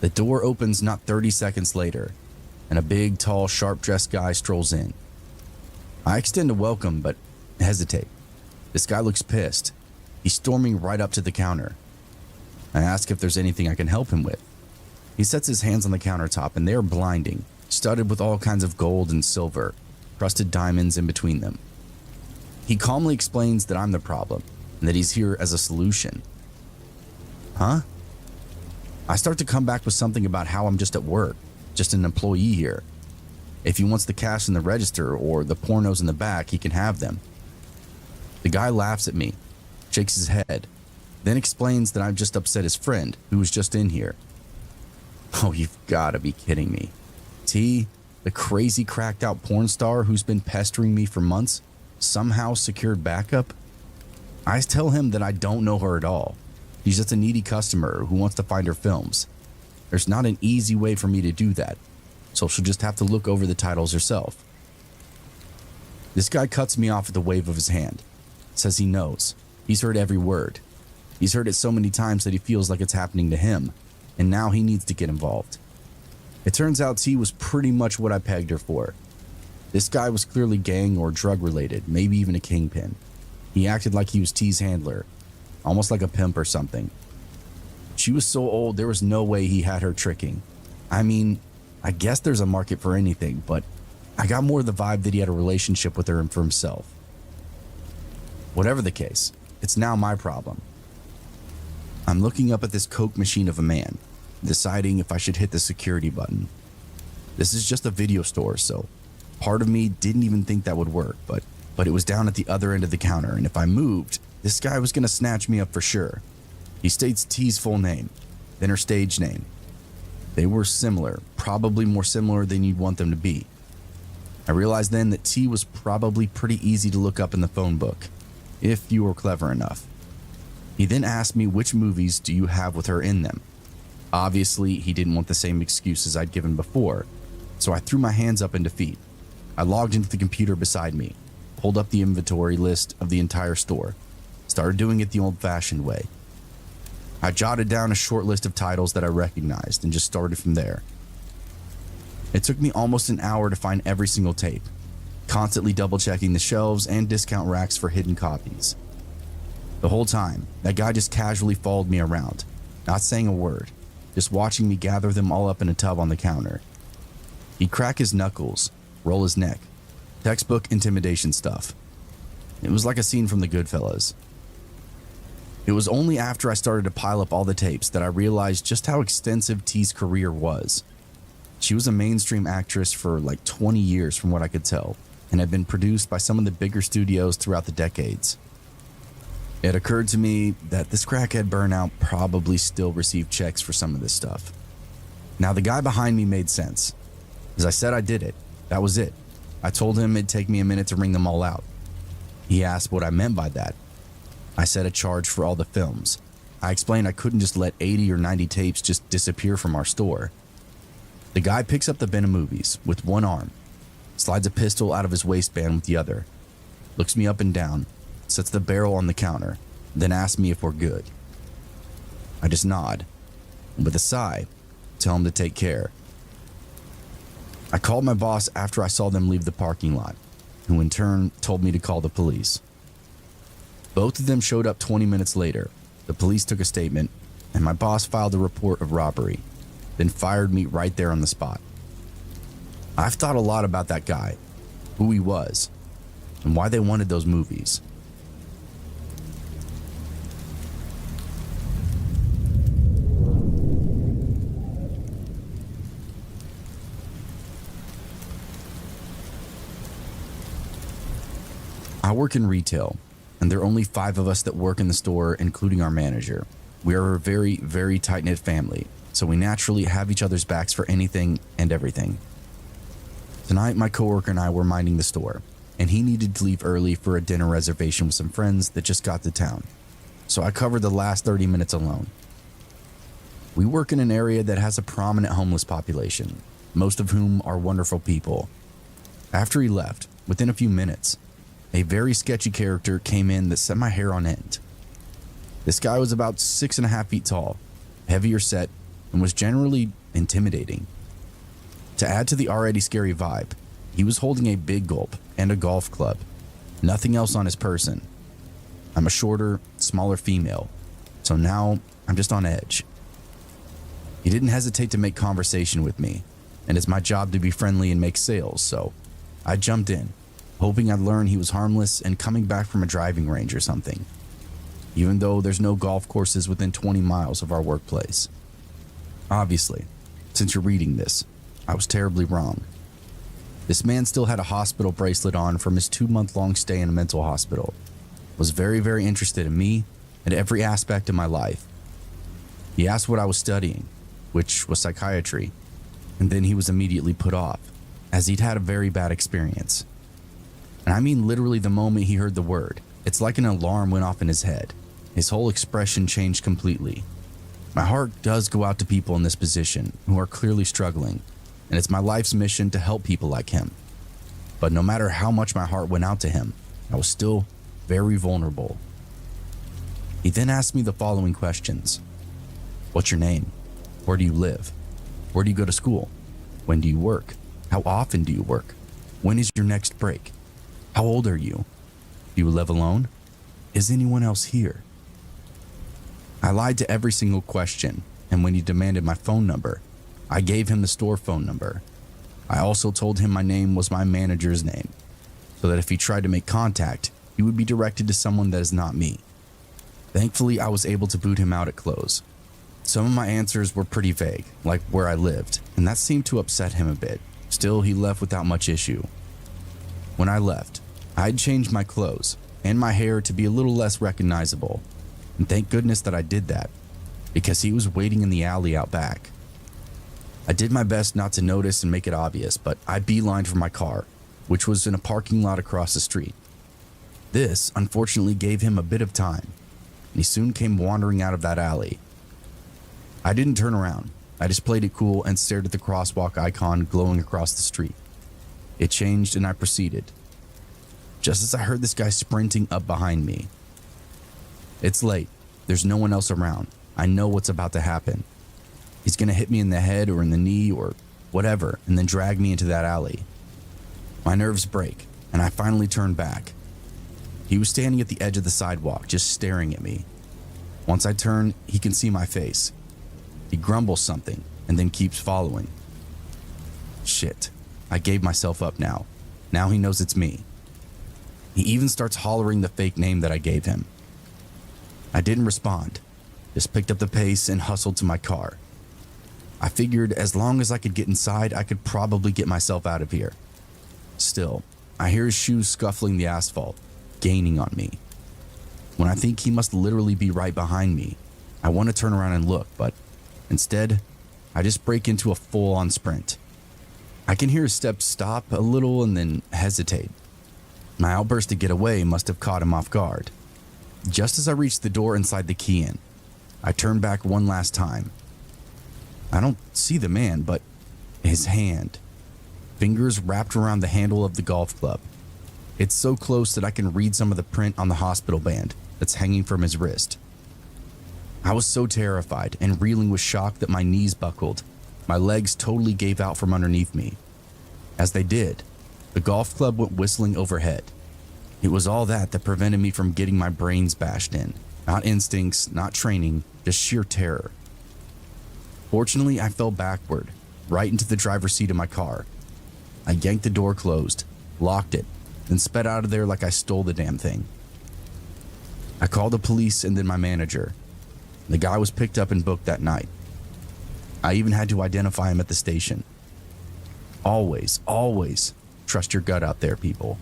The door opens not 30 seconds later, and a big, tall, sharp-dressed guy strolls in. I extend a welcome, but hesitate. This guy looks pissed. He's storming right up to the counter. I ask if there's anything I can help him with. He sets his hands on the countertop and they are blinding, studded with all kinds of gold and silver, crusted diamonds in between them. He calmly explains that I'm the problem and that he's here as a solution. Huh? I start to come back with something about how I'm just at work, just an employee here. If he wants the cash in the register or the pornos in the back, he can have them. The guy laughs at me, shakes his head, then explains that I've just upset his friend who was just in here. Oh, you've got to be kidding me. T, the crazy cracked out porn star who's been pestering me for months, somehow secured backup? I tell him that I don't know her at all. She's just a needy customer who wants to find her films. There's not an easy way for me to do that, so she'll just have to look over the titles herself. This guy cuts me off with a wave of his hand. Says he knows. He's heard every word. He's heard it so many times that he feels like it's happening to him, and now he needs to get involved. It turns out T was pretty much what I pegged her for. This guy was clearly gang or drug related, maybe even a kingpin. He acted like he was T's handler, almost like a pimp or something. She was so old there was no way he had her tricking. I mean, I guess there's a market for anything, but I got more of the vibe that he had a relationship with her for himself. Whatever the case, it's now my problem. I'm looking up at this Coke machine of a man, deciding if I should hit the security button. This is just a video store, so part of me didn't even think that would work, but it was down at the other end of the counter, and if I moved, this guy was going to snatch me up for sure. He states T's full name, then her stage name. They were similar, probably more similar than you'd want them to be. I realized then that T was probably pretty easy to look up in the phone book, if you were clever enough. He then asked me which movies do you have with her in them. Obviously, he didn't want the same excuses I'd given before, so I threw my hands up in defeat. I logged into the computer beside me, pulled up the inventory list of the entire store, started doing it the old-fashioned way. I jotted down a short list of titles that I recognized and just started from there. It took me almost an hour to find every single tape, constantly double-checking the shelves and discount racks for hidden copies. The whole time, that guy just casually followed me around, not saying a word, just watching me gather them all up in a tub on the counter. He'd crack his knuckles, roll his neck, textbook intimidation stuff. It was like a scene from the Goodfellas. It was only after I started to pile up all the tapes that I realized just how extensive T's career was. She was a mainstream actress for like 20 years from what I could tell, and had been produced by some of the bigger studios throughout the decades. It occurred to me that this crackhead burnout probably still received checks for some of this stuff. Now the guy behind me made sense. As I said, I did it. That was it. I told him it'd take me a minute to ring them all out. He asked what I meant by that. I said a charge for all the films. I explained I couldn't just let 80 or 90 tapes just disappear from our store. The guy picks up the bin of movies with one arm, slides a pistol out of his waistband with the other, looks me up and down, sets the barrel on the counter, then asks me if we're good. I just nod, and with a sigh, tell him to take care. I called my boss after I saw them leave the parking lot, who in turn told me to call the police. Both of them showed up 20 minutes later. The police took a statement, and my boss filed a report of robbery, then fired me right there on the spot. I've thought a lot about that guy, who he was, and why they wanted those movies. I work in retail, and there are only 5 of us that work in the store, including our manager. We are a very, very tight-knit family, so we naturally have each other's backs for anything and everything. Tonight, my coworker and I were minding the store, and he needed to leave early for a dinner reservation with some friends that just got to town, so I covered the last 30 minutes alone. We work in an area that has a prominent homeless population, most of whom are wonderful people. After he left, within a few minutes, a very sketchy character came in that set my hair on end. This guy was about 6.5 feet tall, heavier set, and was generally intimidating. To add to the already scary vibe, he was holding a big gulp and a golf club, nothing else on his person. I'm a shorter, smaller female, so now I'm just on edge. He didn't hesitate to make conversation with me, and it's my job to be friendly and make sales, so I jumped in, hoping I'd learn he was harmless and coming back from a driving range or something, even though there's no golf courses within 20 miles of our workplace. Obviously, since you're reading this, I was terribly wrong. This man still had a hospital bracelet on from his 2-month-long stay in a mental hospital, was very, very interested in me and every aspect of my life. He asked what I was studying, which was psychiatry, and then he was immediately put off, as he'd had a very bad experience. And I mean literally the moment he heard the word, it's like an alarm went off in his head. His whole expression changed completely. My heart does go out to people in this position who are clearly struggling, and it's my life's mission to help people like him. But no matter how much my heart went out to him, I was still very vulnerable. He then asked me the following questions. What's your name? Where do you live? Where do you go to school? When do you work? How often do you work? When is your next break? How old are you? Do you live alone? Is anyone else here? I lied to every single question, and when he demanded my phone number, I gave him the store phone number. I also told him my name was my manager's name, so that if he tried to make contact, he would be directed to someone that is not me. Thankfully, I was able to boot him out at close. Some of my answers were pretty vague, like where I lived, and that seemed to upset him a bit. Still, he left without much issue. When I left, I had changed my clothes and my hair to be a little less recognizable. And thank goodness that I did that, because he was waiting in the alley out back. I did my best not to notice and make it obvious, but I beelined for my car, which was in a parking lot across the street. This, unfortunately, gave him a bit of time, and he soon came wandering out of that alley. I didn't turn around. I just played it cool and stared at the crosswalk icon glowing across the street. It changed and I proceeded, just as I heard this guy sprinting up behind me. It's late. There's no one else around. I know what's about to happen. He's gonna hit me in the head or in the knee or whatever, and then drag me into that alley. My nerves break, and I finally turn back. He was standing at the edge of the sidewalk, just staring at me. Once I turn, he can see my face. He grumbles something, and then keeps following. Shit, I gave myself up now. Now he knows it's me. He even starts hollering the fake name that I gave him. I didn't respond, just picked up the pace and hustled to my car. I figured as long as I could get inside, I could probably get myself out of here. Still, I hear his shoes scuffling the asphalt, gaining on me. When I think he must literally be right behind me, I want to turn around and look, but instead, I just break into a full-on sprint. I can hear his steps stop a little and then hesitate. My outburst to get away must have caught him off guard. Just as I reach the door inside the key in, I turn back one last time. I don't see the man, but his hand. Fingers wrapped around the handle of the golf club. It's so close that I can read some of the print on the hospital band that's hanging from his wrist. I was so terrified and reeling with shock that my knees buckled. My legs totally gave out from underneath me. As they did, the golf club went whistling overhead. It was all that prevented me from getting my brains bashed in. Not instincts, not training, just sheer terror. Fortunately, I fell backward, right into the driver's seat of my car. I yanked the door closed, locked it, then sped out of there like I stole the damn thing. I called the police and then my manager. The guy was picked up and booked that night. I even had to identify him at the station. Always, always trust your gut out there, people.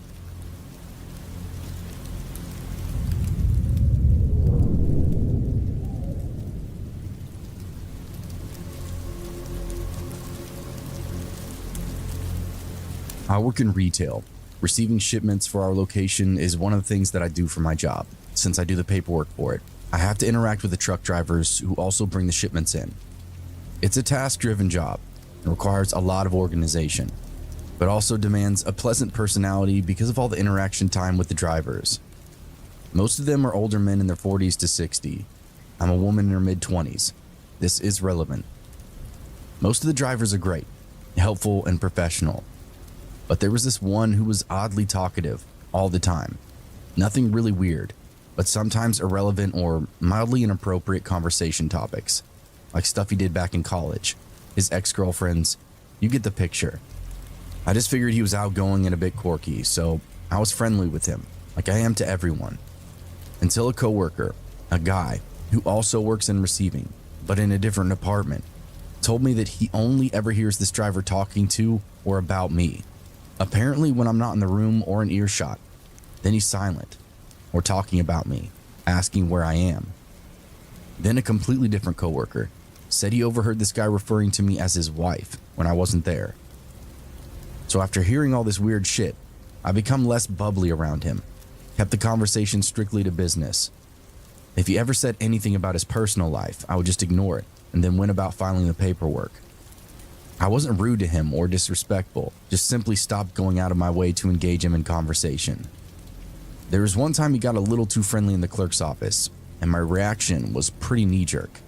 I work in retail. Receiving shipments for our location is one of the things that I do for my job. Since I do the paperwork for it, I have to interact with the truck drivers who also bring the shipments in. It's a task-driven job and requires a lot of organization, but also demands a pleasant personality because of all the interaction time with the drivers. Most of them are older men in their 40s to 60. I'm a woman in her mid-20s. This is relevant. Most of the drivers are great, helpful, and professional. But there was this one who was oddly talkative all the time. Nothing really weird, but sometimes irrelevant or mildly inappropriate conversation topics, like stuff he did back in college, his ex-girlfriends. You get the picture. I just figured he was outgoing and a bit quirky, so I was friendly with him, like I am to everyone. Until a coworker, a guy who also works in receiving, but in a different department, told me that he only ever hears this driver talking to or about me. Apparently when I'm not in the room or in earshot, then he's silent or talking about me, asking where I am. Then a completely different coworker said he overheard this guy referring to me as his wife when I wasn't there. So after hearing all this weird shit, I become less bubbly around him, kept the conversation strictly to business. If he ever said anything about his personal life, I would just ignore it and then went about filing the paperwork. I wasn't rude to him or disrespectful, just simply stopped going out of my way to engage him in conversation. There was one time he got a little too friendly in the clerk's office, and my reaction was pretty knee-jerk.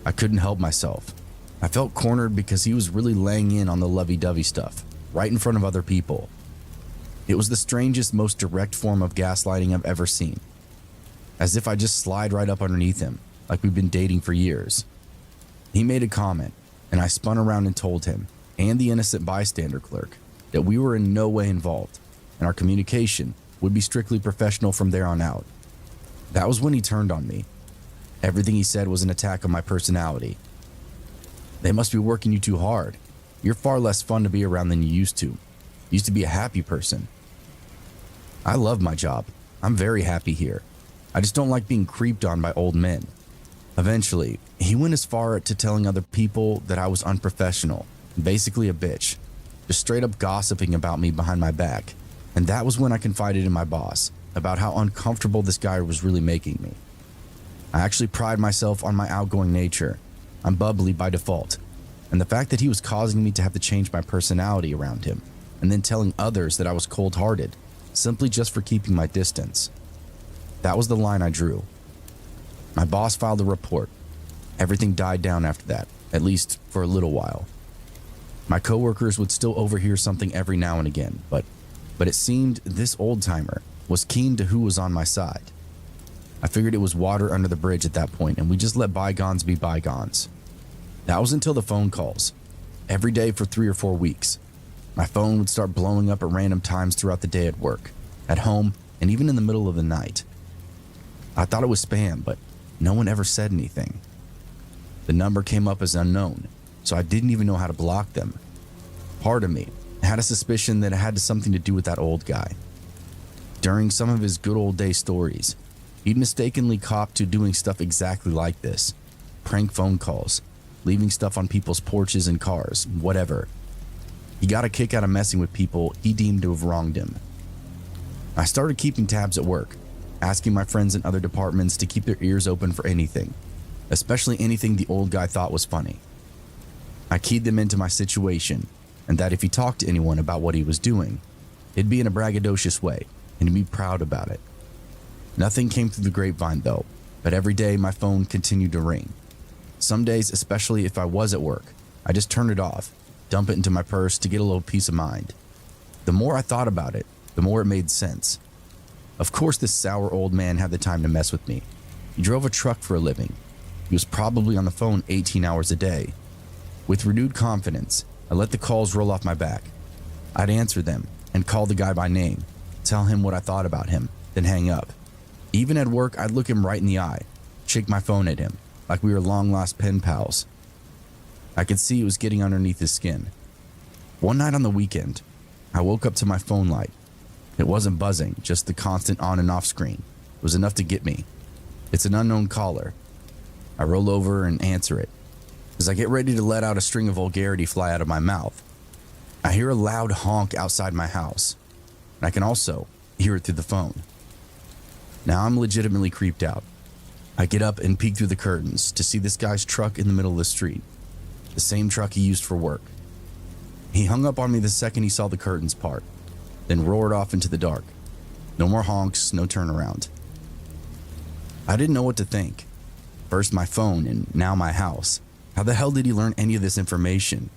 I couldn't help myself. I felt cornered because he was really laying in on the lovey-dovey stuff, right in front of other people. It was the strangest, most direct form of gaslighting I've ever seen. As if I just slide right up underneath him, like we've been dating for years. He made a comment, and I spun around and told him, and the innocent bystander clerk, that we were in no way involved, and our communication would be strictly professional from there on out. That was when he turned on me. Everything he said was an attack on my personality. They must be working you too hard. You're far less fun to be around than you used to. You used to be a happy person. I love my job. I'm very happy here. I just don't like being creeped on by old men. Eventually, he went as far to telling other people that I was unprofessional, basically a bitch, just straight up gossiping about me behind my back. And that was when I confided in my boss about how uncomfortable this guy was really making me. I actually pride myself on my outgoing nature. I'm bubbly by default. And the fact that he was causing me to have to change my personality around him, and then telling others that I was cold-hearted, simply just for keeping my distance. That was the line I drew. My boss filed a report. Everything died down after that, at least for a little while. My coworkers would still overhear something every now and again, but it seemed this old-timer was keen to who was on my side. I figured it was water under the bridge at that point, and we just let bygones be bygones. That was until the phone calls. Every day for 3 or 4 weeks. My phone would start blowing up at random times throughout the day at work, at home, and even in the middle of the night. I thought it was spam, but no one ever said anything. The number came up as unknown, so I didn't even know how to block them. Part of me had a suspicion that it had something to do with that old guy. During some of his good old day stories, he'd mistakenly copped to doing stuff exactly like this. Prank phone calls, leaving stuff on people's porches and cars, whatever. He got a kick out of messing with people he deemed to have wronged him. I started keeping tabs at work, asking my friends in other departments to keep their ears open for anything, especially anything the old guy thought was funny. I keyed them into my situation, and that if he talked to anyone about what he was doing, it'd be in a braggadocious way, and he'd be proud about it. Nothing came through the grapevine though, but every day my phone continued to ring. Some days, especially if I was at work, I just turned it off, dump it into my purse to get a little peace of mind. The more I thought about it, the more it made sense. Of course this sour old man had the time to mess with me. He drove a truck for a living. He was probably on the phone 18 hours a day. With renewed confidence, I let the calls roll off my back. I'd answer them and call the guy by name, tell him what I thought about him, then hang up. Even at work, I'd look him right in the eye, shake my phone at him, like we were long-lost pen pals. I could see it was getting underneath his skin. One night on the weekend, I woke up to my phone light. It wasn't buzzing, just the constant on and off screen. It was enough to get me. It's an unknown caller. I roll over and answer it. As I get ready to let out a string of vulgarity fly out of my mouth, I hear a loud honk outside my house, and I can also hear it through the phone. Now I'm legitimately creeped out. I get up and peek through the curtains to see this guy's truck in the middle of the street, the same truck he used for work. He hung up on me the second he saw the curtains part, then roared off into the dark. No more honks, no turnaround. I didn't know what to think. First my phone and now my house. How the hell did he learn any of this information?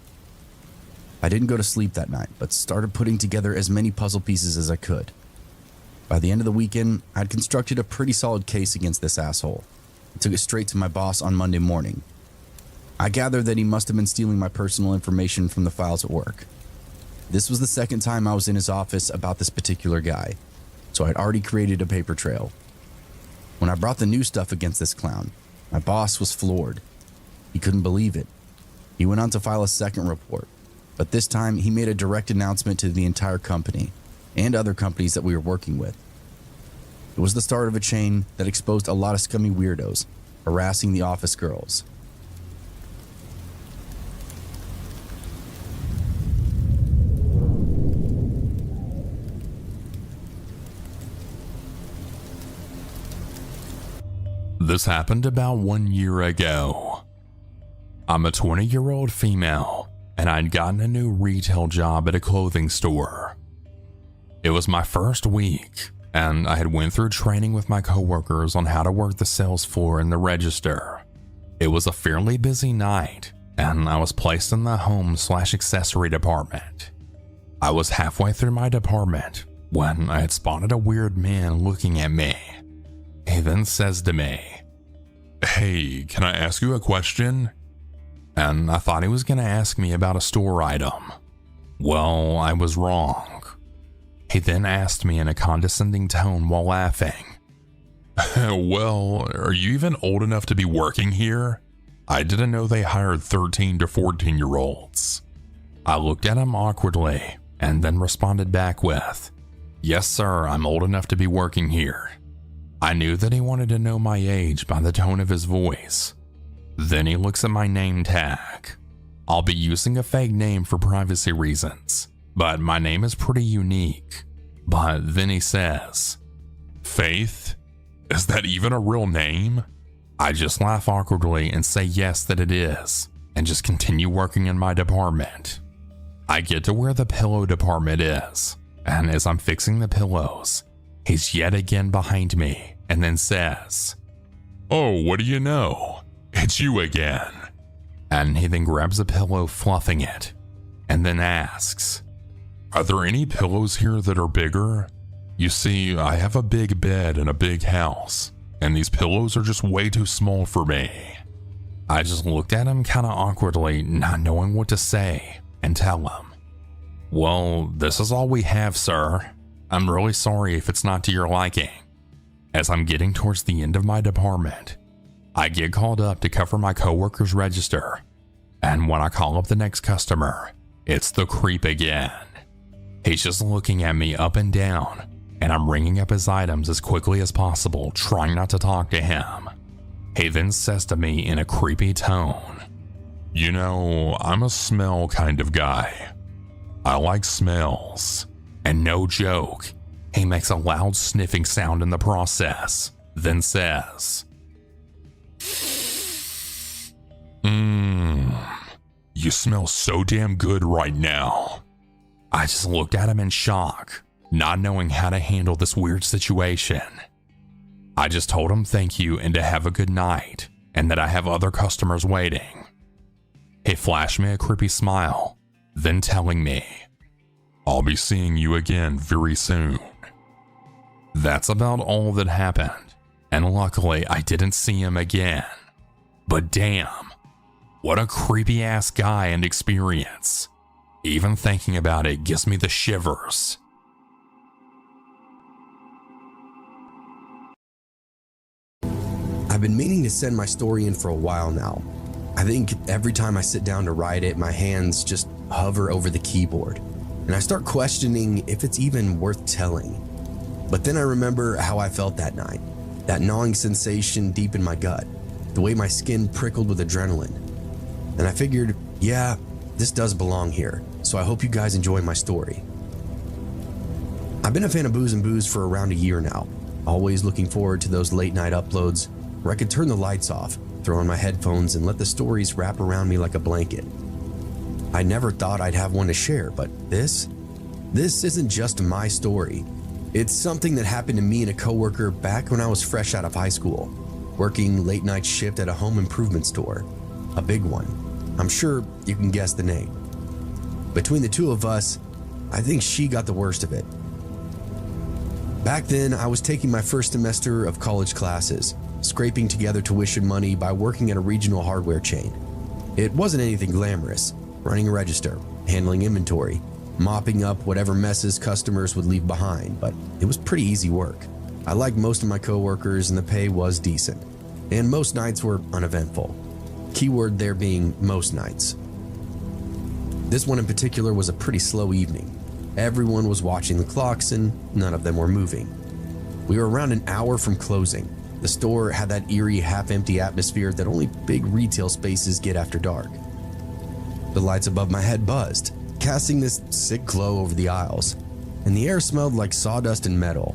I didn't go to sleep that night, but started putting together as many puzzle pieces as I could. By the end of the weekend, I'd constructed a pretty solid case against this asshole. I took it straight to my boss on Monday morning. I gathered that he must have been stealing my personal information from the files at work. This was the second time I was in his office about this particular guy, so I'd already created a paper trail. When I brought the new stuff against this clown, my boss was floored. He couldn't believe it. He went on to file a second report, but this time he made a direct announcement to the entire company and other companies that we were working with. It was the start of a chain that exposed a lot of scummy weirdos harassing the office girls. This happened about 1 year ago. I'm a 20-year-old female, and I'd gotten a new retail job at a clothing store. It was my first week, and I had went through training with my coworkers on how to work the sales floor and the register. It was a fairly busy night, and I was placed in the home/accessory department. I was halfway through my department when I had spotted a weird man looking at me. He then says to me, "Hey, can I ask you a question?" And I thought he was going to ask me about a store item. Well, I was wrong. He then asked me in a condescending tone while laughing, "Well, are you even old enough to be working here? I didn't know they hired 13 to 14-year-olds. I looked at him awkwardly and then responded back with, "Yes, sir, I'm old enough to be working here." I knew that he wanted to know my age by the tone of his voice. Then he looks at my name tag. I'll be using a fake name for privacy reasons, but my name is pretty unique. But then he says, Faith? Is that even a real name? I just laugh awkwardly and say yes that it is, and just continue working in my department. I get to where the pillow department is, and as I'm fixing the pillows, he's yet again behind me and then says, Oh, what do you know? It's you again. And he then grabs a pillow, fluffing it, and then asks, Are there any pillows here that are bigger? You see, I have a big bed and a big house, and these pillows are just way too small for me. I just looked at him kind of awkwardly, not knowing what to say, and tell him, Well, this is all we have, sir. I'm really sorry if it's not to your liking. As I'm getting towards the end of my department, I get called up to cover my coworker's register, and when I call up the next customer, it's the creep again. He's just looking at me up and down, and I'm ringing up his items as quickly as possible, trying not to talk to him. He then says to me in a creepy tone, You know, I'm a smell kind of guy. I like smells. And no joke, he makes a loud sniffing sound in the process, then says, You smell so damn good right now. I just looked at him in shock, not knowing how to handle this weird situation. I just told him thank you and to have a good night, and that I have other customers waiting. He flashed me a creepy smile, then telling me, I'll be seeing you again very soon. That's about all that happened, and luckily I didn't see him again. But damn, what a creepy ass guy and experience. Even thinking about it gives me the shivers. I've been meaning to send my story in for a while now. I think every time I sit down to write it, my hands just hover over the keyboard, and I start questioning if it's even worth telling. But then I remember how I felt that night, that gnawing sensation deep in my gut, the way my skin prickled with adrenaline. And I figured, yeah, this does belong here, so I hope you guys enjoy my story. I've been a fan of Booze and Booze for around a year now, always looking forward to those late night uploads where I could turn the lights off, throw on my headphones, and let the stories wrap around me like a blanket. I never thought I'd have one to share, but this isn't just my story. It's something that happened to me and a coworker back when I was fresh out of high school, working late night shift at a home improvement store, a big one. I'm sure you can guess the name. Between the two of us, I think she got the worst of it. Back then, I was taking my first semester of college classes, scraping together tuition money by working at a regional hardware chain. It wasn't anything glamorous, running a register, handling inventory, mopping up whatever messes customers would leave behind, but it was pretty easy work. I liked most of my coworkers and the pay was decent, and most nights were uneventful. Keyword there being most nights. This one in particular was a pretty slow evening. Everyone was watching the clocks and none of them were moving. We were around an hour from closing. The store had that eerie, half-empty atmosphere that only big retail spaces get after dark. The lights above my head buzzed, casting this sick glow over the aisles, and the air smelled like sawdust and metal.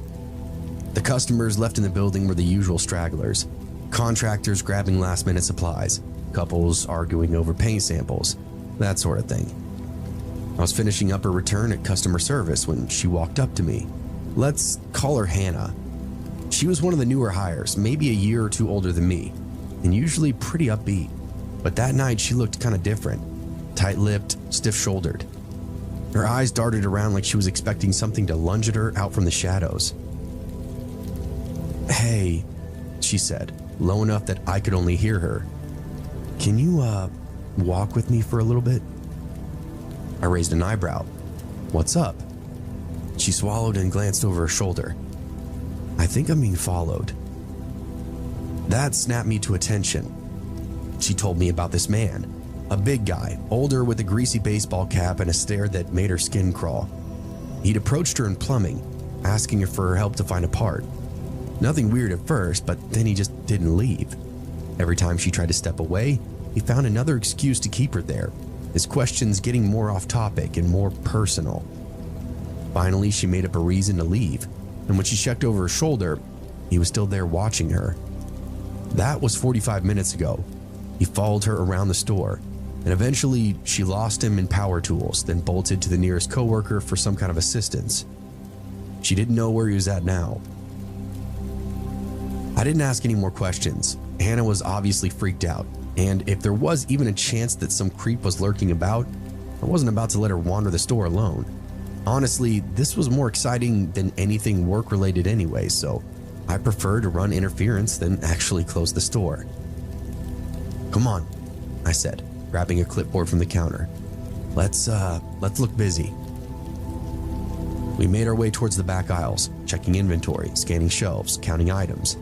The customers left in the building were the usual stragglers, contractors grabbing last-minute supplies, couples arguing over paint samples, that sort of thing. I was finishing up her return at customer service when she walked up to me. Let's call her Hannah. She was one of the newer hires, maybe a year or two older than me, and usually pretty upbeat. But that night she looked kind of different, tight-lipped, stiff-shouldered. Her eyes darted around like she was expecting something to lunge at her out from the shadows. "Hey," she said, low enough that I could only hear her. "Can you, walk with me for a little bit?" I raised an eyebrow. "What's up?" She swallowed and glanced over her shoulder. "I think I'm being followed." That snapped me to attention. She told me about this man, a big guy, older with a greasy baseball cap and a stare that made her skin crawl. He'd approached her in plumbing, asking her for her help to find a part. Nothing weird at first, but then he just didn't leave. Every time she tried to step away, he found another excuse to keep her there, his questions getting more off topic and more personal. Finally, she made up a reason to leave, and when she checked over her shoulder, he was still there watching her. That was 45 minutes ago. He followed her around the store, and eventually she lost him in power tools, then bolted to the nearest coworker for some kind of assistance. She didn't know where he was at now. I didn't ask any more questions. Hannah was obviously freaked out, and if there was even a chance that some creep was lurking about, I wasn't about to let her wander the store alone. Honestly, this was more exciting than anything work-related anyway, so I prefer to run interference than actually close the store. "Come on," I said, grabbing a clipboard from the counter. Let's look busy." We made our way towards the back aisles, checking inventory, scanning shelves, counting items.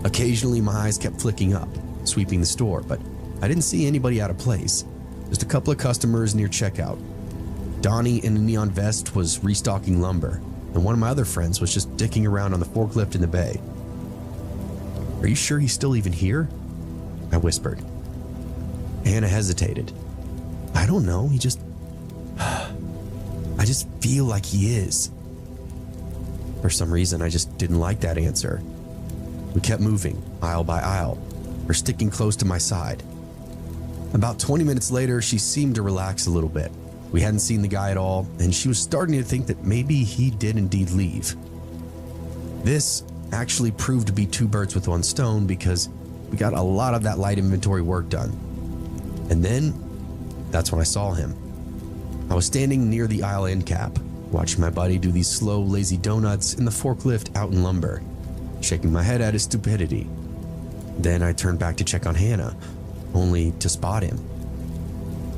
Occasionally, my eyes kept flicking up, sweeping the store, but I didn't see anybody out of place. Just a couple of customers near checkout. Donnie in a neon vest was restocking lumber, and one of my other friends was just dicking around on the forklift in the bay. "Are you sure he's still even here?" I whispered. Hannah hesitated. "I don't know, he just... I just feel like he is." For some reason, I just didn't like that answer. We kept moving, aisle by aisle, her sticking close to my side. About 20 minutes later, she seemed to relax a little bit. We hadn't seen the guy at all, and she was starting to think that maybe he did indeed leave. This actually proved to be two birds with one stone because we got a lot of that light inventory work done. And then, that's when I saw him. I was standing near the aisle end cap, watching my buddy do these slow, lazy donuts in the forklift out in lumber, shaking my head at his stupidity. Then I turned back to check on Hannah, only to spot him.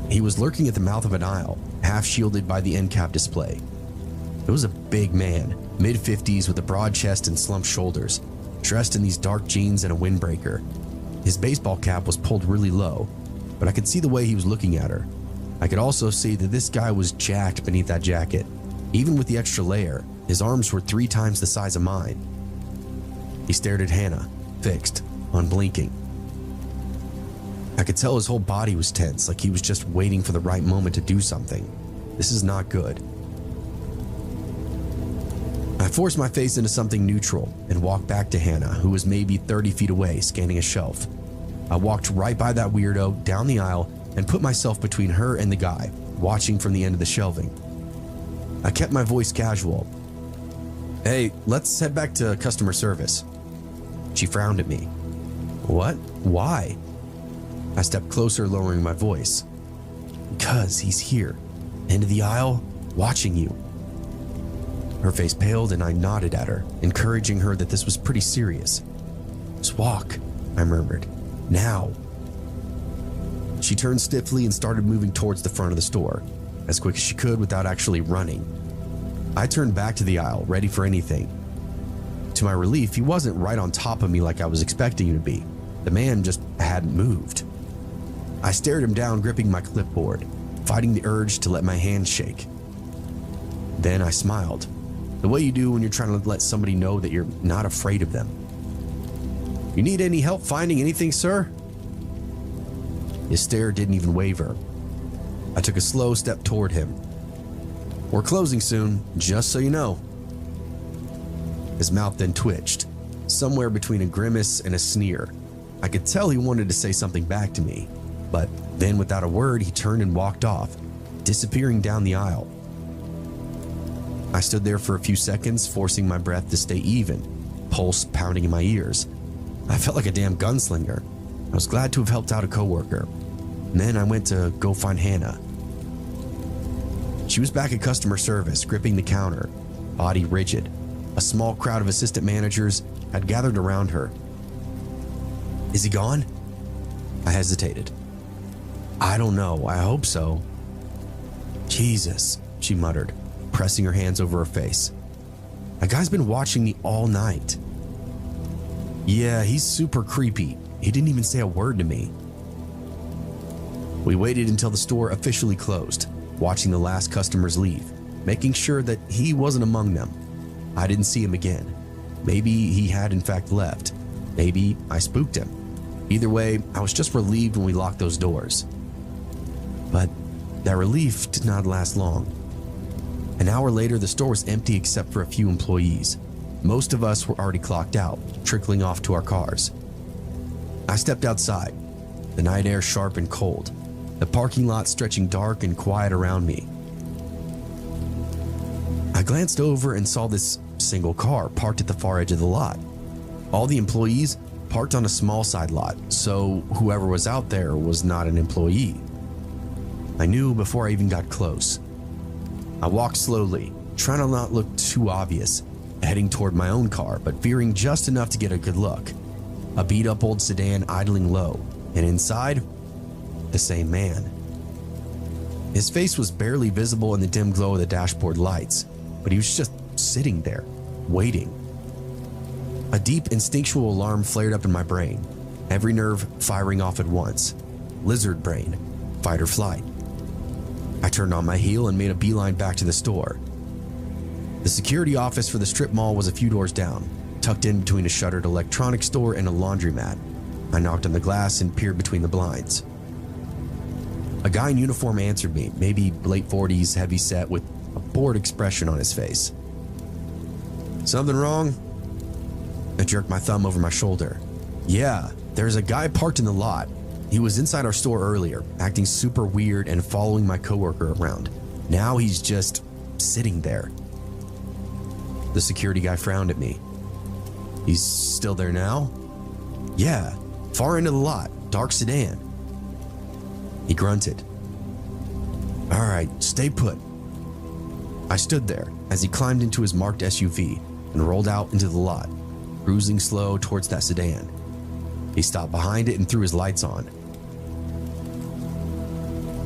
He was lurking at the mouth of an aisle, half shielded by the end cap display. It was a big man, mid-50s with a broad chest and slumped shoulders, dressed in these dark jeans and a windbreaker. His baseball cap was pulled really low, but I could see the way he was looking at her. I could also see that this guy was jacked beneath that jacket. Even with the extra layer, his arms were 3 times the size of mine. He stared at Hannah, fixed, unblinking. I could tell his whole body was tense, like he was just waiting for the right moment to do something. This is not good. I forced my face into something neutral and walked back to Hannah, who was maybe 30 feet away, scanning a shelf. I walked right by that weirdo, down the aisle, and put myself between her and the guy, watching from the end of the shelving. I kept my voice casual. "Hey, let's head back to customer service." She frowned at me. "What? Why?" I stepped closer, lowering my voice. "Because he's here, end of the aisle, watching you." Her face paled and I nodded at her, encouraging her that this was pretty serious. "Just walk," I murmured. "Now." She turned stiffly and started moving towards the front of the store, as quick as she could without actually running. I turned back to the aisle, ready for anything. To my relief, he wasn't right on top of me like I was expecting him to be. The man just hadn't moved. I stared him down, gripping my clipboard, fighting the urge to let my hands shake. Then I smiled, the way you do when you're trying to let somebody know that you're not afraid of them. "You need any help finding anything, sir?" His stare didn't even waver. I took a slow step toward him. "We're closing soon, just so you know." His mouth then twitched, somewhere between a grimace and a sneer. I could tell he wanted to say something back to me, but then without a word, he turned and walked off, disappearing down the aisle. I stood there for a few seconds, forcing my breath to stay even, pulse pounding in my ears. I felt like a damn gunslinger. I was glad to have helped out a coworker. And then I went to go find Hannah. She was back at customer service, gripping the counter, body rigid. A small crowd of assistant managers had gathered around her. "Is he gone?" I hesitated. "I don't know. I hope so." "Jesus," she muttered, pressing her hands over her face. "That guy's been watching me all night." "Yeah, he's super creepy. He didn't even say a word to me." We waited until the store officially closed, watching the last customers leave, making sure that he wasn't among them. I didn't see him again. Maybe he had in fact left. Maybe I spooked him. Either way, I was just relieved when we locked those doors. But that relief did not last long. An hour later, the store was empty except for a few employees. Most of us were already clocked out, trickling off to our cars. I stepped outside, the night air sharp and cold, the parking lot stretching dark and quiet around me. I glanced over and saw this single car parked at the far edge of the lot. All the employees parked on a small side lot, so whoever was out there was not an employee. I knew before I even got close. I walked slowly, trying to not look too obvious, heading toward my own car, but veering just enough to get a good look. A beat-up old sedan idling low, and inside, the same man. His face was barely visible in the dim glow of the dashboard lights, but he was just sitting there, waiting. A deep instinctual alarm flared up in my brain, every nerve firing off at once. Lizard brain, fight or flight. I turned on my heel and made a beeline back to the store. The security office for the strip mall was a few doors down, tucked in between a shuttered electronics store and a laundromat. I knocked on the glass and peered between the blinds. A guy in uniform answered me, maybe late 40s, heavy set, with a bored expression on his face. Something wrong? I jerked my thumb over my shoulder. Yeah, there's a guy parked in the lot. He was inside our store earlier, acting super weird and following my coworker around. Now he's just sitting there. The security guy frowned at me. He's still there now? Yeah, far into the lot, dark sedan. He grunted. All right, stay put. I stood there as he climbed into his marked SUV and rolled out into the lot, cruising slow towards that sedan. He stopped behind it and threw his lights on.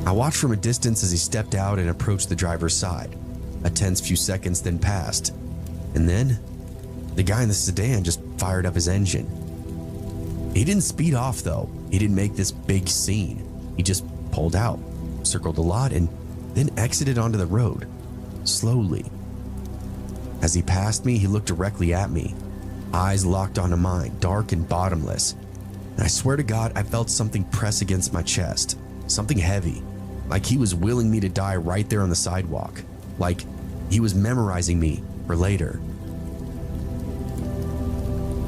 I watched from a distance as he stepped out and approached the driver's side. A tense few seconds then passed, and then the guy in the sedan just fired up his engine. He didn't speed off though. He didn't make this big scene. He just pulled out, circled the lot, and then exited onto the road, slowly. As he passed me, he looked directly at me, eyes locked onto mine, dark and bottomless. And I swear to God, I felt something press against my chest, something heavy, like he was willing me to die right there on the sidewalk, like he was memorizing me for later.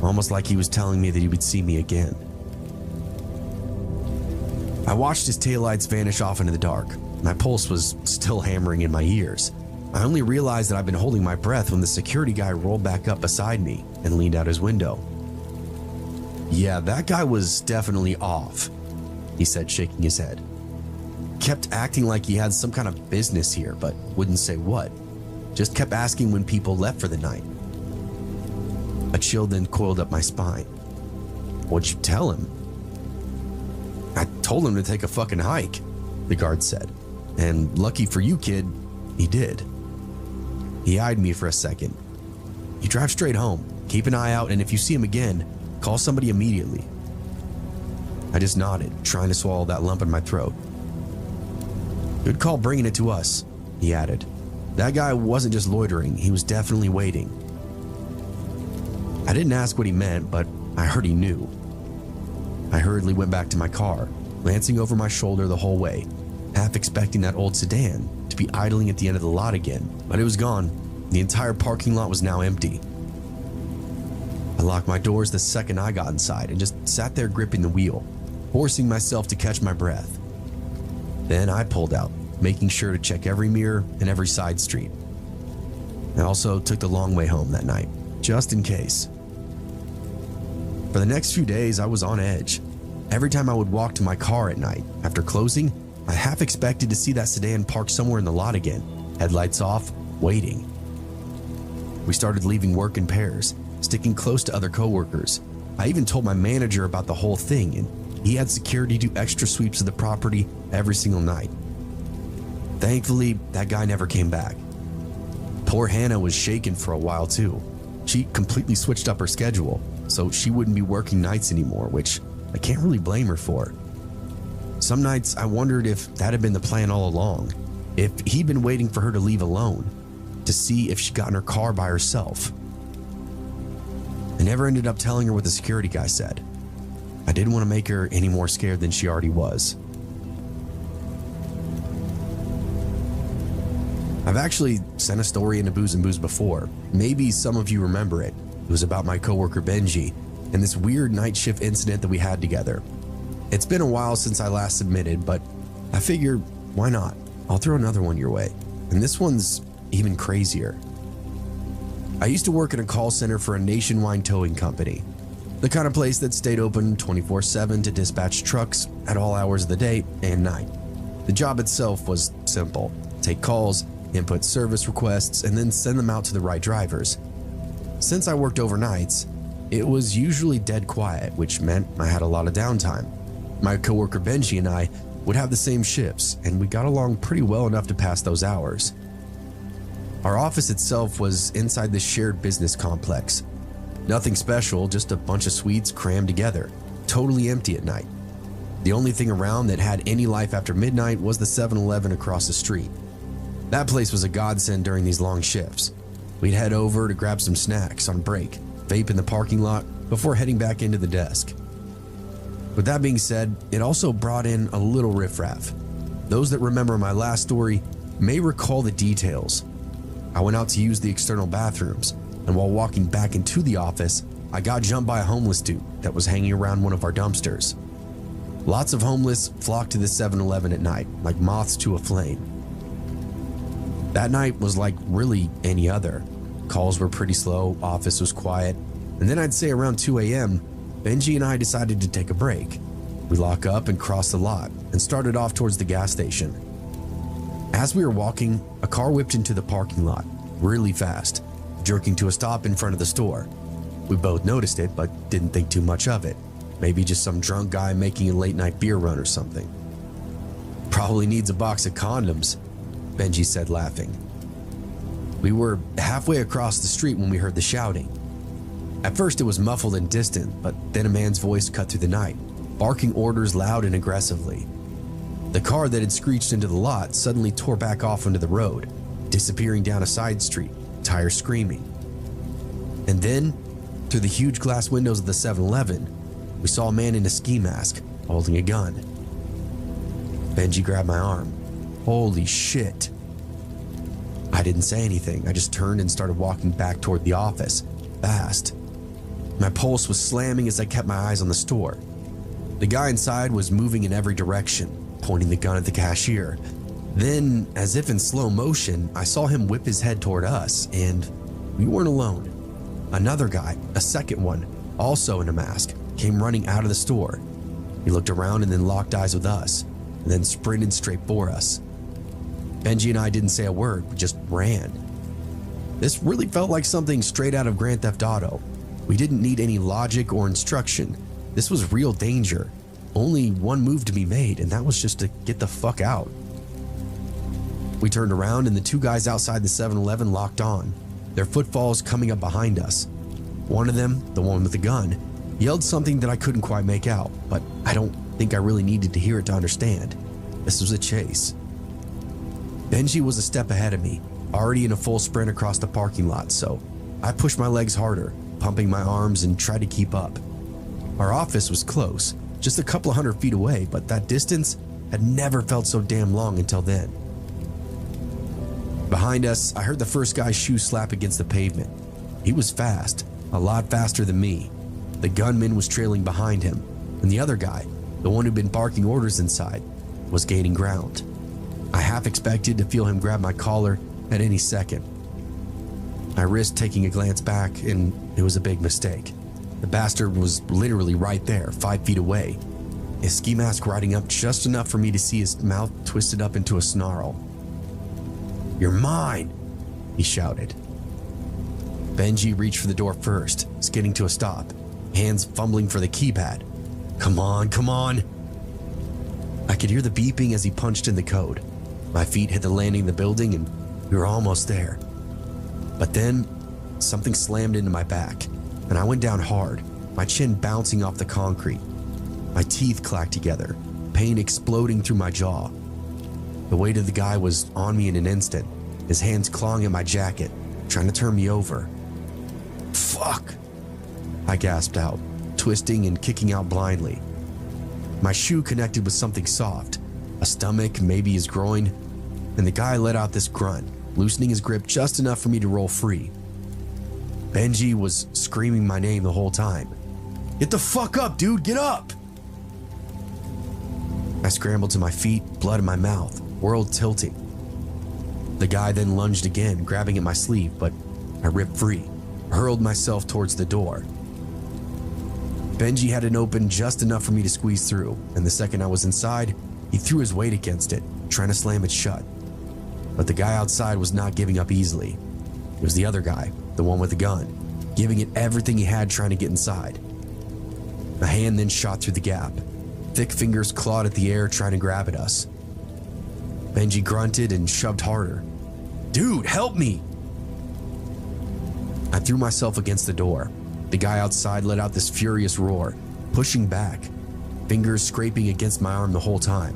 Almost like he was telling me that he would see me again. I watched his taillights vanish off into the dark. My pulse was still hammering in my ears. I only realized that I'd been holding my breath when the security guy rolled back up beside me and leaned out his window. Yeah, that guy was definitely off, he said, shaking his head. Kept acting like he had some kind of business here, but wouldn't say what. Just kept asking when people left for the night. A chill then coiled up my spine. What'd you tell him? I told him to take a fucking hike, the guard said. And lucky for you, kid, he did. He eyed me for a second. You drive straight home, keep an eye out, and if you see him again, call somebody immediately. I just nodded, trying to swallow that lump in my throat. Good call bringing it to us, he added. That guy wasn't just loitering, he was definitely waiting. I didn't ask what he meant, but I heard he knew. I hurriedly went back to my car, glancing over my shoulder the whole way, half expecting that old sedan to be idling at the end of the lot again, but it was gone. The entire parking lot was now empty. I locked my doors the second I got inside and just sat there gripping the wheel, forcing myself to catch my breath. Then I pulled out, making sure to check every mirror and every side street. I also took the long way home that night, just in case. For the next few days, I was on edge. Every time I would walk to my car at night, after closing, I half expected to see that sedan parked somewhere in the lot again, headlights off, waiting. We started leaving work in pairs, sticking close to other coworkers. I even told my manager about the whole thing, and he had security do extra sweeps of the property every single night. Thankfully, that guy never came back. Poor Hannah was shaken for a while too. She completely switched up her schedule, so she wouldn't be working nights anymore, which I can't really blame her for. Some nights I wondered if that had been the plan all along, if he'd been waiting for her to leave alone, to see if she got in her car by herself. I never ended up telling her what the security guy said. I didn't want to make her any more scared than she already was. I've actually sent a story into Booze and Booze before. Maybe some of you remember it. It was about my coworker Benji and this weird night shift incident that we had together. It's been a while since I last submitted, but I figure, why not? I'll throw another one your way. And this one's even crazier. I used to work in a call center for a nationwide towing company, the kind of place that stayed open 24/7 to dispatch trucks at all hours of the day and night. The job itself was simple: take calls, input service requests, and then send them out to the right drivers. Since I worked overnights, it was usually dead quiet, which meant I had a lot of downtime. My coworker Benji and I would have the same shifts, and we got along pretty well enough to pass those hours. Our office itself was inside this shared business complex. Nothing special, just a bunch of suites crammed together, totally empty at night. The only thing around that had any life after midnight was the 7-Eleven across the street. That place was a godsend during these long shifts. We'd head over to grab some snacks on break, vape in the parking lot before heading back into the desk. With that being said, it also brought in a little riffraff. Those that remember my last story may recall the details. I went out to use the external bathrooms, and while walking back into the office, I got jumped by a homeless dude that was hanging around one of our dumpsters. Lots of homeless flocked to the 7-Eleven at night, like moths to a flame. That night was like really any other. Calls were pretty slow, office was quiet, and then I'd say around 2 a.m., Benji and I decided to take a break. We lock up and cross the lot and started off towards the gas station. As we were walking, a car whipped into the parking lot really fast, jerking to a stop in front of the store. We both noticed it, but didn't think too much of it. Maybe just some drunk guy making a late night beer run or something. Probably needs a box of condoms, Benji said, laughing. We were halfway across the street when we heard the shouting. At first it was muffled and distant, but then a man's voice cut through the night, barking orders loud and aggressively. The car that had screeched into the lot suddenly tore back off onto the road, disappearing down a side street, tires screaming. And then, through the huge glass windows of the 7-Eleven, we saw a man in a ski mask, holding a gun. Benji grabbed my arm. Holy shit. I didn't say anything. I just turned and started walking back toward the office, fast. My pulse was slamming as I kept my eyes on the store. The guy inside was moving in every direction, pointing the gun at the cashier. Then, as if in slow motion, I saw him whip his head toward us, and we weren't alone. Another guy, a second one, also in a mask, came running out of the store. He looked around and then locked eyes with us, and then sprinted straight for us. Benji and I didn't say a word, we just ran. This really felt like something straight out of Grand Theft Auto. We didn't need any logic or instruction. This was real danger. Only one move to be made, and that was just to get the fuck out. We turned around and the two guys outside the 7-Eleven locked on, their footfalls coming up behind us. One of them, the one with the gun, yelled something that I couldn't quite make out, but I don't think I really needed to hear it to understand. This was a chase. Benji was a step ahead of me, already in a full sprint across the parking lot, so I pushed my legs harder, pumping my arms and tried to keep up. Our office was close, just a couple of 100 feet away, but that distance had never felt so damn long until then. Behind us, I heard the first guy's shoe slap against the pavement. He was fast, a lot faster than me. The gunman was trailing behind him, and the other guy, the one who'd been barking orders inside, was gaining ground. I half expected to feel him grab my collar at any second. I risked taking a glance back, and it was a big mistake. The bastard was literally right there, 5 feet away, his ski mask riding up just enough for me to see his mouth twisted up into a snarl. "You're mine," he shouted. Benji reached for the door first, skidding to a stop, hands fumbling for the keypad. Come on, come on. I could hear the beeping as he punched in the code. My feet hit the landing of the building and we were almost there. But then something slammed into my back and I went down hard, my chin bouncing off the concrete. My teeth clacked together, pain exploding through my jaw. The weight of the guy was on me in an instant, his hands clawing at my jacket, trying to turn me over. Fuck! I gasped out, twisting and kicking out blindly. My shoe connected with something soft, a stomach, maybe his groin, and the guy let out this grunt, loosening his grip just enough for me to roll free. Benji was screaming my name the whole time. "Get the fuck up, dude, get up!" I scrambled to my feet, blood in my mouth, world tilting. The guy then lunged again, grabbing at my sleeve, but I ripped free, hurled myself towards the door. Benji had it open just enough for me to squeeze through, and the second I was inside, he threw his weight against it, trying to slam it shut. But the guy outside was not giving up easily. It was the other guy, the one with the gun, giving it everything he had trying to get inside. A hand then shot through the gap. Thick fingers clawed at the air trying to grab at us. Benji grunted and shoved harder. "Dude, help me!" I threw myself against the door. The guy outside let out this furious roar, pushing back, fingers scraping against my arm the whole time.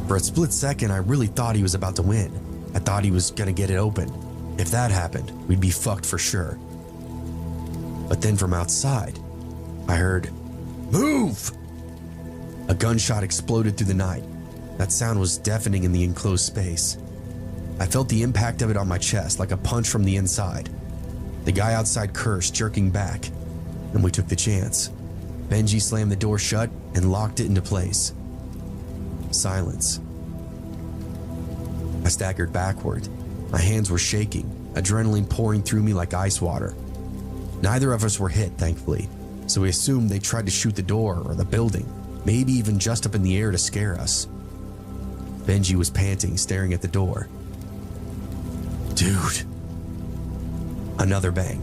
For a split second, I really thought he was about to win. I thought he was gonna get it open. If that happened, we'd be fucked for sure. But then from outside, I heard, "Move!" A gunshot exploded through the night. That sound was deafening in the enclosed space. I felt the impact of it on my chest like a punch from the inside. The guy outside cursed, jerking back, and we took the chance. Benji slammed the door shut and locked it into place. Silence. I staggered backward. My hands were shaking, adrenaline pouring through me like ice water. Neither of us were hit, thankfully, so we assumed they tried to shoot the door or the building, maybe even just up in the air to scare us. Benji was panting, staring at the door. "Dude." Another bang.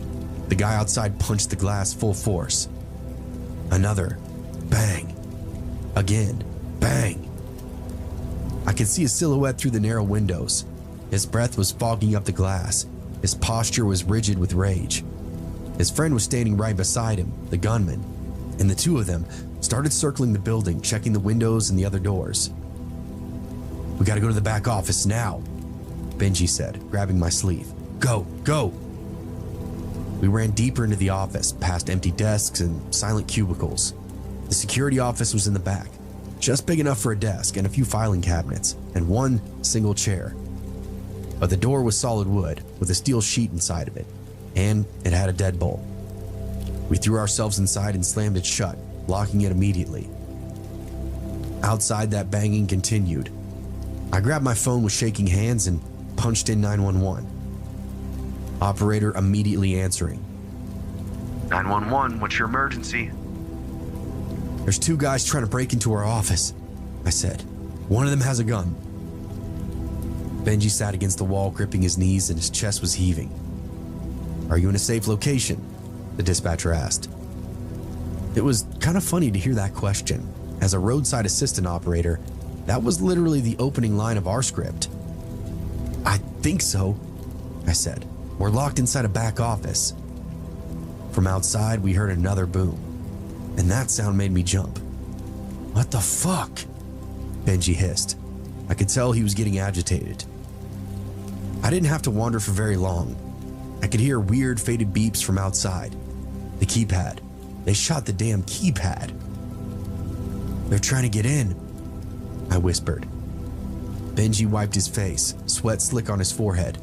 The guy outside punched the glass full force. Another bang. Again, bang. I could see his silhouette through the narrow windows. His breath was fogging up the glass. His posture was rigid with rage. His friend was standing right beside him, the gunman, and the two of them started circling the building, checking the windows and the other doors. "We gotta go to the back office now," Benji said, grabbing my sleeve. "Go, go!" We ran deeper into the office, past empty desks and silent cubicles. The security office was in the back, just big enough for a desk and a few filing cabinets, and one single chair. But the door was solid wood, with a steel sheet inside of it, and it had a deadbolt. We threw ourselves inside and slammed it shut, locking it immediately. Outside, that banging continued. I grabbed my phone with shaking hands and punched in 911. Operator immediately answering. 911, what's your emergency? There's two guys trying to break into our office, I said. One of them has a gun. Benji sat against the wall, gripping his knees, and his chest was heaving. Are you in a safe location? The dispatcher asked. It was kind of funny to hear that question. As a roadside assistant operator, that was literally the opening line of our script. I think so, I said. We're locked inside a back office. From outside, we heard another boom, and that sound made me jump. What the fuck? Benji hissed. I could tell he was getting agitated. I didn't have to wander for very long. I could hear weird faded beeps from outside. The keypad. They shot the damn keypad. They're trying to get in, I whispered. Benji wiped his face, sweat slick on his forehead.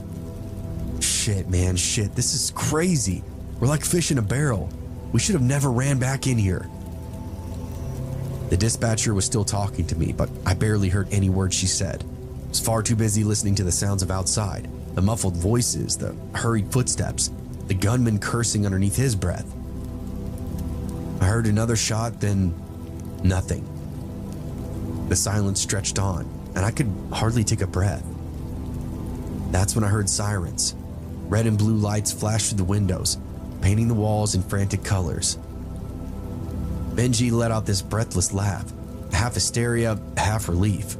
Shit, man, shit. This is crazy. We're like fish in a barrel. We should have never ran back in here. The dispatcher was still talking to me, but I barely heard any words she said. I was far too busy listening to the sounds of outside, the muffled voices, the hurried footsteps, the gunman cursing underneath his breath. I heard another shot, then nothing. The silence stretched on, and I could hardly take a breath. That's when I heard sirens. Red and blue lights flashed through the windows, painting the walls in frantic colors. Benji let out this breathless laugh, half hysteria, half relief.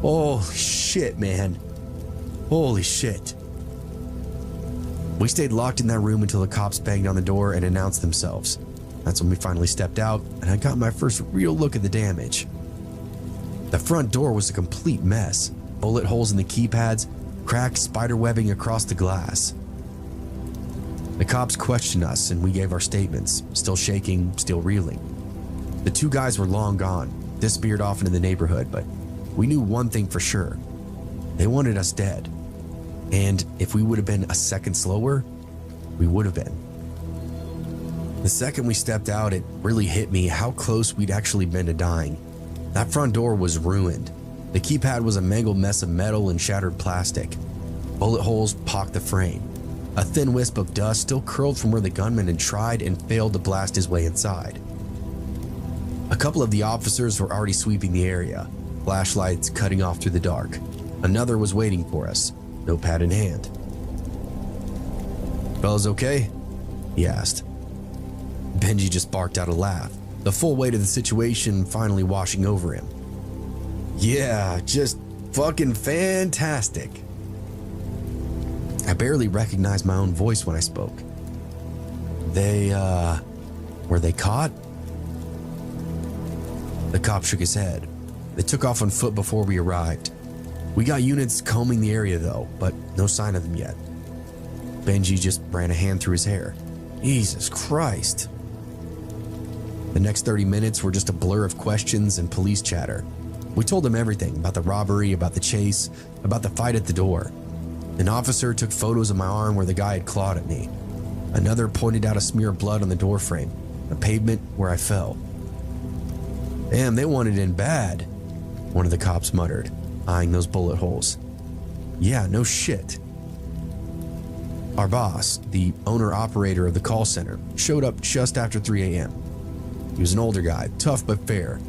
Holy shit, man. Holy shit. We stayed locked in that room until the cops banged on the door and announced themselves. That's when we finally stepped out, and I got my first real look at the damage. The front door was a complete mess. Bullet holes in the keypads, cracked spider webbing across the glass. The cops questioned us and we gave our statements, still shaking, still reeling. The two guys were long gone, disappeared off into the neighborhood, but we knew one thing for sure. They wanted us dead. And if we would have been a second slower, we would have been. The second we stepped out, it really hit me how close we'd actually been to dying. That front door was ruined. The keypad was a mangled mess of metal and shattered plastic. Bullet holes pocked the frame. A thin wisp of dust still curled from where the gunman had tried and failed to blast his way inside. A couple of the officers were already sweeping the area, flashlights cutting off through the dark. Another was waiting for us, notepad in hand. "Fellas okay?" he asked. Benji just barked out a laugh, the full weight of the situation finally washing over him. "Yeah, just fucking fantastic." I barely recognized my own voice when I spoke. Were they caught?" The cop shook his head. They took off on foot before we arrived. We got units combing the area though, but no sign of them yet. Benji just ran a hand through his hair. Jesus Christ. The next 30 minutes were just a blur of questions and police chatter. We told him everything about the robbery, about the chase, about the fight at the door. An officer took photos of my arm where the guy had clawed at me. Another pointed out a smear of blood on the door frame, the pavement where I fell. "Damn, they wanted in bad," one of the cops muttered, eyeing those bullet holes. "Yeah, no shit." Our boss, the owner-operator of the call center, showed up just after 3 a.m. He was an older guy, tough but fair.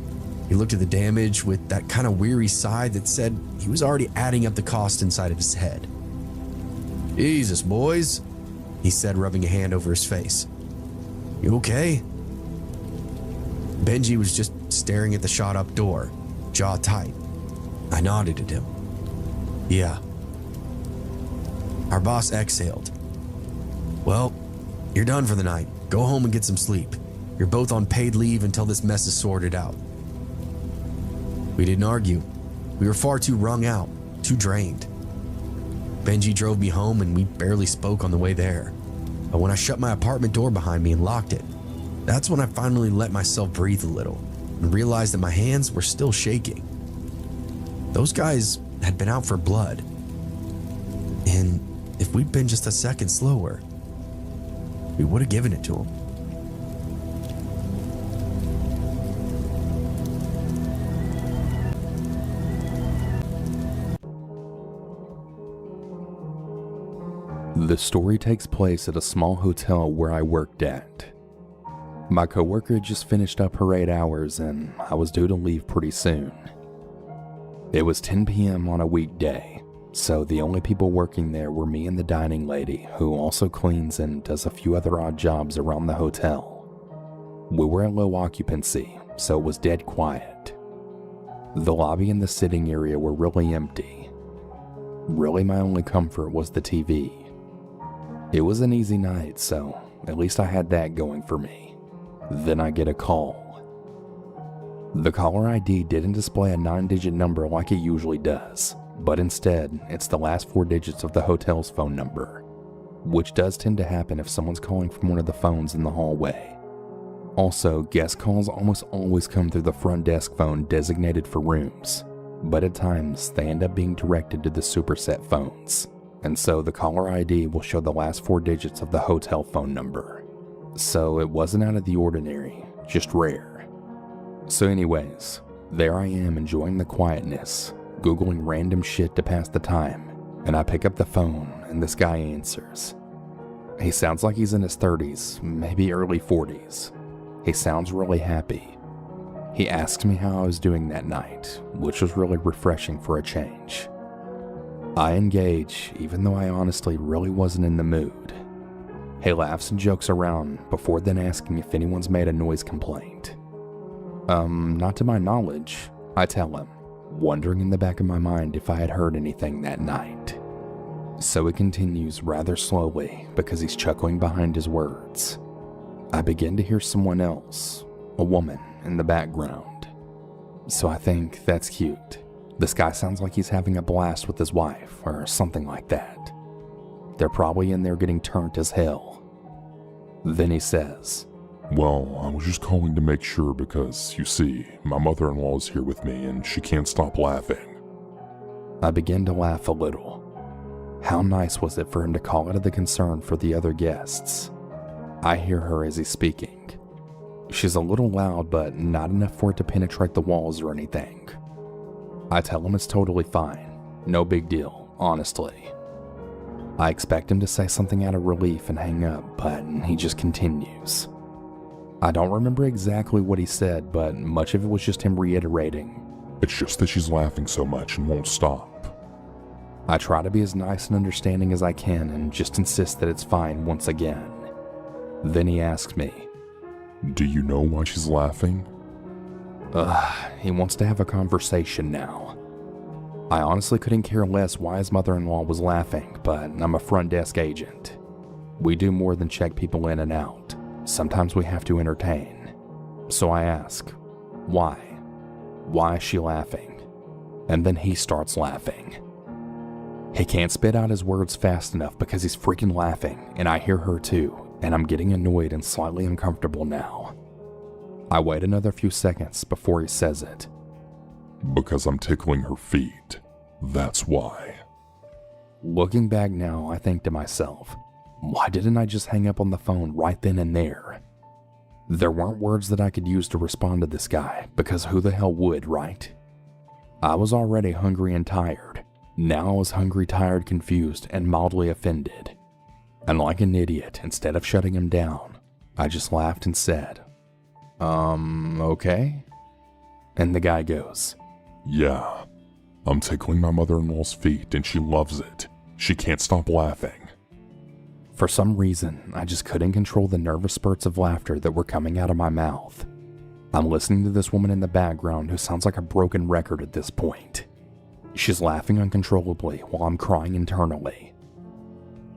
He looked at the damage with that kind of weary sigh that said he was already adding up the cost inside of his head. "Jesus, boys," he said, rubbing a hand over his face. "You okay?" Benji was just staring at the shot-up door, jaw tight. I nodded at him. "Yeah." Our boss exhaled. "Well, you're done for the night. Go home and get some sleep. You're both on paid leave until this mess is sorted out." We didn't argue. We were far too wrung out, too drained. Benji drove me home and we barely spoke on the way there. But when I shut my apartment door behind me and locked it, that's when I finally let myself breathe a little and realized that my hands were still shaking. Those guys had been out for blood. And if we'd been just a second slower, we would have given it to them. The story takes place at a small hotel where I worked at. My coworker had just finished up her 8 hours and I was due to leave pretty soon. It was 10 p.m. on a weekday, so the only people working there were me and the dining lady, who also cleans and does a few other odd jobs around the hotel. We were at low occupancy, so it was dead quiet. The lobby and the sitting area were really empty. Really, my only comfort was the TV. It was an easy night, so at least I had that going for me. Then I get a call. The caller ID didn't display a 9-digit number like it usually does, but instead, it's the last 4 digits of the hotel's phone number, which does tend to happen if someone's calling from one of the phones in the hallway. Also, guest calls almost always come through the front desk phone designated for rooms, but at times they end up being directed to the superset phones, and so the caller ID will show the last 4 digits of the hotel phone number. So it wasn't out of the ordinary, just rare. So anyways, there I am enjoying the quietness, Googling random shit to pass the time, and I pick up the phone and this guy answers. He sounds like he's in his 30s, maybe early 40s. He sounds really happy. He asks me how I was doing that night, which was really refreshing for a change. I engage, even though I honestly really wasn't in the mood. He laughs and jokes around before then asking if anyone's made a noise complaint. Not to my knowledge, I tell him, wondering in the back of my mind if I had heard anything that night. So it continues rather slowly because he's chuckling behind his words. I begin to hear someone else, a woman, in the background. So I think that's cute. This guy sounds like he's having a blast with his wife or something like that. They're probably in there getting turned as hell, Then he says, Well, I was just calling to make sure because, you see, my mother-in-law is here with me and she can't stop laughing. I begin to laugh a little. How nice was it for him to call out of the concern for the other guests? I hear her as he's speaking. She's a little loud, but not enough for it to penetrate the walls or anything. I tell him it's totally fine. No big deal, honestly. I expect him to say something out of relief and hang up, but he just continues. I don't remember exactly what he said, but much of it was just him reiterating. It's just that she's laughing so much and won't stop. I try to be as nice and understanding as I can and just insist that it's fine once again. Then he asks me, Do you know why she's laughing? He wants to have a conversation now. I honestly couldn't care less why his mother-in-law was laughing, but I'm a front desk agent. We do more than check people in and out. Sometimes we have to entertain. So I ask, why? Why is she laughing? And then he starts laughing. He can't spit out his words fast enough because he's freaking laughing, and I hear her too, and I'm getting annoyed and slightly uncomfortable now. I wait another few seconds before he says it. Because I'm tickling her feet. That's why. Looking back now, I think to myself, why didn't I just hang up on the phone right then and there? There weren't words that I could use to respond to this guy, because who the hell would, right? I was already hungry and tired. Now I was hungry, tired, confused, and mildly offended. And like an idiot, instead of shutting him down, I just laughed and said, okay? And the guy goes, Yeah, I'm tickling my mother-in-law's feet and she loves it. She can't stop laughing. For some reason, I just couldn't control the nervous spurts of laughter that were coming out of my mouth. I'm listening to this woman in the background who sounds like a broken record at this point. She's laughing uncontrollably while I'm crying internally.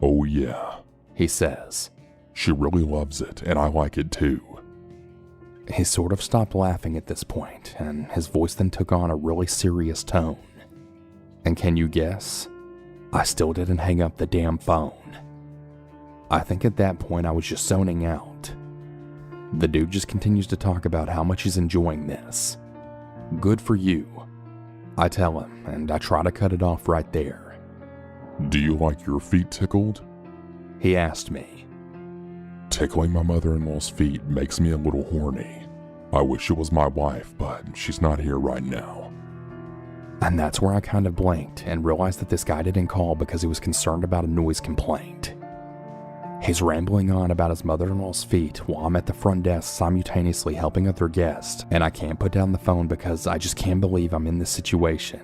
Oh yeah, He says. She really loves it and I like it too. He sort of stopped laughing at this point, and his voice then took on a really serious tone. And can you guess? I still didn't hang up the damn phone. I think at that point I was just zoning out. The dude just continues to talk about how much he's enjoying this. Good for you, I tell him, and I try to cut it off right there. Do you like your feet tickled? He asked me. Tickling my mother-in-law's feet makes me a little horny. I wish it was my wife, but she's not here right now. And that's where I kind of blinked and realized that this guy didn't call because he was concerned about a noise complaint. He's rambling on about his mother-in-law's feet while I'm at the front desk simultaneously helping other guests, and I can't put down the phone because I just can't believe I'm in this situation.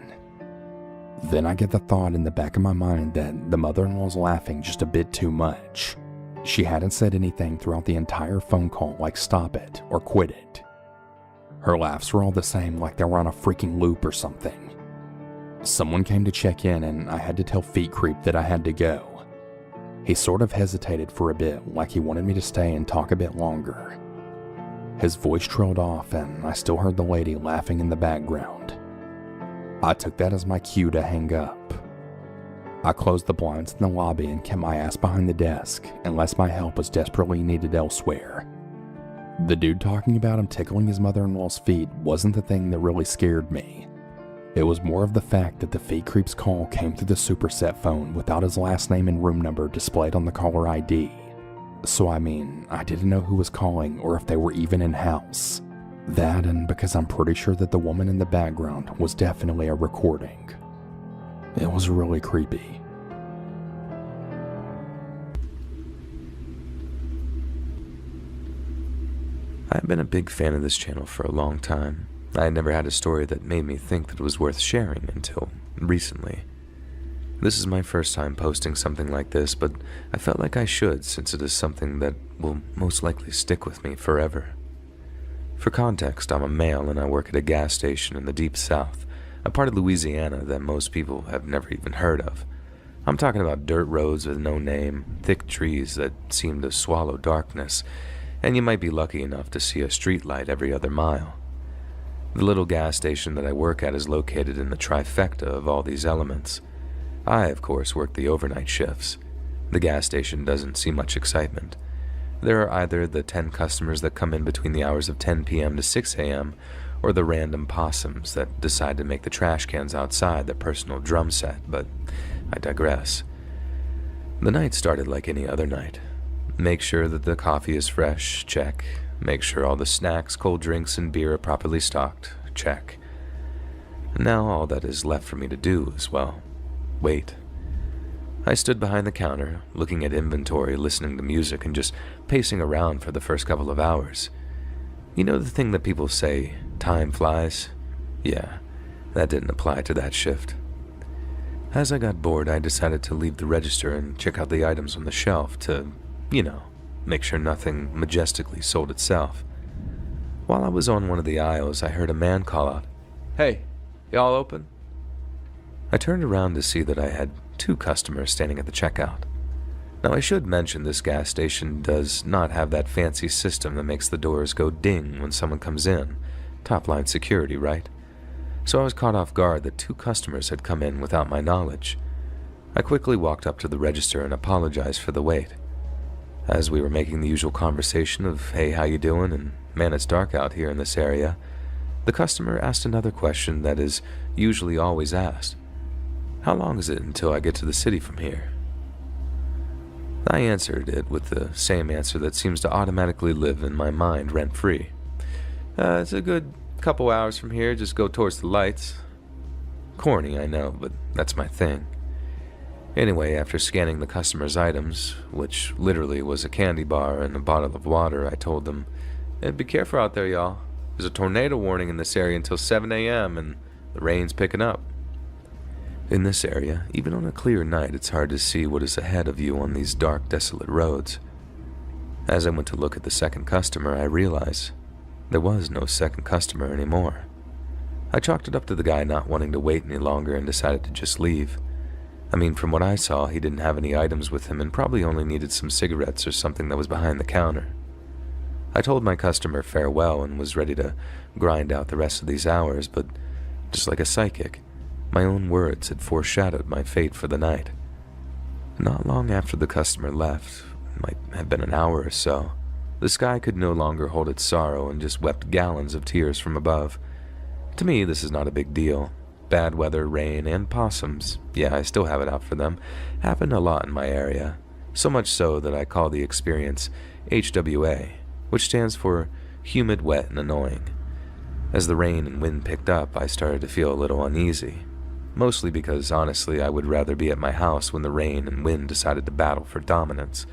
Then I get the thought in the back of my mind that the mother-in-law's laughing just a bit too much. She hadn't said anything throughout the entire phone call like stop it or quit it. Her laughs were all the same, like they were on a freaking loop or something. Someone came to check in and I had to tell Feet Creep that I had to go. He sort of hesitated for a bit, like he wanted me to stay and talk a bit longer. His voice trailed off and I still heard the lady laughing in the background. I took that as my cue to hang up. I closed the blinds in the lobby and kept my ass behind the desk unless my help was desperately needed elsewhere. The dude talking about him tickling his mother-in-law's feet wasn't the thing that really scared me. It was more of the fact that the Feet Creep's call came through the Superset phone without his last name and room number displayed on the caller ID. So I didn't know who was calling or if they were even in-house. That, and because I'm pretty sure that the woman in the background was definitely a recording. It was really creepy. I've been a big fan of this channel for a long time. I had never had a story that made me think that it was worth sharing until recently. This is my first time posting something like this, but I felt like I should since it is something that will most likely stick with me forever. For context, I'm a male and I work at a gas station in the Deep South, a part of Louisiana that most people have never even heard of. I'm talking about dirt roads with no name, thick trees that seem to swallow darkness, and you might be lucky enough to see a streetlight every other mile. The little gas station that I work at is located in the trifecta of all these elements. I, of course, work the overnight shifts. The gas station doesn't see much excitement. There are either the 10 customers that come in between the hours of 10 p.m. to 6 a.m., or the random possums that decide to make the trash cans outside their personal drum set, but I digress. The night started like any other night. Make sure that the coffee is fresh, check. Make sure all the snacks, cold drinks, and beer are properly stocked, check. Now all that is left for me to do is, well, wait. I stood behind the counter, looking at inventory, listening to music, and just pacing around for the first couple of hours. You know the thing that people say, time flies? Yeah, that didn't apply to that shift. As I got bored, I decided to leave the register and check out the items on the shelf to, make sure nothing majestically sold itself. While I was on one of the aisles, I heard a man call out, "Hey, y'all open?" I turned around to see that I had 2 customers standing at the checkout. Now, I should mention this gas station does not have that fancy system that makes the doors go ding when someone comes in. Top-line security, right? So I was caught off guard that 2 customers had come in without my knowledge. I quickly walked up to the register and apologized for the wait. As we were making the usual conversation of, "Hey, how you doing?" and "Man, it's dark out here in this area," the customer asked another question that is usually always asked. "How long is it until I get to the city from here?" I answered it with the same answer that seems to automatically live in my mind rent-free. It's a good couple hours from here, just go towards the lights." Corny, I know, but that's my thing. Anyway, after scanning the customer's items, which literally was a candy bar and a bottle of water, I told them, "Hey, be careful out there, y'all. There's a tornado warning in this area until 7 a.m. and the rain's picking up." In this area, even on a clear night, it's hard to see what is ahead of you on these dark, desolate roads. As I went to look at the second customer, I realized there was no second customer anymore. I chalked it up to the guy not wanting to wait any longer and decided to just leave. I mean, from what I saw, he didn't have any items with him and probably only needed some cigarettes or something that was behind the counter. I told my customer farewell and was ready to grind out the rest of these hours, but just like a psychic, my own words had foreshadowed my fate for the night. Not long after the customer left, it might have been an hour or so, the sky could no longer hold its sorrow and just wept gallons of tears from above. To me, this is not a big deal. Bad weather, rain, and possums, yeah, I still have it out for them, happen a lot in my area. So much so that I call the experience HWA, which stands for humid, wet, and annoying. As the rain and wind picked up, I started to feel a little uneasy. Mostly because, honestly, I would rather be at my house when the rain and wind decided to battle for dominance.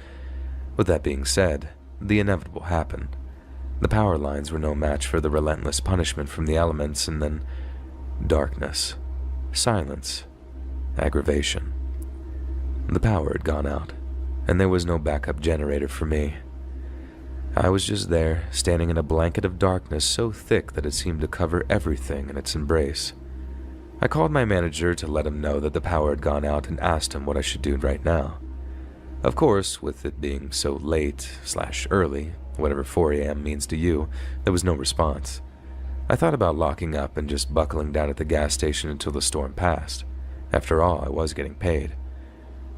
With that being said, the inevitable happened. The power lines were no match for the relentless punishment from the elements, and then darkness, silence, aggravation. The power had gone out, and there was no backup generator for me. I was just there, standing in a blanket of darkness so thick that it seemed to cover everything in its embrace. I called my manager to let him know that the power had gone out and asked him what I should do right now. Of course, with it being so late/early, whatever 4 a.m. means to you, there was no response. I thought about locking up and just buckling down at the gas station until the storm passed. After all, I was getting paid.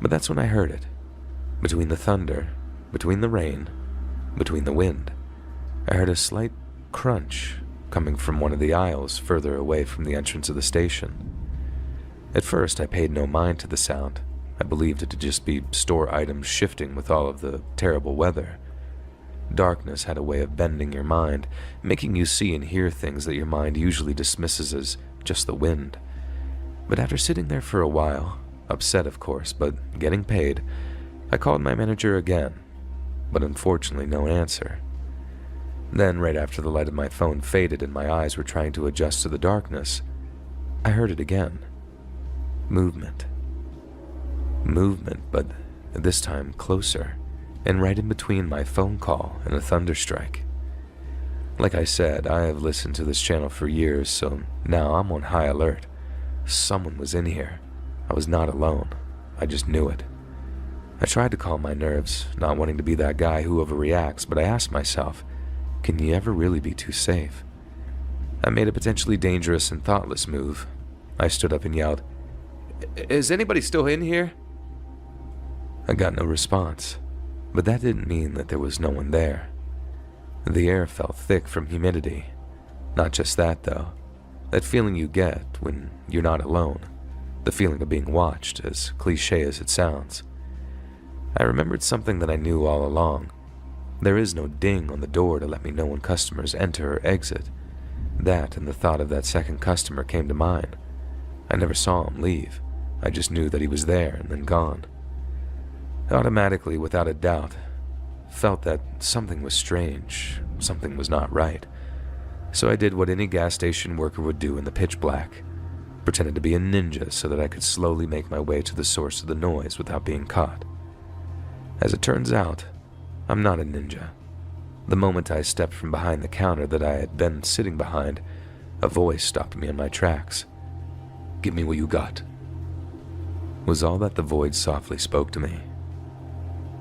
But that's when I heard it. Between the thunder, between the rain, between the wind, I heard a slight crunch coming from one of the aisles further away from the entrance of the station. At first, I paid no mind to the sound. I believed it to just be store items shifting with all of the terrible weather. Darkness had a way of bending your mind, making you see and hear things that your mind usually dismisses as just the wind. But after sitting there for a while, upset of course, but getting paid, I called my manager again, but unfortunately no answer. Then, right after the light of my phone faded and my eyes were trying to adjust to the darkness, I heard it again. Movement. Movement, but this time closer, and right in between my phone call and a thunderstrike. Like I said, I have listened to this channel for years, so now I'm on high alert. Someone was in here. I was not alone. I just knew it. I tried to calm my nerves, not wanting to be that guy who overreacts, but I asked myself, can you ever really be too safe? I made a potentially dangerous and thoughtless move. I stood up and yelled, "Is anybody still in here?" I got no response, But that didn't mean that there was no one there. The air felt thick from humidity. Not just that, though. That feeling you get when you're not alone. The feeling of being watched, as cliche as it sounds. I remembered something that I knew all along. There is no ding on the door to let me know when customers enter or exit. That and the thought of that second customer came to mind. I never saw him leave. I just knew that he was there and then gone. Automatically, without a doubt, felt that something was strange, something was not right. So I did what any gas station worker would do in the pitch black. Pretended to be a ninja so that I could slowly make my way to the source of the noise without being caught. As it turns out, I'm not a ninja. The moment I stepped from behind the counter that I had been sitting behind, a voice stopped me in my tracks. "Give me what you got," was all that the void softly spoke to me.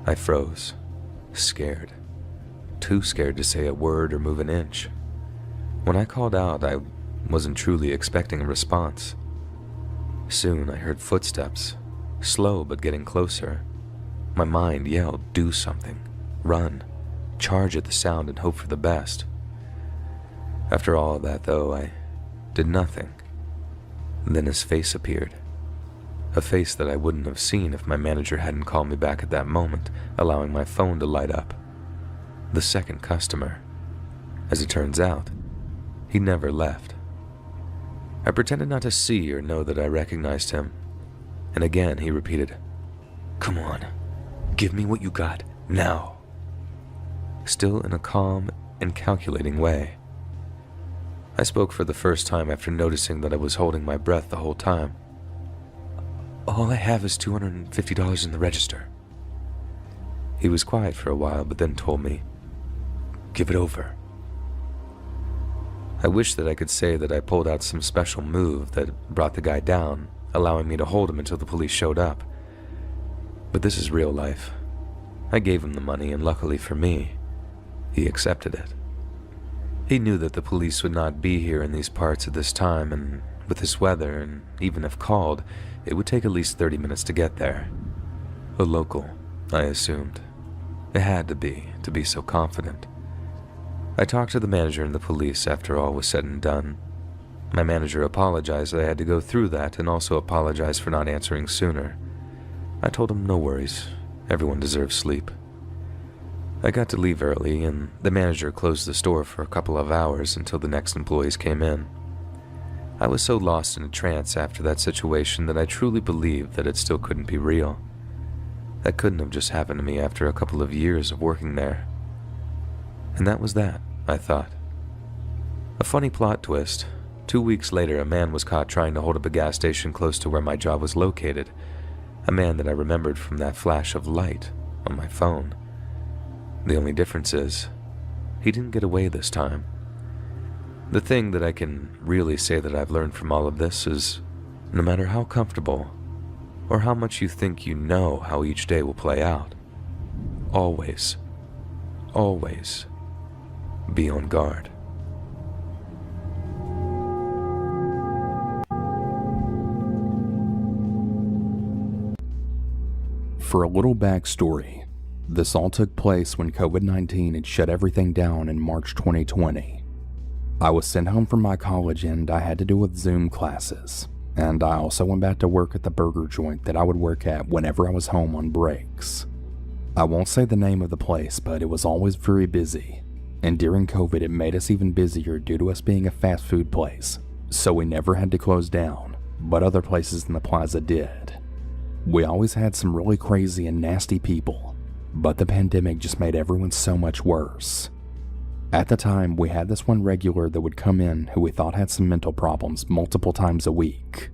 I froze, scared, too scared to say a word or move an inch. When I called out, I wasn't truly expecting a response. Soon I heard footsteps, slow but getting closer. My mind yelled, "Do something, run, charge at the sound and hope for the best." After all of that, though, I did nothing. Then his face appeared. A face that I wouldn't have seen if my manager hadn't called me back at that moment, allowing my phone to light up. The second customer. As it turns out, he never left. I pretended not to see or know that I recognized him, and again he repeated, "Come on, give me what you got, now." Still in a calm and calculating way. I spoke for the first time after noticing that I was holding my breath the whole time. "All I have is $250 in the register." He was quiet for a while, but then told me, "Give it over." I wish that I could say that I pulled out some special move that brought the guy down, allowing me to hold him until the police showed up. But this is real life. I gave him the money, and luckily for me, he accepted it. He knew that the police would not be here in these parts at this time, and with this weather, and even if called, it would take at least 30 minutes to get there. A local, I assumed. It had to be so confident. I talked to the manager and the police after all was said and done. My manager apologized that I had to go through that and also apologized for not answering sooner. I told him no worries, everyone deserves sleep. I got to leave early, and the manager closed the store for a couple of hours until the next employees came in. I was so lost in a trance after that situation that I truly believed that it still couldn't be real. That couldn't have just happened to me after a couple of years of working there. And that was that, I thought. A funny plot twist. 2 weeks later, a man was caught trying to hold up a gas station close to where my job was located. A man that I remembered from that flash of light on my phone. The only difference is, he didn't get away this time. The thing that I can really say that I've learned from all of this is, no matter how comfortable or how much you think you know how each day will play out, always, always be on guard. For a little backstory, this all took place when COVID-19 had shut everything down in March 2020. I was sent home from my college and I had to do with Zoom classes, and I also went back to work at the burger joint that I would work at whenever I was home on breaks. I won't say the name of the place, but it was always very busy, and during COVID it made us even busier due to us being a fast food place, so we never had to close down, but other places in the plaza did. We always had some really crazy and nasty people, but the pandemic just made everyone so much worse. At the time, we had this one regular that would come in who we thought had some mental problems multiple times a week.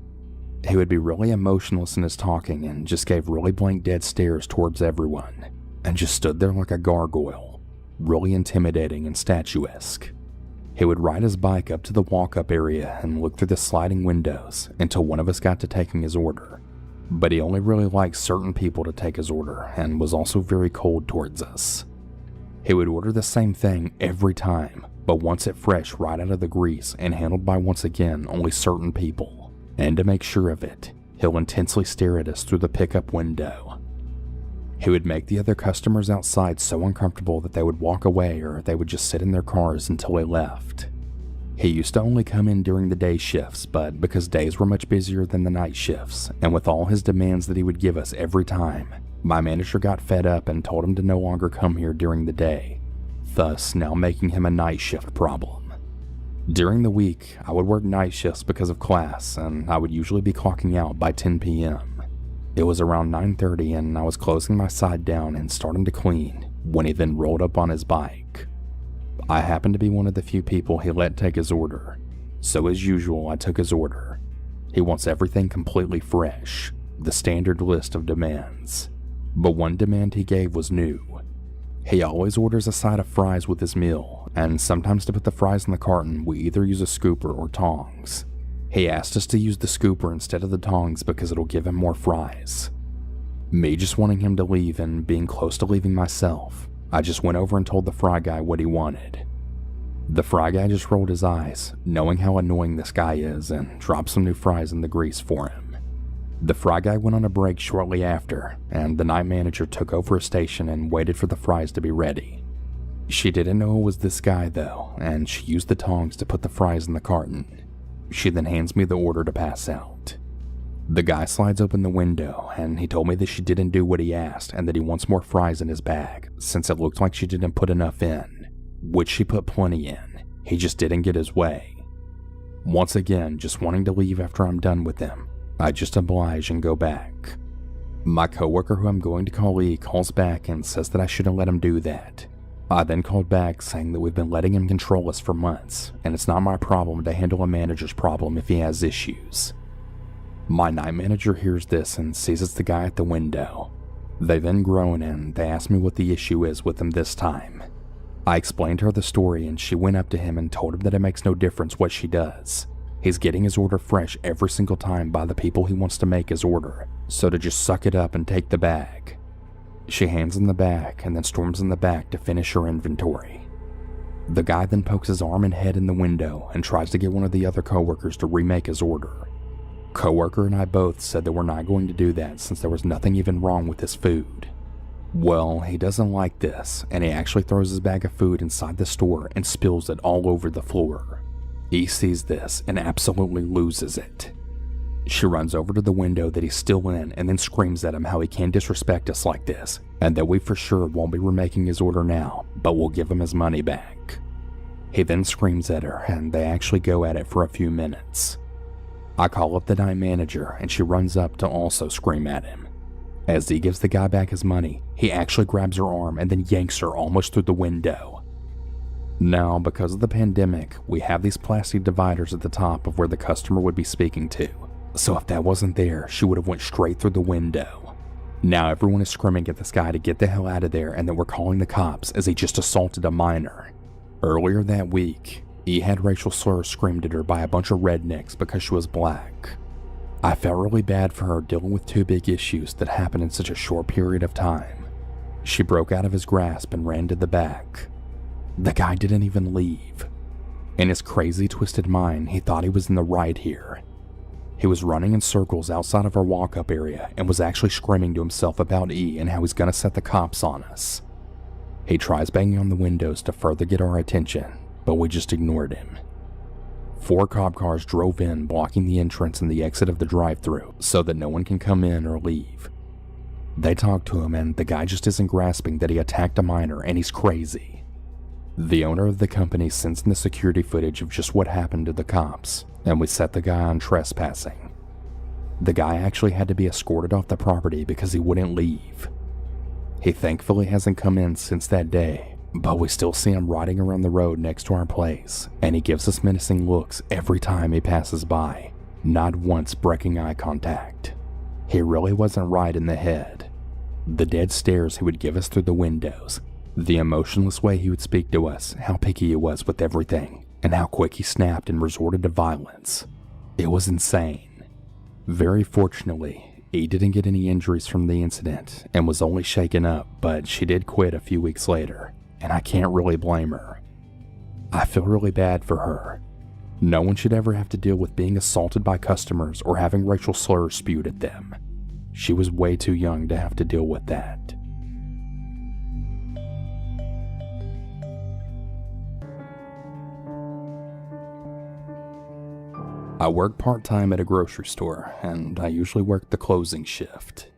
He would be really emotionless in his talking and just gave really blank dead stares towards everyone, and just stood there like a gargoyle, really intimidating and statuesque. He would ride his bike up to the walk-up area and look through the sliding windows until one of us got to taking his order. But he only really liked certain people to take his order and was also very cold towards us. He would order the same thing every time, but wants it fresh right out of the grease and handled by once again only certain people. And to make sure of it, he'll intensely stare at us through the pickup window. He would make the other customers outside so uncomfortable that they would walk away or they would just sit in their cars until he left. He used to only come in during the day shifts, but because days were much busier than the night shifts, and with all his demands that he would give us every time, my manager got fed up and told him to no longer come here during the day, thus now making him a night shift problem. During the week, I would work night shifts because of class, and I would usually be clocking out by 10 p.m. It was around 9:30 and I was closing my side down and starting to clean when he then rolled up on his bike. I happened to be one of the few people he let take his order, so as usual I took his order. He wants everything completely fresh, the standard list of demands. But one demand he gave was new. He always orders a side of fries with his meal, and sometimes to put the fries in the carton we either use a scooper or tongs. He asked us to use the scooper instead of the tongs because it'll give him more fries. Me just wanting him to leave and being close to leaving myself, I just went over and told the fry guy what he wanted. The fry guy just rolled his eyes, knowing how annoying this guy is, and dropped some new fries in the grease for him. The fry guy went on a break shortly after, and the night manager took over a station and waited for the fries to be ready. She didn't know it was this guy though, and she used the tongs to put the fries in the carton. She then hands me the order to pass out. The guy slides open the window, and he told me that she didn't do what he asked and that he wants more fries in his bag, since it looked like she didn't put enough in, which she put plenty in. He just didn't get his way. Once again, just wanting to leave after I'm done with him, I just oblige and go back. My coworker, who I'm going to call E, calls back and says that I shouldn't let him do that. I then called back saying that we've been letting him control us for months, and it's not my problem to handle a manager's problem if he has issues. My night manager hears this and sees it's the guy at the window. They then groan and they ask me what the issue is with him this time. I explained to her the story and she went up to him and told him that it makes no difference what she does. He's getting his order fresh every single time by the people he wants to make his order, so to just suck it up and take the bag. She hands him the bag and then storms in the back to finish her inventory. The guy then pokes his arm and head in the window and tries to get one of the other coworkers to remake his order. Coworker and I both said that we're not going to do that since there was nothing even wrong with his food. Well, he doesn't like this, and he actually throws his bag of food inside the store and spills it all over the floor. He sees this and absolutely loses it. She runs over to the window that he's still in and then screams at him how he can't disrespect us like this, and that we for sure won't be remaking his order now, but we'll give him his money back. He then screams at her, and they actually go at it for a few minutes. I call up the night manager and she runs up to also scream at him. As he gives the guy back his money, he actually grabs her arm and then yanks her almost through the window. Now, because of the pandemic, we have these plastic dividers at the top of where the customer would be speaking to. So if that wasn't there, she would have went straight through the window. Now everyone is screaming at this guy to get the hell out of there and that we're calling the cops as he just assaulted a minor. Earlier that week, E had racial slurs screamed at her by a bunch of rednecks because she was black. I felt really bad for her dealing with two big issues that happened in such a short period of time. She broke out of his grasp and ran to the back. The guy didn't even leave. In his crazy, twisted mind, he thought he was in the right here. He was running in circles outside of our walk-up area and was actually screaming to himself about E and how he's gonna set the cops on us. He tries banging on the windows to further get our attention, but we just ignored him. 4 cop cars drove in, blocking the entrance and the exit of the drive-thru so that no one can come in or leave. They talked to him and the guy just isn't grasping that he attacked a minor and he's crazy. The owner of the company sends in the security footage of just what happened to the cops, and we set the guy on trespassing. The guy actually had to be escorted off the property because he wouldn't leave. He thankfully hasn't come in since that day, but we still see him riding around the road next to our place, and he gives us menacing looks every time he passes by, not once breaking eye contact. He really wasn't right in the head. The dead stares he would give us through the windows, the emotionless way he would speak to us, how picky he was with everything, and how quick he snapped and resorted to violence. It was insane. Very fortunately, E didn't get any injuries from the incident and was only shaken up, but she did quit a few weeks later, and I can't really blame her. I feel really bad for her. No one should ever have to deal with being assaulted by customers or having racial slurs spewed at them. She was way too young to have to deal with that. I work part-time at a grocery store, and I usually work the closing shift.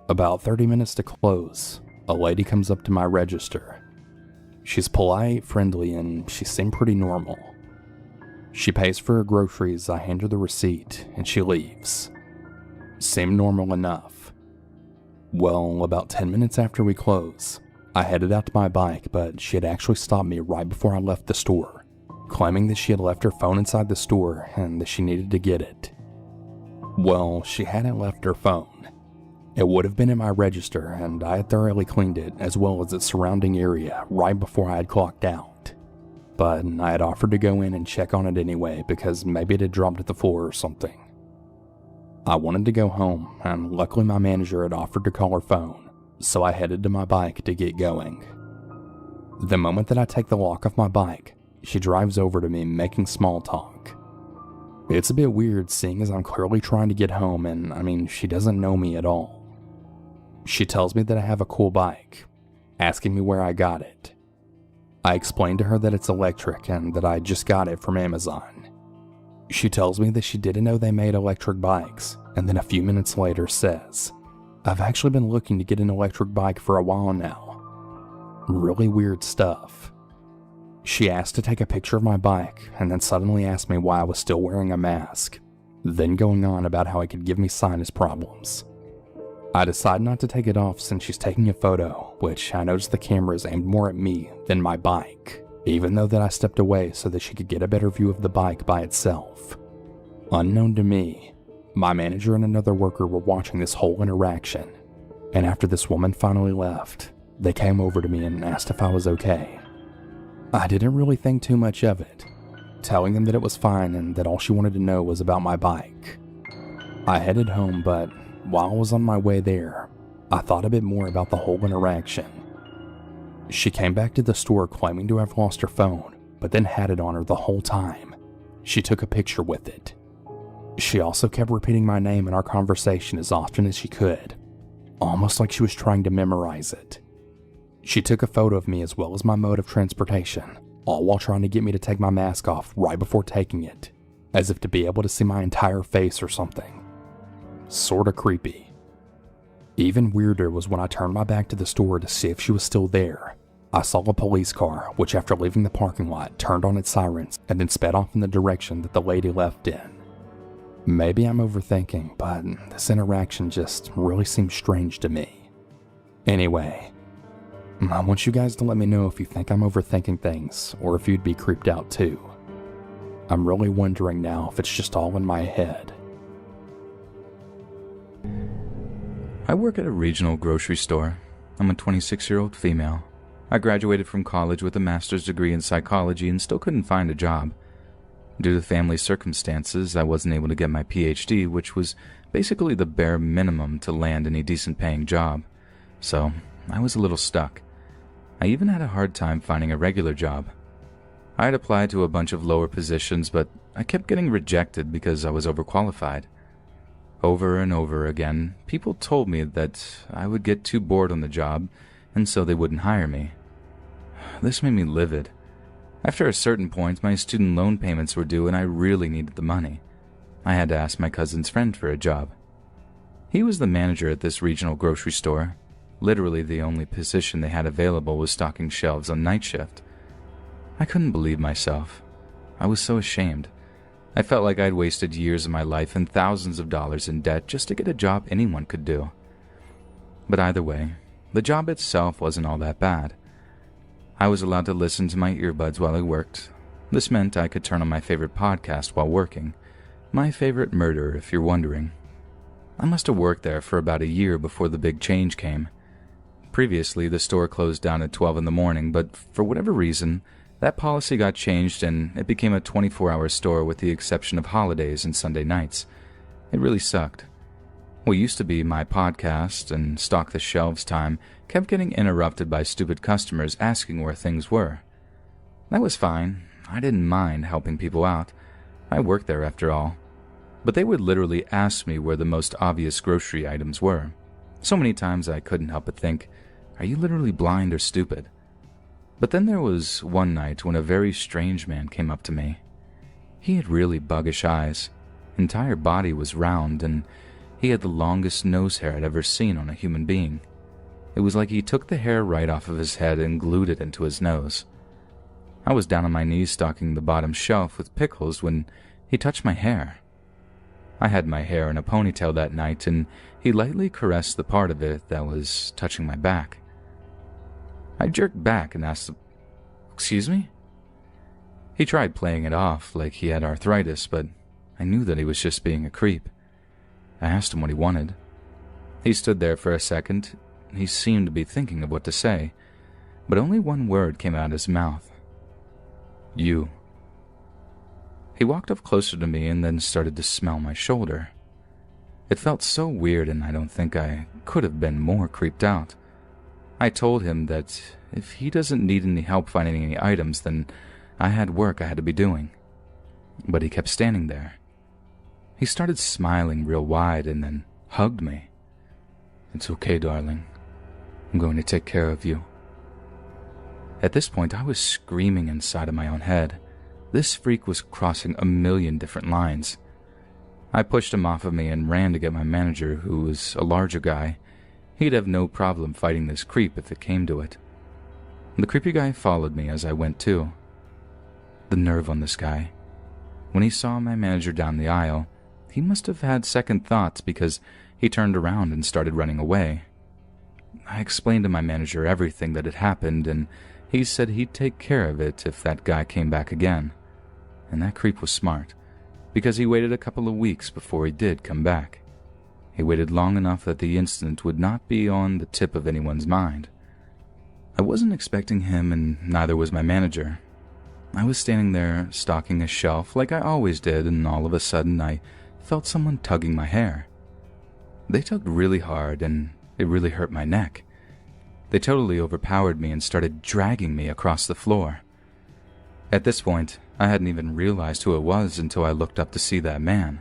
About 30 minutes to close, a lady comes up to my register. She's polite, friendly, and she seemed pretty normal. She pays for her groceries, I hand her the receipt, and she leaves. Seemed normal enough. Well, about 10 minutes after we close, I headed out to my bike, but she had actually stopped me right before I left the store, claiming that she had left her phone inside the store and that she needed to get it. Well, she hadn't left her phone. It would have been in my register, and I had thoroughly cleaned it as well as the surrounding area right before I had clocked out. But I had offered to go in and check on it anyway because maybe it had dropped to the floor or something. I wanted to go home, and luckily my manager had offered to call her phone, so I headed to my bike to get going. The moment that I take the lock off my bike, she drives over to me making small talk. It's a bit weird seeing as I'm clearly trying to get home and she doesn't know me at all. She tells me that I have a cool bike, asking me where I got it. I explain to her that it's electric and that I just got it from Amazon. She tells me that she didn't know they made electric bikes, and then a few minutes later says, "I've actually been looking to get an electric bike for a while now." Really weird stuff. She asked to take a picture of my bike and then suddenly asked me why I was still wearing a mask, then going on about how it could give me sinus problems. I decide not to take it off since she's taking a photo, which I noticed the camera is aimed more at me than my bike, even though that I stepped away so that she could get a better view of the bike by itself. Unknown to me, my manager and another worker were watching this whole interaction, and after this woman finally left, they came over to me and asked if I was okay. I didn't really think too much of it, telling them that it was fine and that all she wanted to know was about my bike. I headed home, but while I was on my way there, I thought a bit more about the whole interaction. She came back to the store claiming to have lost her phone, but then had it on her the whole time. She took a picture with it. She also kept repeating my name in our conversation as often as she could, almost like she was trying to memorize it. She took a photo of me as well as my mode of transportation, all while trying to get me to take my mask off right before taking it, as if to be able to see my entire face or something. Sorta creepy. Even weirder was when I turned my back to the store to see if she was still there. I saw a police car, which after leaving the parking lot turned on its sirens and then sped off in the direction that the lady left in. Maybe I'm overthinking, but this interaction just really seems strange to me. Anyway, I want you guys to let me know if you think I'm overthinking things or if you'd be creeped out too. I'm really wondering now if it's just all in my head. I work at a regional grocery store. I'm a 26-year-old female. I graduated from college with a master's degree in psychology and still couldn't find a job. Due to family circumstances, I wasn't able to get my PhD, which was basically the bare minimum to land any decent paying job. So, I was a little stuck. I even had a hard time finding a regular job. I had applied to a bunch of lower positions, but I kept getting rejected because I was overqualified. Over and over again, people told me that I would get too bored on the job, and so they wouldn't hire me. This made me livid. After a certain point, my student loan payments were due and I really needed the money. I had to ask my cousin's friend for a job. He was the manager at this regional grocery store. Literally the only position they had available was stocking shelves on night shift. I couldn't believe myself. I was so ashamed. I felt like I'd wasted years of my life and thousands of dollars in debt just to get a job anyone could do. But either way, the job itself wasn't all that bad. I was allowed to listen to my earbuds while I worked. This meant I could turn on my favorite podcast while working. My favorite murder, if you're wondering. I must have worked there for about a year before the big change came. Previously, the store closed down at 12 in the morning, but for whatever reason, that policy got changed and it became a 24-hour store with the exception of holidays and Sunday nights. It really sucked. What used to be my podcast and stock the shelves time kept getting interrupted by stupid customers asking where things were. That was fine. I didn't mind helping people out. I worked there after all. But they would literally ask me where the most obvious grocery items were. So many times I couldn't help but think, are you literally blind or stupid? But then there was one night when a very strange man came up to me. He had really buggish eyes. Entire body was round, and he had the longest nose hair I'd ever seen on a human being. It was like he took the hair right off of his head and glued it into his nose. I was down on my knees stocking the bottom shelf with pickles when he touched my hair. I had my hair in a ponytail that night, and he lightly caressed the part of it that was touching my back. I jerked back and asked, "Excuse me?" He tried playing it off like he had arthritis, but I knew that he was just being a creep. I asked him what he wanted. He stood there for a second. He seemed to be thinking of what to say, but only one word came out of his mouth. "You." He walked up closer to me and then started to smell my shoulder. It felt so weird, and I don't think I could have been more creeped out. I told him that if he doesn't need any help finding any items, then I had work I had to be doing. But he kept standing there. He started smiling real wide and then hugged me. "It's okay, darling. I'm going to take care of you." At this point, I was screaming inside of my own head. This freak was crossing a million different lines. I pushed him off of me and ran to get my manager, who was a larger guy. He'd have no problem fighting this creep if it came to it. The creepy guy followed me as I went too. The nerve on this guy. When he saw my manager down the aisle, he must have had second thoughts because he turned around and started running away. I explained to my manager everything that had happened, and he said he'd take care of it if that guy came back again. And that creep was smart, because he waited a couple of weeks before he did come back. He waited long enough that the incident would not be on the tip of anyone's mind. I wasn't expecting him, and neither was my manager. I was standing there stocking a shelf like I always did, and all of a sudden I felt someone tugging my hair. They tugged really hard, and it really hurt my neck. They totally overpowered me and started dragging me across the floor. At this point, I hadn't even realized who it was until I looked up to see that man.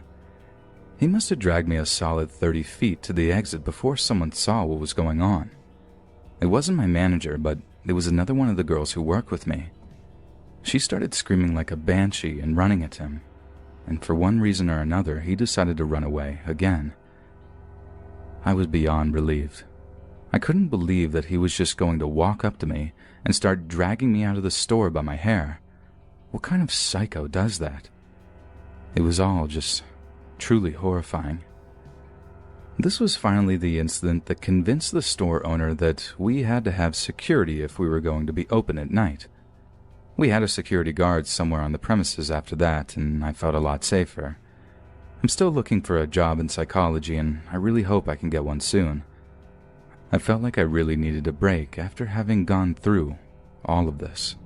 He must have dragged me a solid 30 feet to the exit before someone saw what was going on. It wasn't my manager, but it was another one of the girls who worked with me. She started screaming like a banshee and running at him, and for one reason or another, he decided to run away again. I was beyond relieved. I couldn't believe that he was just going to walk up to me and start dragging me out of the store by my hair. What kind of psycho does that? It was all just truly horrifying. This was finally the incident that convinced the store owner that we had to have security if we were going to be open at night. We had a security guard somewhere on the premises after that, and I felt a lot safer. I'm still looking for a job in psychology, and I really hope I can get one soon. I felt like I really needed a break after having gone through all of this.